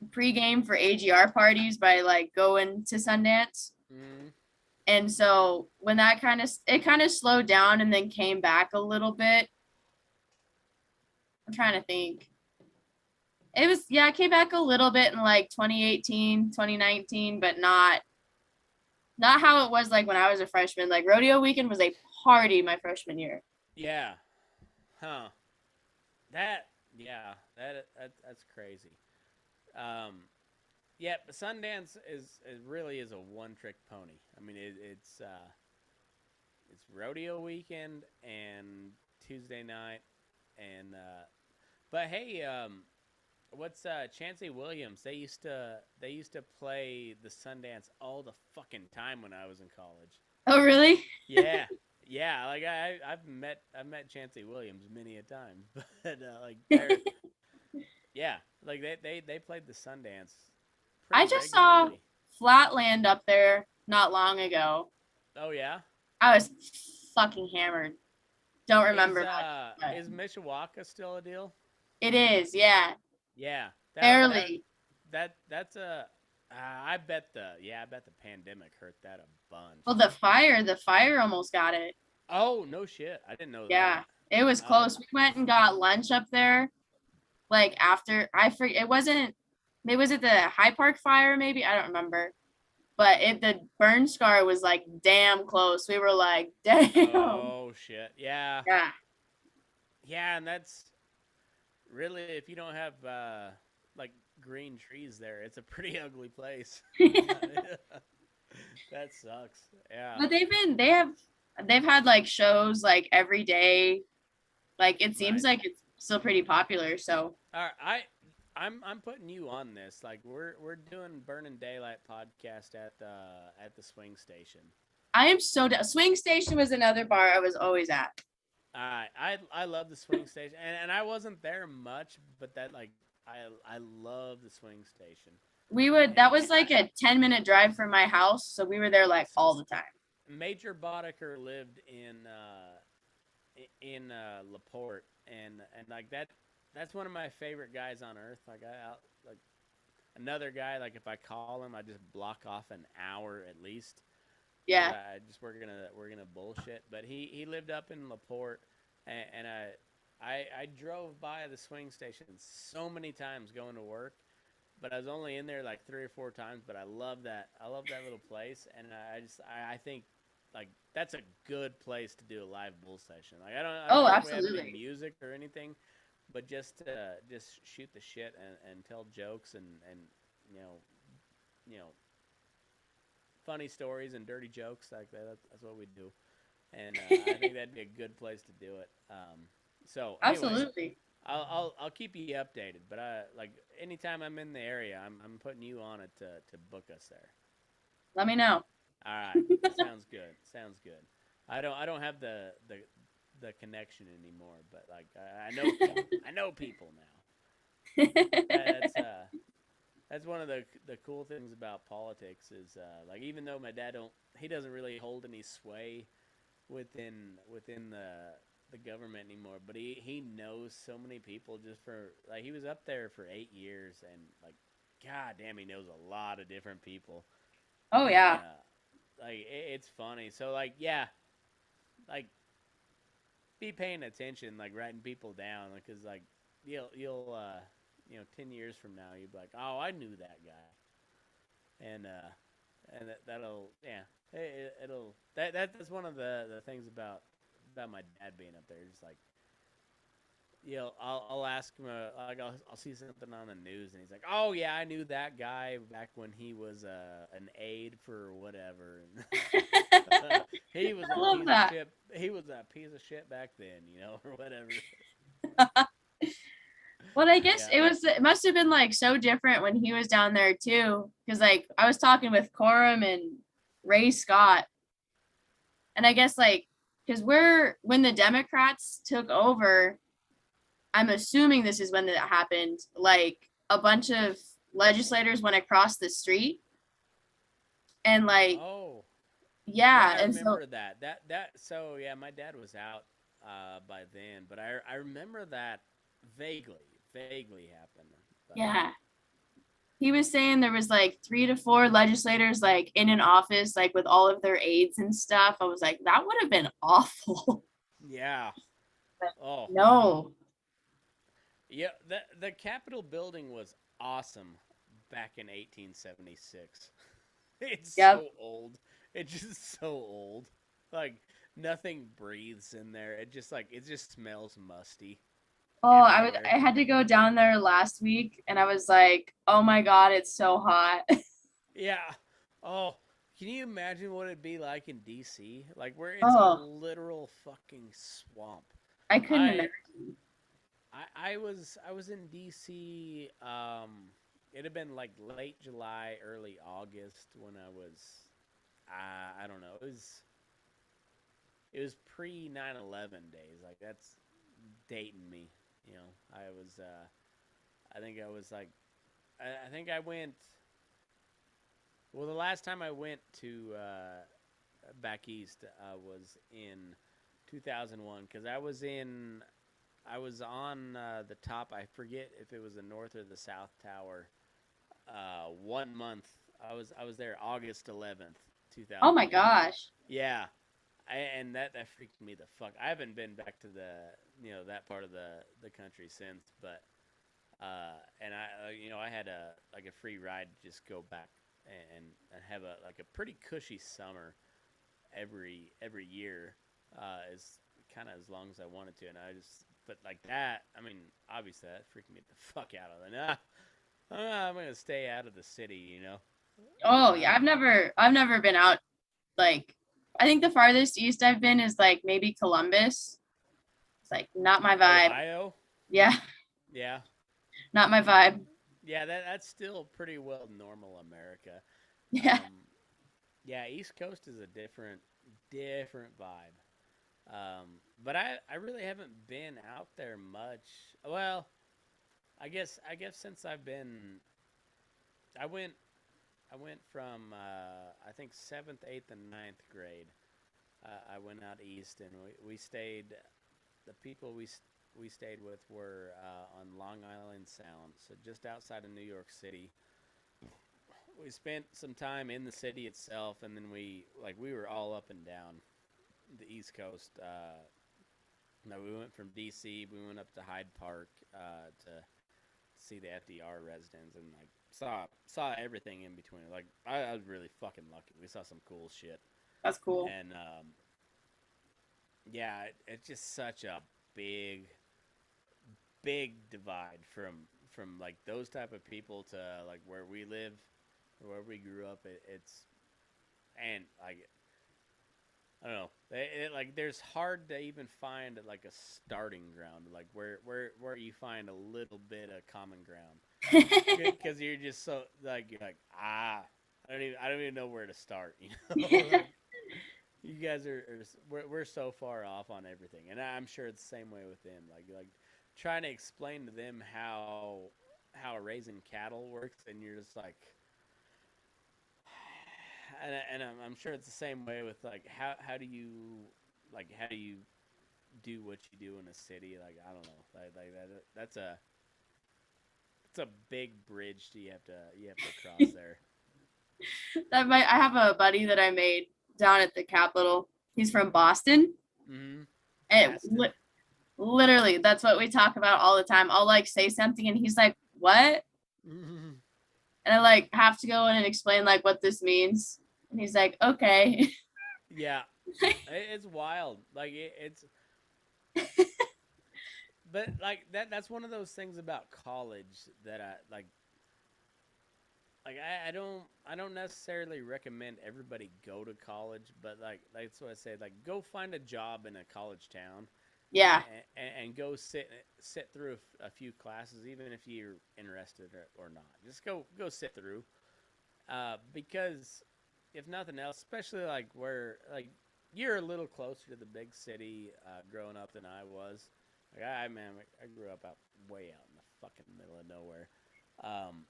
pregame for AGR parties by like going to Sundance. Mm. And so when that kind of slowed down and then came back a little bit. I'm trying to think. It was yeah, it came back a little bit in like 2018, 2019, but not how it was like when I was a freshman. Like rodeo weekend was a party my freshman year. Yeah. Huh. That yeah, that's crazy. Um yeah, but Sundance is really is a one trick pony. I mean it's rodeo weekend and Tuesday night and but hey, what's Chancey Williams? They used to play the Sundance all the fucking time when I was in college. Oh, really? Yeah. Yeah, like I've met Chancey Williams many a time, but like they're yeah, like they played the Sundance I pretty just saw regularly. Flatland up there not long ago. Oh yeah, I was fucking hammered. Don't is remember much, uh but is Mishawaka still a deal? it is, yeah. Yeah, Barely. that's a. I bet the pandemic hurt that a bunch. Well, the fire almost got it. Oh no shit, I didn't know Yeah, that. it was Oh close. We went and got lunch up there. Like after I forget, it wasn't. Maybe was it the High Park fire? Maybe I don't remember. But the burn scar was like damn close. We were like, damn. oh shit, yeah, Yeah. yeah, and that's really if you don't have like green trees there, it's a pretty ugly place. That sucks. Yeah. But they've had like shows like every day. Like it seems Nice. like it's still pretty popular. So All right, I'm putting you on this. Like we're doing Burnin' Daylight podcast at the swing station. I am so down. Swing Station was another bar I was always at. I love the swing station, and I wasn't there much, but that like I love the swing station. That was like a 10-minute drive from my house. So we were there like all the time. Major Boddicker lived in Laporte, and like that's one of my favorite guys on earth. Like like another guy. Like if I call him, I just block off an hour at least. Yeah. I just we're gonna bullshit. But he lived up in Laporte, and I drove by the swing station so many times going to work, but I was only in there like 3 or 4 times. But I love that little place, and I think like that's a good place to do a live bull session. Like I don't Oh, know if we have any absolutely. music or anything, but just shoot the shit and tell jokes and you know you know funny stories and dirty jokes like that. That's what we do, and I think that'd be a good place to do it. So anyway, Absolutely. I'll keep you updated. But like anytime I'm in the area, I'm putting you on it to book us there. Let me know. All right, sounds good. Sounds good. I don't have the connection anymore, but like I know people. I know people now. That's one of the cool things about politics is like even though my dad he doesn't really hold any sway within the government anymore, but he knows so many people just for like he was up there for 8 years and like god damn he knows a lot of different people Oh and yeah. like it's funny so like yeah like be paying attention like writing people down because like you'll 10 years from now you'll be like oh I knew that guy and that'll yeah it'll that's one of the things about my dad being up there just like I'll ask him like I'll see something on the news and he's like oh yeah I knew that guy back when he was an aide for whatever and he was I a love piece of that. shit he was a piece of shit back then or whatever Well, I guess yeah it must have been like so different when he was down there too. Cause like I was talking with Coram and Ray Scott, and I guess like, cause when the Democrats took over, I'm assuming this is when that happened, like a bunch of legislators went across the street and like, oh yeah yeah. I And so, remember that so yeah my dad was out by then but I remember that vaguely happened but yeah, he was saying there was like 3 to 4 legislators like in an office, like with all of their aides and stuff. I was like, that would have been awful. yeah But oh no. yeah, the Capitol building was awesome back in 1876. It's Yep. so old. It's just so old. Like nothing breathes in there. It just smells musty Oh, everywhere. I had to go down there last week and I was like, oh my God, it's so hot. Yeah. Oh, can you imagine what it'd be like in DC? Like where it's a Oh, literal fucking swamp. I couldn't I imagine. I was in DC. It had been like late July, early August when I was. I don't know. It was pre 9/11 days. Like that's dating me. You know, I was. I think I was like. I think I went. Well, the last time I went to back east was in 2001 because I was on the top. I forget if it was the north or the south tower. 1 month. I was there August 11th, Oh my 2001. gosh. Yeah, and that freaked me the fuck. I haven't been back to that part of the country since, but and I had a free ride to just go back and have a pretty cushy summer every year is kind of as long as I wanted to, and I just but like that. I mean, obviously that freaked me the fuck out of it. Nah, I'm gonna stay out of the city. Oh yeah, Um, I've never been out like I think the farthest east I've been is like maybe Columbus. It's like not my vibe. Ohio, Yeah, yeah, not my vibe. yeah. That's still pretty well normal America. Yeah. Um, yeah, East Coast is a different vibe. But I really haven't been out there much. Well, I guess since I went I went from I think seventh, eighth, and ninth grade. I went out east, and we stayed. The people we stayed with were on Long Island Sound, so just outside of New York City. We spent some time in the city itself, and then we were all up and down the East Coast. No, we went from D.C. We went up to Hyde Park to see the FDR residence, and like saw everything in between. Like I was really fucking lucky. We saw some cool shit, That's cool. and yeah, it's just such a big big divide from like those type of people to like where we live or where we grew up. and like I don't know, like there's hard to even find like a starting ground, like where you find a little bit of common ground, because you're just so like you're like I don't even know where to start, you know. Like, you guys we're so far off on everything, and I'm sure it's the same way with them. Like trying to explain to them how raising cattle works, and you're just like, and I'm sure it's the same way with like how do you do what you do in a city? Like I don't know, like that's a big bridge you have to cross there. I have a buddy that I made down at the Capitol. He's from Boston. Mm-hmm. And Baston. literally, that's what we talk about all the time. I'll like say something and he's like, "What?" Mm-hmm. And I like have to go in and explain like what this means. And he's like, "Okay." Yeah, it's wild. Like it's but like that's one of those things about college that I I don't necessarily recommend everybody go to college, but like that's what I say. Like go find a job in a college town, Yeah. and go sit through a few classes, even if you're interested or not. Just go sit through, because if nothing else, especially like where like you're a little closer to the big city growing up than I was. Like I grew up out way out in the fucking middle of nowhere. Um,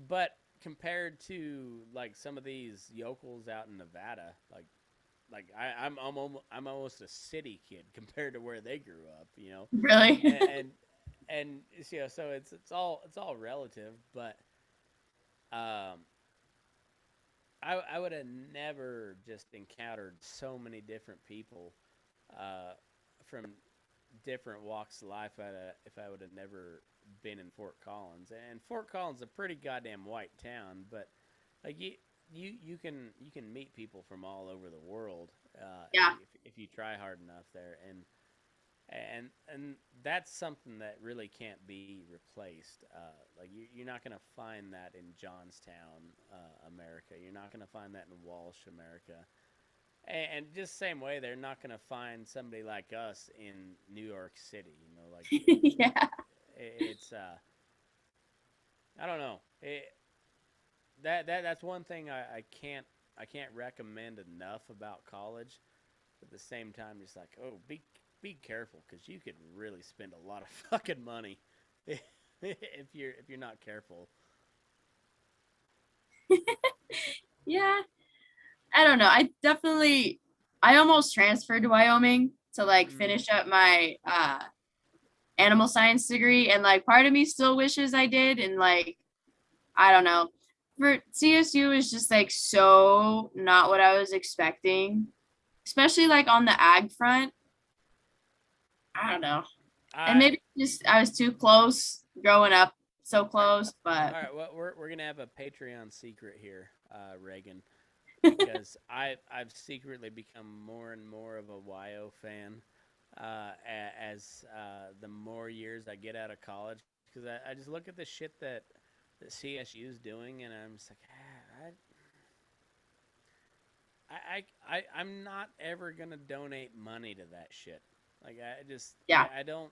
but compared to like some of these yokels out in Nevada, I'm almost a city kid compared to where they grew up, you know, Really? and and you know, so it's all relative, but um, I would have never just encountered so many different people uh, from different walks of life if I would have never been in Fort Collins. And Fort Collins is a pretty goddamn white town, but like you can meet people from all over the world Yeah. if you try hard enough there, and that's something that really can't be replaced. Like you're not gonna find that in Johnstown, America. You're not gonna find that in Walsh, America. And just same way, they're not gonna find somebody like us in New York City. You know, like Yeah. it's I don't know. That's one thing I can't recommend enough about college. But at the same time, just like be careful because you could really spend a lot of fucking money if you're not careful. Yeah. I don't know. I almost transferred to Wyoming to like Mm. finish up my animal science degree, and like part of me still wishes I did, and like I don't know. For CSU is just like so not what I was expecting, especially like on the ag front. I don't know. And I maybe just I was too close growing up, so close, but all right. Well, we're gonna have a Patreon secret here, Reagan, because I've secretly become more and more of a YO fan as the more years I get out of college, because I just look at the shit that CSU is doing, and I'm just like, I'm not ever gonna donate money to that shit. Like yeah. I don't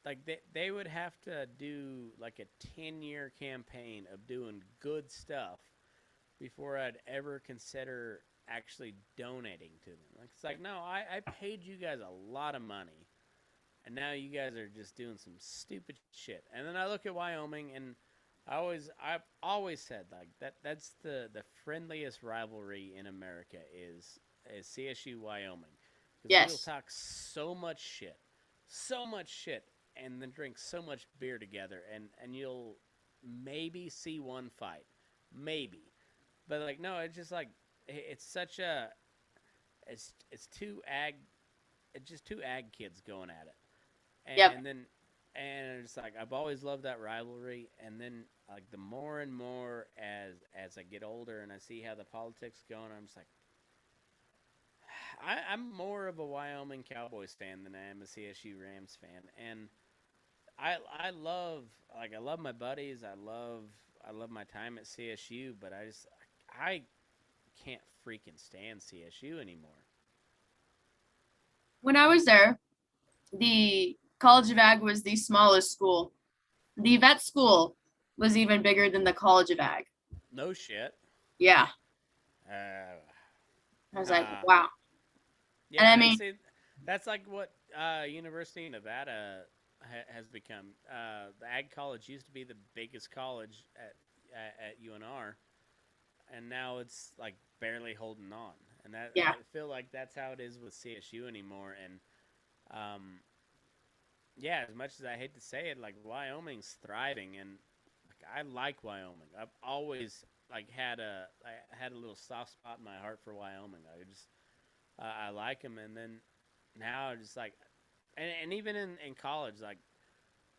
like they would have to do like a 10-year campaign of doing good stuff before I'd ever consider actually donating to them. Like it's like no, I paid you guys a lot of money, and now you guys are just doing some stupid shit. And then I look at Wyoming, and I've always said like that's the friendliest rivalry in America is CSU Wyoming, because we'll Yes. talk so much shit, and then drink so much beer together, and you'll maybe see one fight, maybe, but like no, it's just like it's such a it's two ag kids going at it, Yep. and then and it's like I've always loved that rivalry, and then like the more and more as I get older and I see how the politics going, I'm just like I'm more of a Wyoming Cowboys fan than I am a CSU Rams fan, and I love I love my buddies, I love my time at CSU, but I can't freaking stand CSU anymore. When I was there, the College of Ag was the smallest school. The vet school was even bigger than the College of Ag. No shit. Yeah. Uh, I was like, wow. Yeah, and I mean, see, that's like what University of Nevada has become. The Ag College used to be the biggest college at UNR, and now it's like barely holding on. And that yeah. I feel like that's how it is with CSU anymore. And yeah, as much as I hate to say it, like Wyoming's thriving, and like I like Wyoming. I've always like had a little soft spot in my heart for Wyoming. I like them, and then now I just like, and even in college, like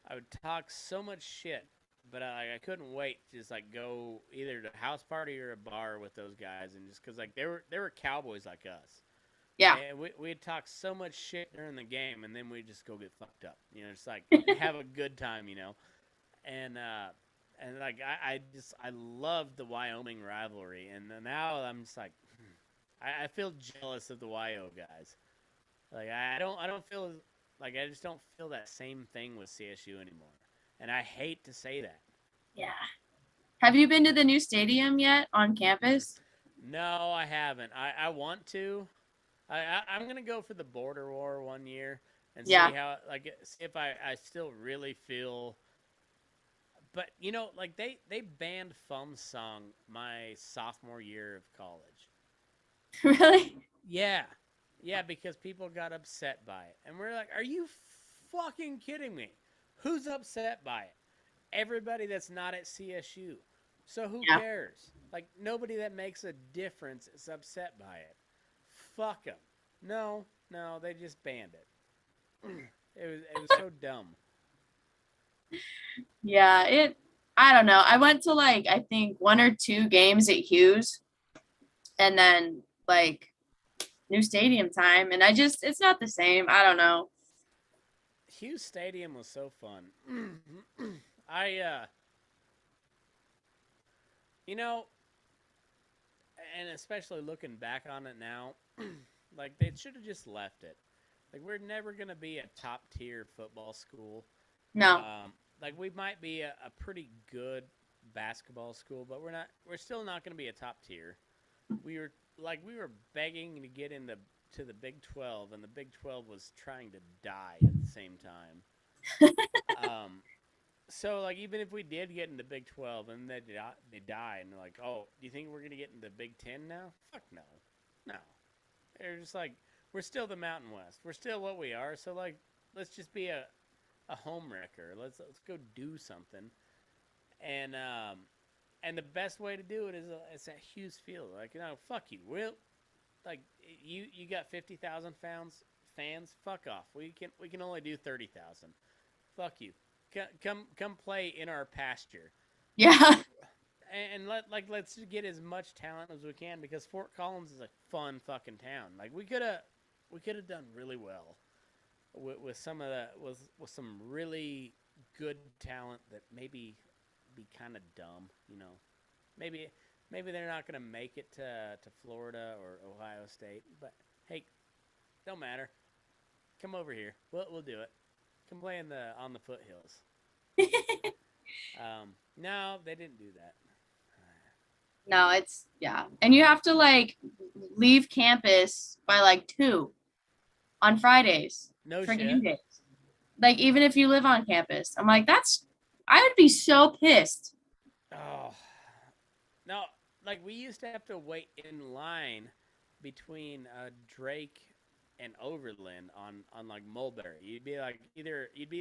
I would talk so much shit, but I couldn't wait to just like go either to a house party or a bar with those guys, and just because like they were cowboys like us. Yeah. And we'd talk so much shit during the game, and then we'd just go get fucked up. You know, just like have a good time, you know. And like I love the Wyoming rivalry, and now I'm just like I feel jealous of the YO guys. Like I don't feel like I just don't feel that same thing with CSU anymore, and I hate to say that. Yeah. Have you been to the new stadium yet on campus? No, I haven't. I want to. I'm gonna go for the border war one year and see how see if I still really feel. But you know, like they banned Fum Song my sophomore year of college. Really? Yeah, yeah, because people got upset by it, and we're like, "Are you fucking kidding me? Who's upset by it? Everybody that's not at CSU. So who Yeah. cares? Like nobody that makes a difference is upset by it. Fuck them. No, they just banned it. It was so dumb. Yeah, I don't know. I went to like I think one or two games at Hughes and then like new stadium time and it's not the same. I don't know. Hughes Stadium was so fun. I you know, and especially looking back on it now, like they should have just left it. Like we're never gonna be a top tier football school. No. Like we might be a pretty good basketball school, but we're not. We're still not gonna be a top tier. We were begging to get to the Big 12, and the Big 12 was trying to die at the same time. So like even if we did get into Big 12 and they die and they're like, oh, do you think we're gonna get into Big 10 now? Fuck no, no. They're just like we're still the Mountain West. We're still what we are. So like let's just be a home wrecker. Let's go do something. And the best way to do it is at Hughes Field. Like fuck you. Like you got 50,000 fans. Fuck off. We can only do 30,000. Fuck you. Come play in our pasture. Yeah. And let's get as much talent as we can because Fort Collins is a fun fucking town. Like we could have done really well with some of the with some really good talent that maybe be kind of dumb, you know. Maybe they're not going to make it to Florida or Ohio State, but hey, don't matter. Come over here. We'll do it. Come play on the foothills. No, they didn't do that. No, and you have to like leave campus by like 2 on Fridays No for shit. game days. Like even if you live on campus, I'm like I would be so pissed. Oh, no, like we used to have to wait in line between Drake and Overland on like Mulberry. You'd be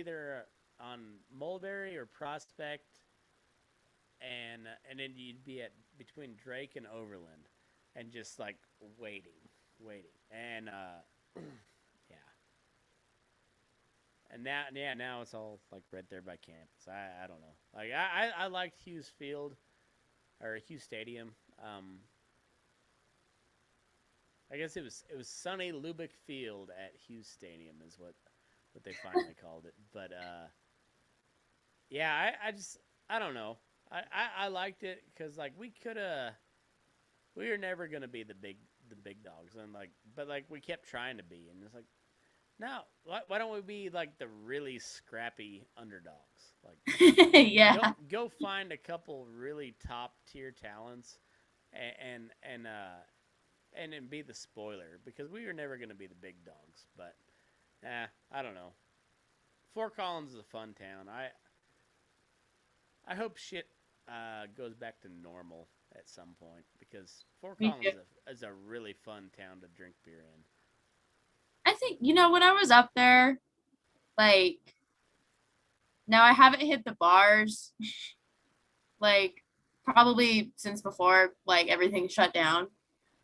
either on Mulberry or Prospect, and then you'd be at between Drake and Overland, and just like waiting, and yeah. And now it's all like right there by campus. I don't know. Like I liked Hughes Field or Hughes Stadium. I guess it was Sunny Lubick Field at Hughes Stadium is what they finally called it. But yeah, I don't know. I liked it because like we could have we were never gonna be the big dogs, and but we kept trying to be, and it's like, no, why don't we be like the really scrappy underdogs? Like, Yeah. go find a couple really top tier talents, and and uh and then be the spoiler, because we were never gonna be the big dogs. But I don't know. Fort Collins is a fun town. I hope shit goes back to normal at some point, because Fort Me Collins too. is a really fun town to drink beer in. I think, when I was up there, like, now I haven't hit the bars, like, probably since before, like, everything shut down.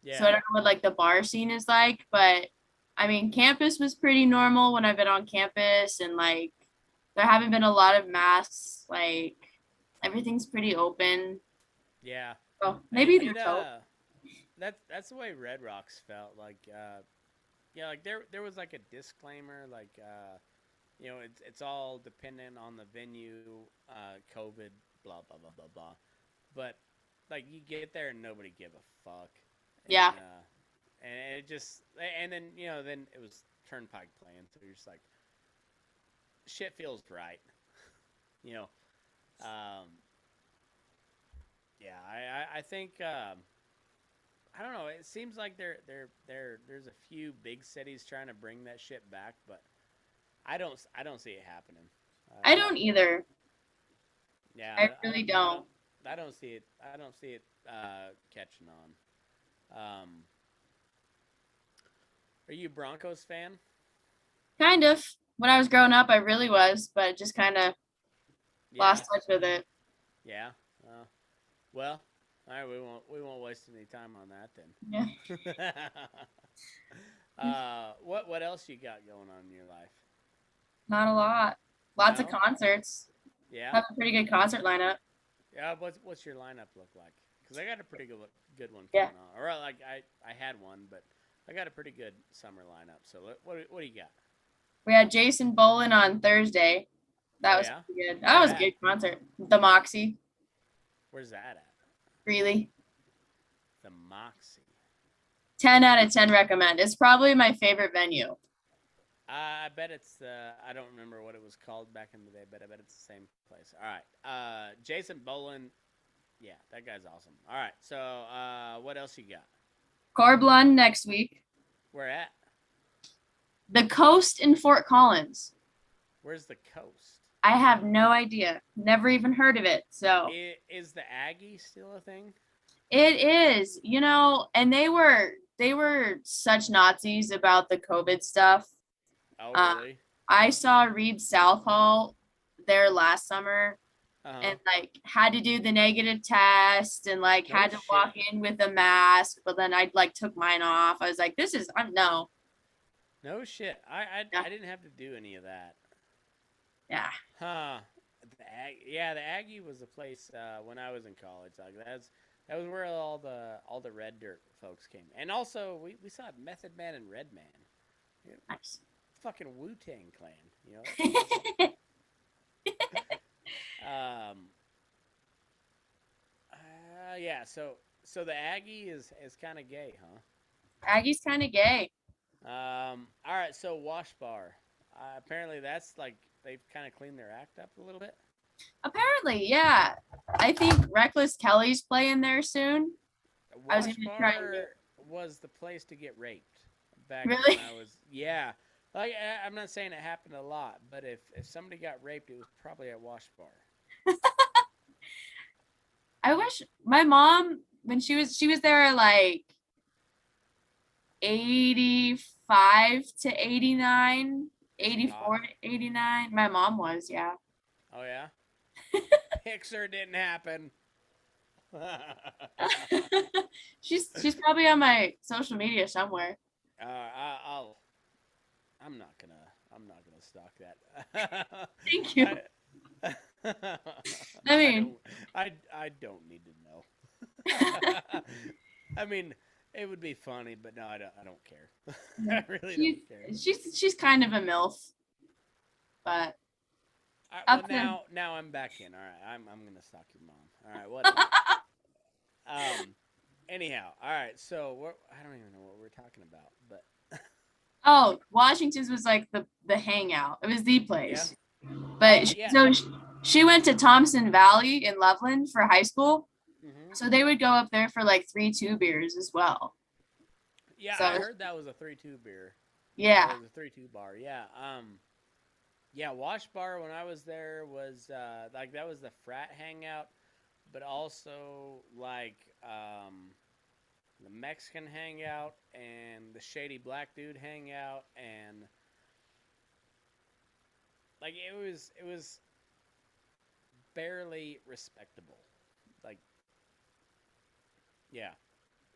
So I Yeah, don't know what, like, the bar scene is like, but I mean, campus was pretty normal when I've been on campus, and, like, there haven't been a lot of masks. Like, everything's pretty open. yeah. Oh, maybe It there's hope. that's the way Red Rocks felt like. Yeah, like there was like a disclaimer, like it's all dependent on the venue, COVID, blah blah blah blah blah. But like you get there and nobody give a fuck, Yeah. and it just and then then it was Turnpike playing, so you're just like, shit feels right, you know. Um, yeah, I think I don't know. It seems like there's a few big cities trying to bring that shit back, but I don't see it happening. I don't either. Yeah, I really don't. I don't see it. I don't see it catching on. Um, are you a Broncos fan? Kind of. When I was growing up, I really was, but just kind of Yeah, lost touch with it. yeah. Well, all right. We won't waste any time on that Yeah. then. What else you got going on in your life? Not a lot. Lots of No. concerts. Yeah. Have a pretty good concert lineup. Yeah. What's your lineup look like? Because I got a pretty good one Yeah. coming on. Or like I had one, but I got a pretty good summer lineup. So what do you got? We had Jason Bolin on Thursday. That Oh was yeah. pretty good. That Where was a at? good concert. The Moxie, Where's that at? really. The Moxie. 10 out of 10 recommend. It's probably my favorite venue. I bet it's I don't remember what it was called back in the day, but I bet it's the same place. All right. Jason Bolin. Yeah, that guy's awesome. All right. So what else you got? Corblund next week. Where at? The Coast in Fort Collins. Where's the coast? I have no idea. Never even heard of it. So Is the Aggie still a thing? it is, and they were such Nazis about the COVID stuff. Oh Uh, really? I saw Reed Southall there last summer, Uh-huh. and like had to do the negative test, and like No had to walk shit. in with a mask, but then I like took mine off. I was like, this is no. No shit. I Yeah. I didn't have to do any of that. Yeah. Huh. Yeah, the Aggie was a place when I was in college. Like that was where all the Red Dirt folks came. And also we saw Method Man and Redman. Yeah, Nice. fucking Wu-Tang Clan, you know? Um yeah, so the Aggie is kind of gay, huh? Aggie's kind of gay. All right, so Wash Bar. Apparently that's like they've kind of cleaned their act up a little bit. Apparently, yeah. I think Reckless Kelly's playing there soon. I was Wash gonna try and Bar get was the place to get raped back really. when I was, yeah. Like I'm not saying it happened a lot, but if somebody got raped, it was probably at Wash Bar. I wish my mom when she was there like 85 to 89, Is she hot? 84 to 89. My mom was, yeah. Oh yeah. Pixar didn't happen. She's probably on my social media somewhere. I'll. I'm not gonna stalk that. Thank you. I I mean, don't. I don't need to know. I mean, it would be funny, but no, I don't care. I really she's don't care. she's kind of a MILF, but Well, up to now I'm back in. All right, I'm gonna stalk your mom. All right, whatever. Anyhow, all right. So I don't even know what we're talking about, but Oh, Washington's was like the hangout. It was the yeah. place. Oh But yeah. she went to Thompson Valley in Loveland for high school. Hmm. So they would go up there for like 3-2 beers as well. Yeah, I So heard that was a 3-2 beer. Or yeah. it was a 3-2 bar. Yeah. Yeah, Wash Bar when I was there was like that was the frat hangout, but also like the Mexican hangout and the shady black dude hangout and like it was barely respectable. Like yeah,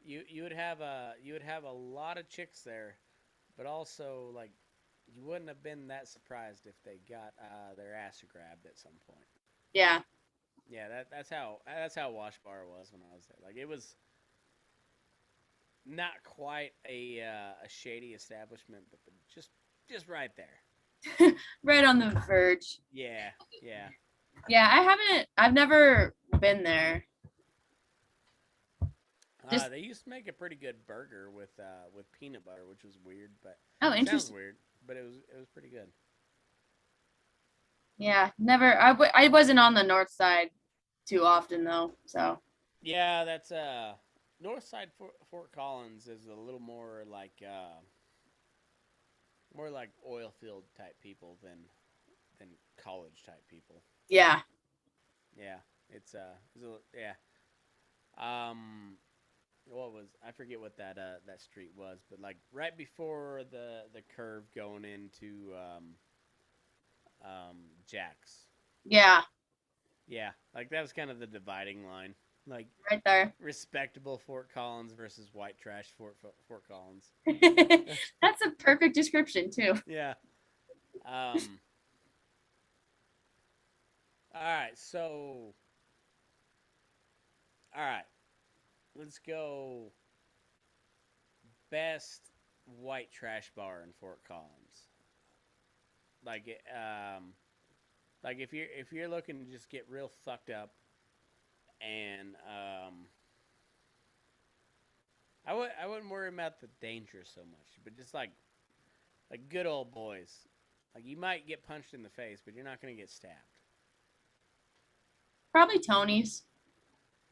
you would have a lot of chicks there, but also like you wouldn't have been that surprised if they got their ass grabbed at some point. Yeah. Yeah, that's how Wash Bar was when I was there. Like it was not quite a shady establishment, but just right there. Right on the verge. Yeah, yeah. Yeah, I've never been there. Just They used to make a pretty good burger with peanut butter, which was weird, but oh, sounds interesting. weird, but it was pretty good. Yeah, never I wasn't on the north side too often though. So Yeah, that's North Side Fort Collins is a little more like oil field type people than college type people. yeah. Yeah, yeah. Um, what was I forget what that street was, but like right before the curve going into Jack's. Yeah, Yeah, like that was kind of the dividing line. Like right there. respectable Fort Collins versus white trash Fort Collins. That's a perfect description too. Yeah. Um. All right. So. All right. Let's go. Best white trash bar in Fort Collins. Like like if you're looking to just get real fucked up and I wouldn't worry about the danger so much, but just like good old boys. Like you might get punched in the face, but you're not gonna get stabbed. Probably Tony's.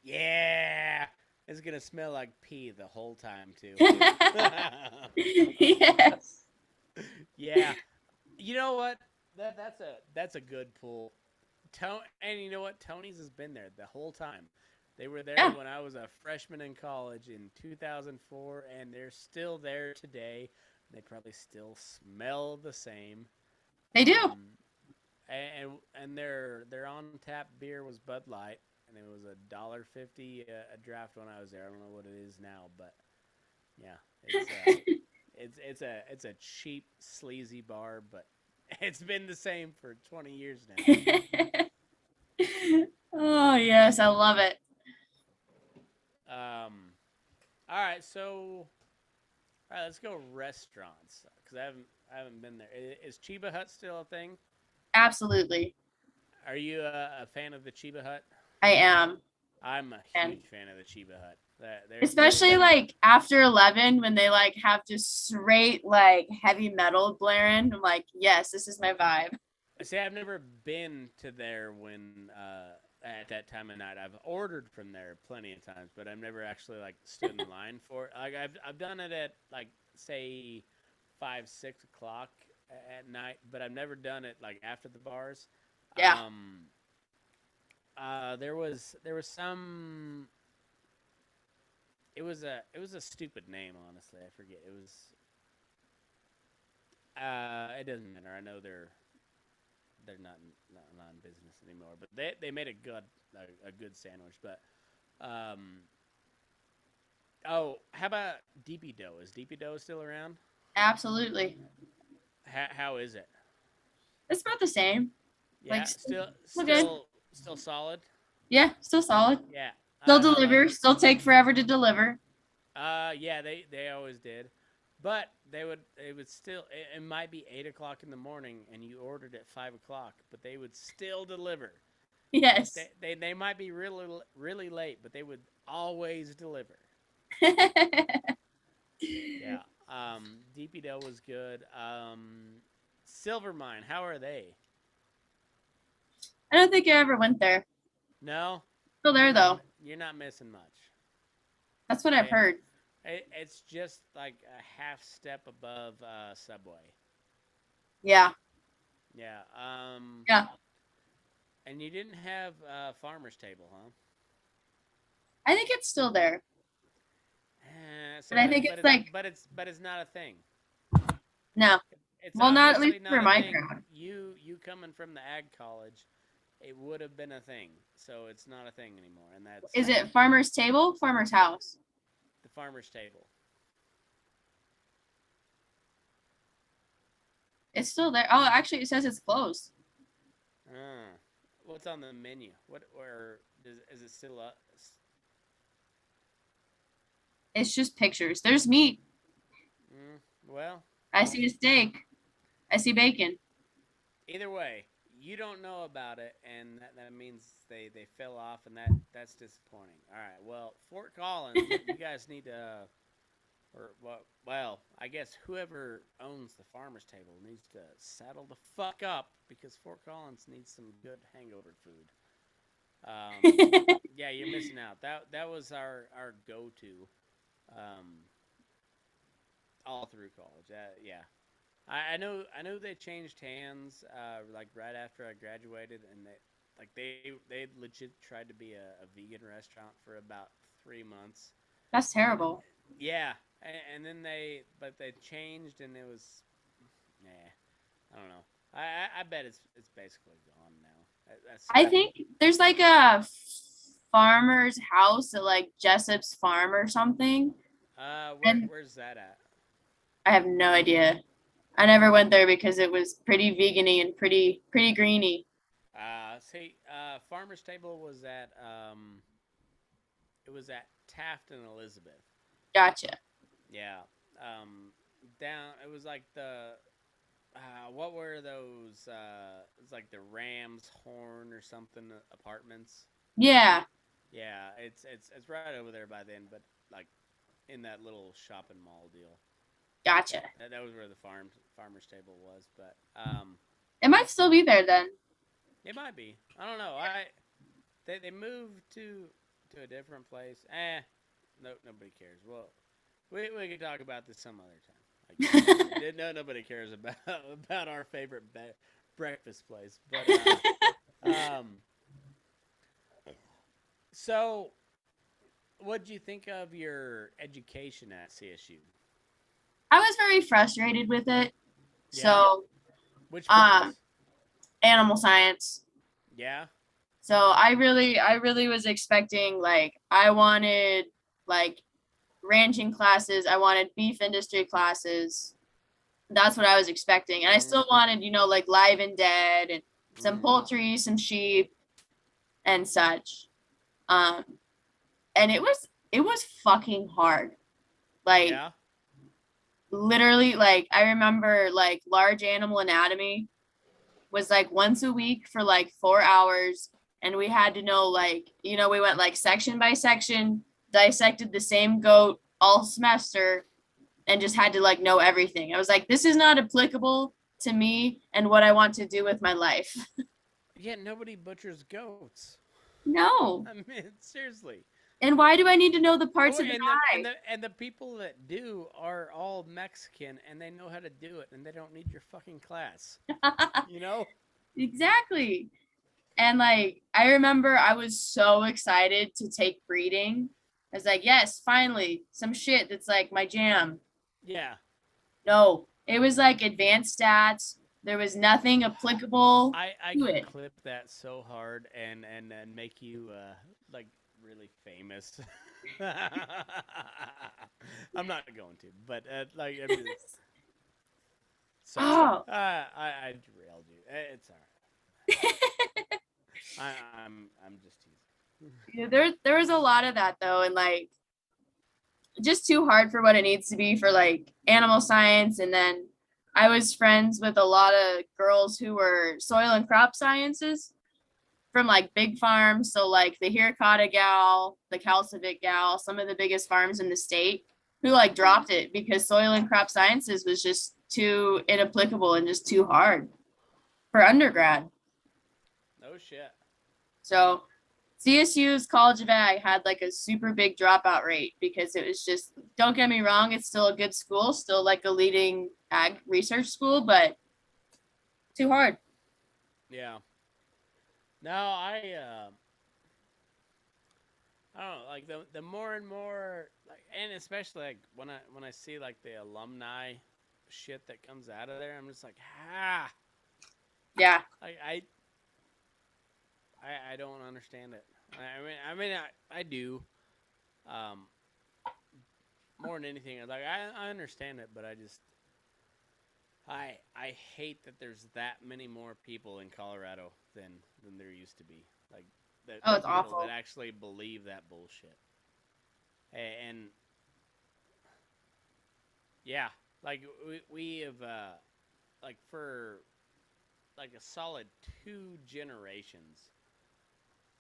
Yeah, it's gonna smell like pee the whole time too. Yes. Yeah, you know what? That's a good pull. And you know what? Tony's has been there the whole time. They were there Yeah, when I was a freshman in college in 2004, and they're still there today. They probably still smell the same. they do. And their on tap beer was Bud Light, and it was $1.50 a draft when I was there. I don't know what it is now, but yeah, it's a cheap sleazy bar, but it's been the same for 20 years now. Oh, yes, I love it. All right, so all right, let's go restaurants because I haven't been there. Is Chiba Hut still a thing? Absolutely. Are you a fan of the Chiba Hut? I am. I'm a And huge fan of the Chiba Hut. They're especially like after 11 when they like have just straight like heavy metal blaring. I'm like, yes, this is my vibe. see. I've never been to there when at that time of night. I've ordered from there plenty of times, but I've never actually like stood in line for it. Like I've done it at like say 5-6 o'clock at night, but I've never done it like after the bars. Yeah. There was some. It was a stupid name, honestly. I forget. It was. It doesn't matter. I know they're not in business anymore, but they made a good sandwich. But oh, how about DP Dough? Is DP Dough still around? Absolutely. How is it? It's about the same. Yeah, Like still still good. still solid. Yeah, still solid. Yeah, Still I like deliver. it. Still take forever to deliver. Yeah, they always did, but they would still. It might be 8 o'clock in the morning, and you ordered at 5 o'clock, but they would still deliver. Like Yes. they might be really late, but they would always deliver. Yeah. Deepy Dell was good. Silvermine, how are they? I don't think I ever went there. No, Still there though. you're not missing much. That's what I've It, heard. it's just like a half step above Subway. Yeah. Yeah. Yeah. And you didn't have Farmer's Table, huh? I think it's still there. So But I think it's like but it's not a thing. no. It's Well, not at obviously least for not a my thing. crowd. You coming from the ag college, it would have been a thing. So it's not a thing anymore, and that's Is it Farmer's Table? Farmer's House? the Farmer's Table. It's still there. Oh, actually, it says it's closed. What's on the menu? What or is it still up? It's just pictures. There's meat. Well, I see a steak. I see bacon. either way, you don't know about it, and that means they fell off, and that's disappointing. All right, well, Fort Collins, you guys need to, well, I guess whoever owns the Farmer's Table needs to saddle the fuck up because Fort Collins needs some good hangover food. Yeah, you're missing out. That was our go-to, all through college. Yeah. I know they changed hands like right after I graduated, and they legit tried to be a vegan restaurant for about 3 months. That's terrible. Yeah, and then they changed, and it was I don't know. I bet it's basically gone now. I think there's like a farmer's house at like Jessup's Farm or something. Where's that at? I have no idea. I never went there because it was pretty vegan-y and pretty greeny. Farmer's Table was at it was at Taft and Elizabeth. Gotcha. Yeah. Down it was like the what were those it was like the Ram's Horn or something apartments. Yeah. Yeah, it's right over there by then, but like in that little shopping mall deal. Gotcha. That was where the Farmer's Table was, but it might still be there then. It might be. I don't know. They moved to a different place. No, nobody cares. Well, we can talk about this some other time. Like, nobody cares about our favorite breakfast place. But so, what did you think of your education at CSU? I was very frustrated with it. Yeah. So, which animal science. Yeah. So I really was expecting like I wanted like ranching classes. I wanted beef industry classes. That's what I was expecting, and I still wanted like live and dead and some poultry, some sheep, and such. And it was fucking hard. Like. Yeah. Literally, like I remember like large animal anatomy was like once a week for like 4 hours, and we had to know like we went like section by section, dissected the same goat all semester, and just had to like know everything. I was like, this is not applicable to me and what I want to do with my life. Yeah, nobody butchers goats. No. I mean, seriously. And why do I need to know the parts of the eye? And the people that do are all Mexican, and they know how to do it, and they don't need your fucking class. Exactly. And like I remember I was so excited to take breeding. I was like, yes, finally, some shit that's like my jam. Yeah. No, it was like advanced stats. There was nothing applicable. I can clip that so hard and make you like really famous. I'm not going to, but like I mean, I derailed you. It's all right. I'm just teasing. Yeah, there was a lot of that though, and like just too hard for what it needs to be for like animal science. And then I was friends with a lot of girls who were soil and crop sciences. from like big farms. So like the Hirikata gal, the Calcivic gal, some of the biggest farms in the state who like dropped it because soil and crop sciences was just too inapplicable and just too hard for undergrad. No shit. So CSU's College of Ag had like a super big dropout rate because it was just, don't get me wrong, it's still a good school, still like a leading ag research school, but too hard. Yeah. No, I don't know, like the more and more like, and especially like when I see like the alumni shit that comes out of there, I'm just like, Yeah. like I don't understand it. I do. Um, More than anything, like I understand it, but I hate that there's that many more people in Colorado than there used to be. Like that Oh, it's people awful. that actually believe that bullshit. And yeah, like we have like for like a solid 2 generations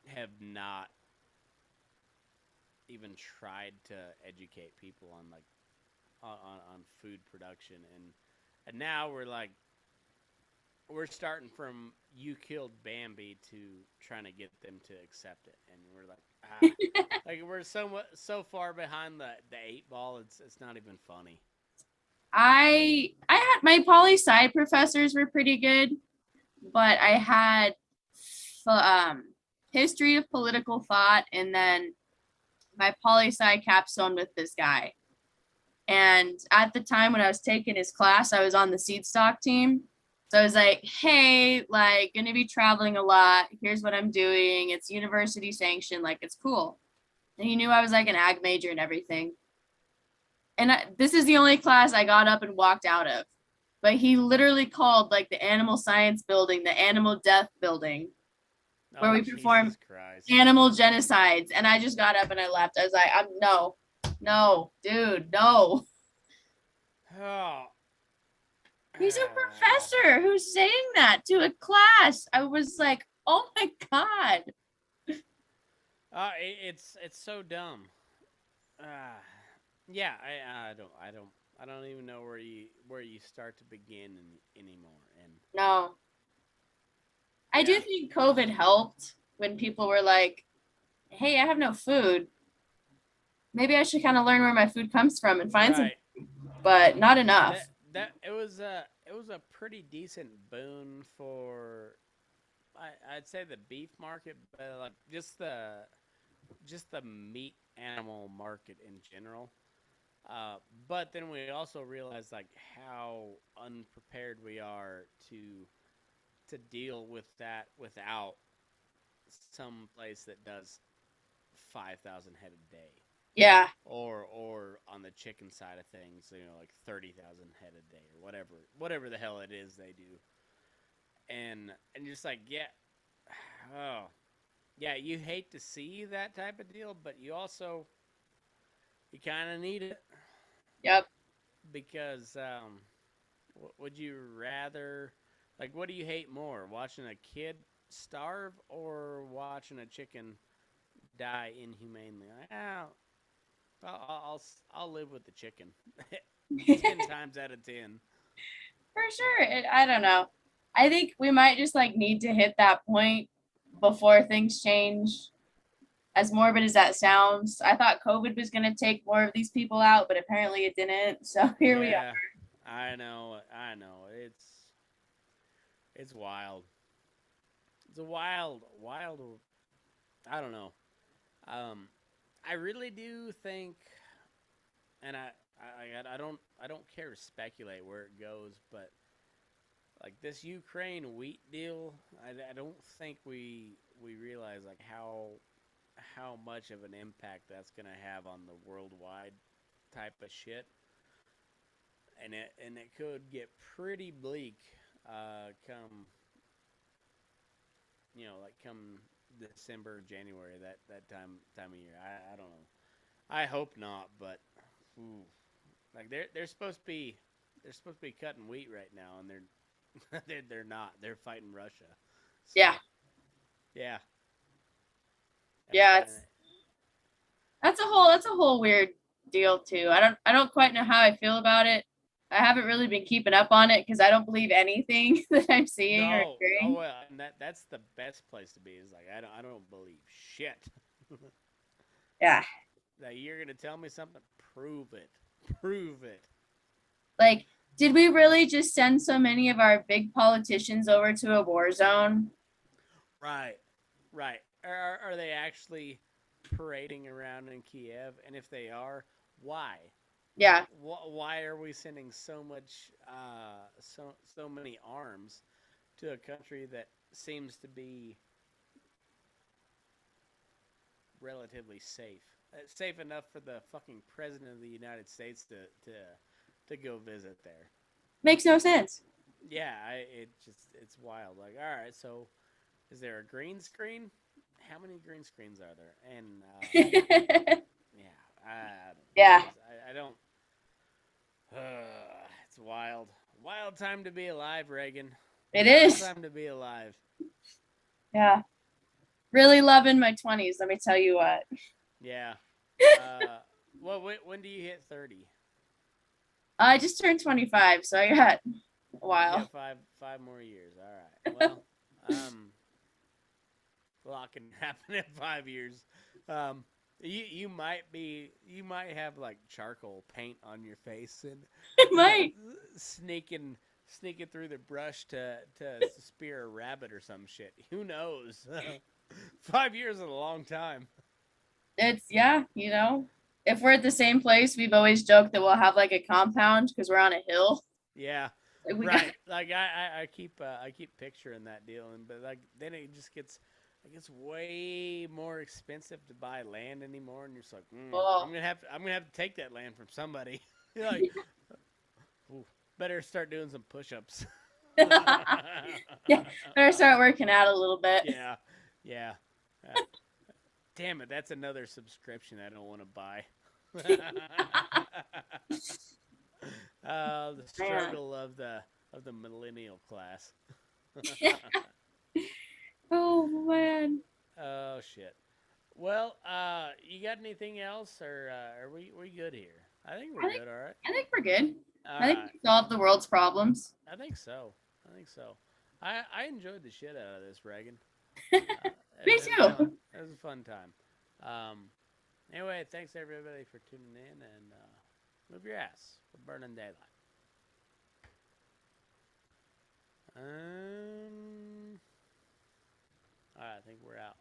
have not even tried to educate people on like on food production, and now we're starting from you killed Bambi to trying to get them to accept it, and we're like like we're so far behind the 8 ball. It's not even funny. I had my poli sci professors were pretty good, but I had history of political thought and then my poli sci capstone with this guy. And at the time when I was taking his class, I was on the seed stock team. So I was like, hey, like, gonna be traveling a lot. Here's what I'm doing. It's university sanctioned. Like, it's cool. And he knew I was like an ag major and everything. And this is the only class I got up and walked out of. But he literally called like the animal science building, the animal death building, where we perform animal genocides. And I just got up and I left. I was like, no, dude, no. Oh. He's a professor who's saying that to a class. I was like, oh my God. It's so dumb. Yeah, I don't even know where you start to begin anymore. And No. I do think COVID helped when people were like, hey, I have no food. Maybe I should kind of learn where my food comes from and find some, but not enough. That it was a pretty decent boon for I'd say the beef market, but like just the meat animal market in general. But then we also realized like how unprepared we are to deal with that without some place that does 5,000 head a day. Yeah. Or on the chicken side of things, like 30,000 head a day or whatever the hell it is they do. And just like, you hate to see that type of deal, but you kind of need it. Yep. Because would you rather, like, what do you hate more, watching a kid starve or watching a chicken die inhumanely? I'll live with the chicken 10 times out of 10. For sure. I don't know. I think we might just like need to hit that point before things change. As morbid as that sounds, I thought COVID was going to take more of these people out, but apparently it didn't. So here we are. I know. It's wild. It's a wild. I don't know. I really do think, and I don't care to speculate where it goes, but like this Ukraine wheat deal, I don't think we realize like how much of an impact that's gonna have on the worldwide type of shit, and it could get pretty bleak, come come December, January, that time of year. I don't know. I hope not, but like they're supposed to be cutting wheat right now, and they're they're not. They're fighting Russia. So, yeah. Yeah. Yeah, that's a whole weird deal too. I don't quite know how I feel about it. I haven't really been keeping up on it because I don't believe anything that I'm seeing or No. Oh hearing. well, and that's the best place to be. Is like I don't believe shit. Yeah. Like you're gonna tell me something, prove it. Prove it. Like, did we really just send so many of our big politicians over to a war zone? Right. Right. Are they actually parading around in Kiev? And if they are, why? Yeah. Why are we sending so much, so many arms to a country that seems to be relatively safe? Safe enough for the fucking president of the United States to go visit there. Makes no sense. Yeah, it's wild. Like, all right, so is there a green screen? How many green screens are there? And yeah, Yeah, I don't. It's wild. Wild time to be alive, Reagan. it Wild is. time to be alive. Yeah. Really loving my 20s, let me tell you what. Yeah. Well, when do you hit 30? I just turned 25, so I got a You while. got five more years. All right. Well, a lot can happen in 5 years. Um, you might have like charcoal paint on your face and It might. sneaking through the brush to spear a rabbit or some shit. Who knows? 5 years is a long time. It's, yeah, if we're at the same place, we've always joked that we'll have like a compound because we're on a hill. Yeah, Like, we got, right. Like I keep picturing that deal, but like then it gets way more expensive to buy land anymore, and you're just like, oh, I'm gonna have to take that land from somebody. You're like, ooh, better start doing some push-ups. yeah, better start working out a little bit. Yeah, yeah. Damn it, that's another subscription I don't want to buy. The Man. struggle of the millennial class. Oh man. Oh shit. Well, you got anything else, or are we good here? I think we're I think good. All right. I think we're good. All I think right. we solved the world's problems. I think so. I think so. I enjoyed the shit out of this, Reagan. Me It was fun. too. It was a fun time. Anyway, thanks everybody for tuning in, and move your ass for burning daylight. All right, I think we're out.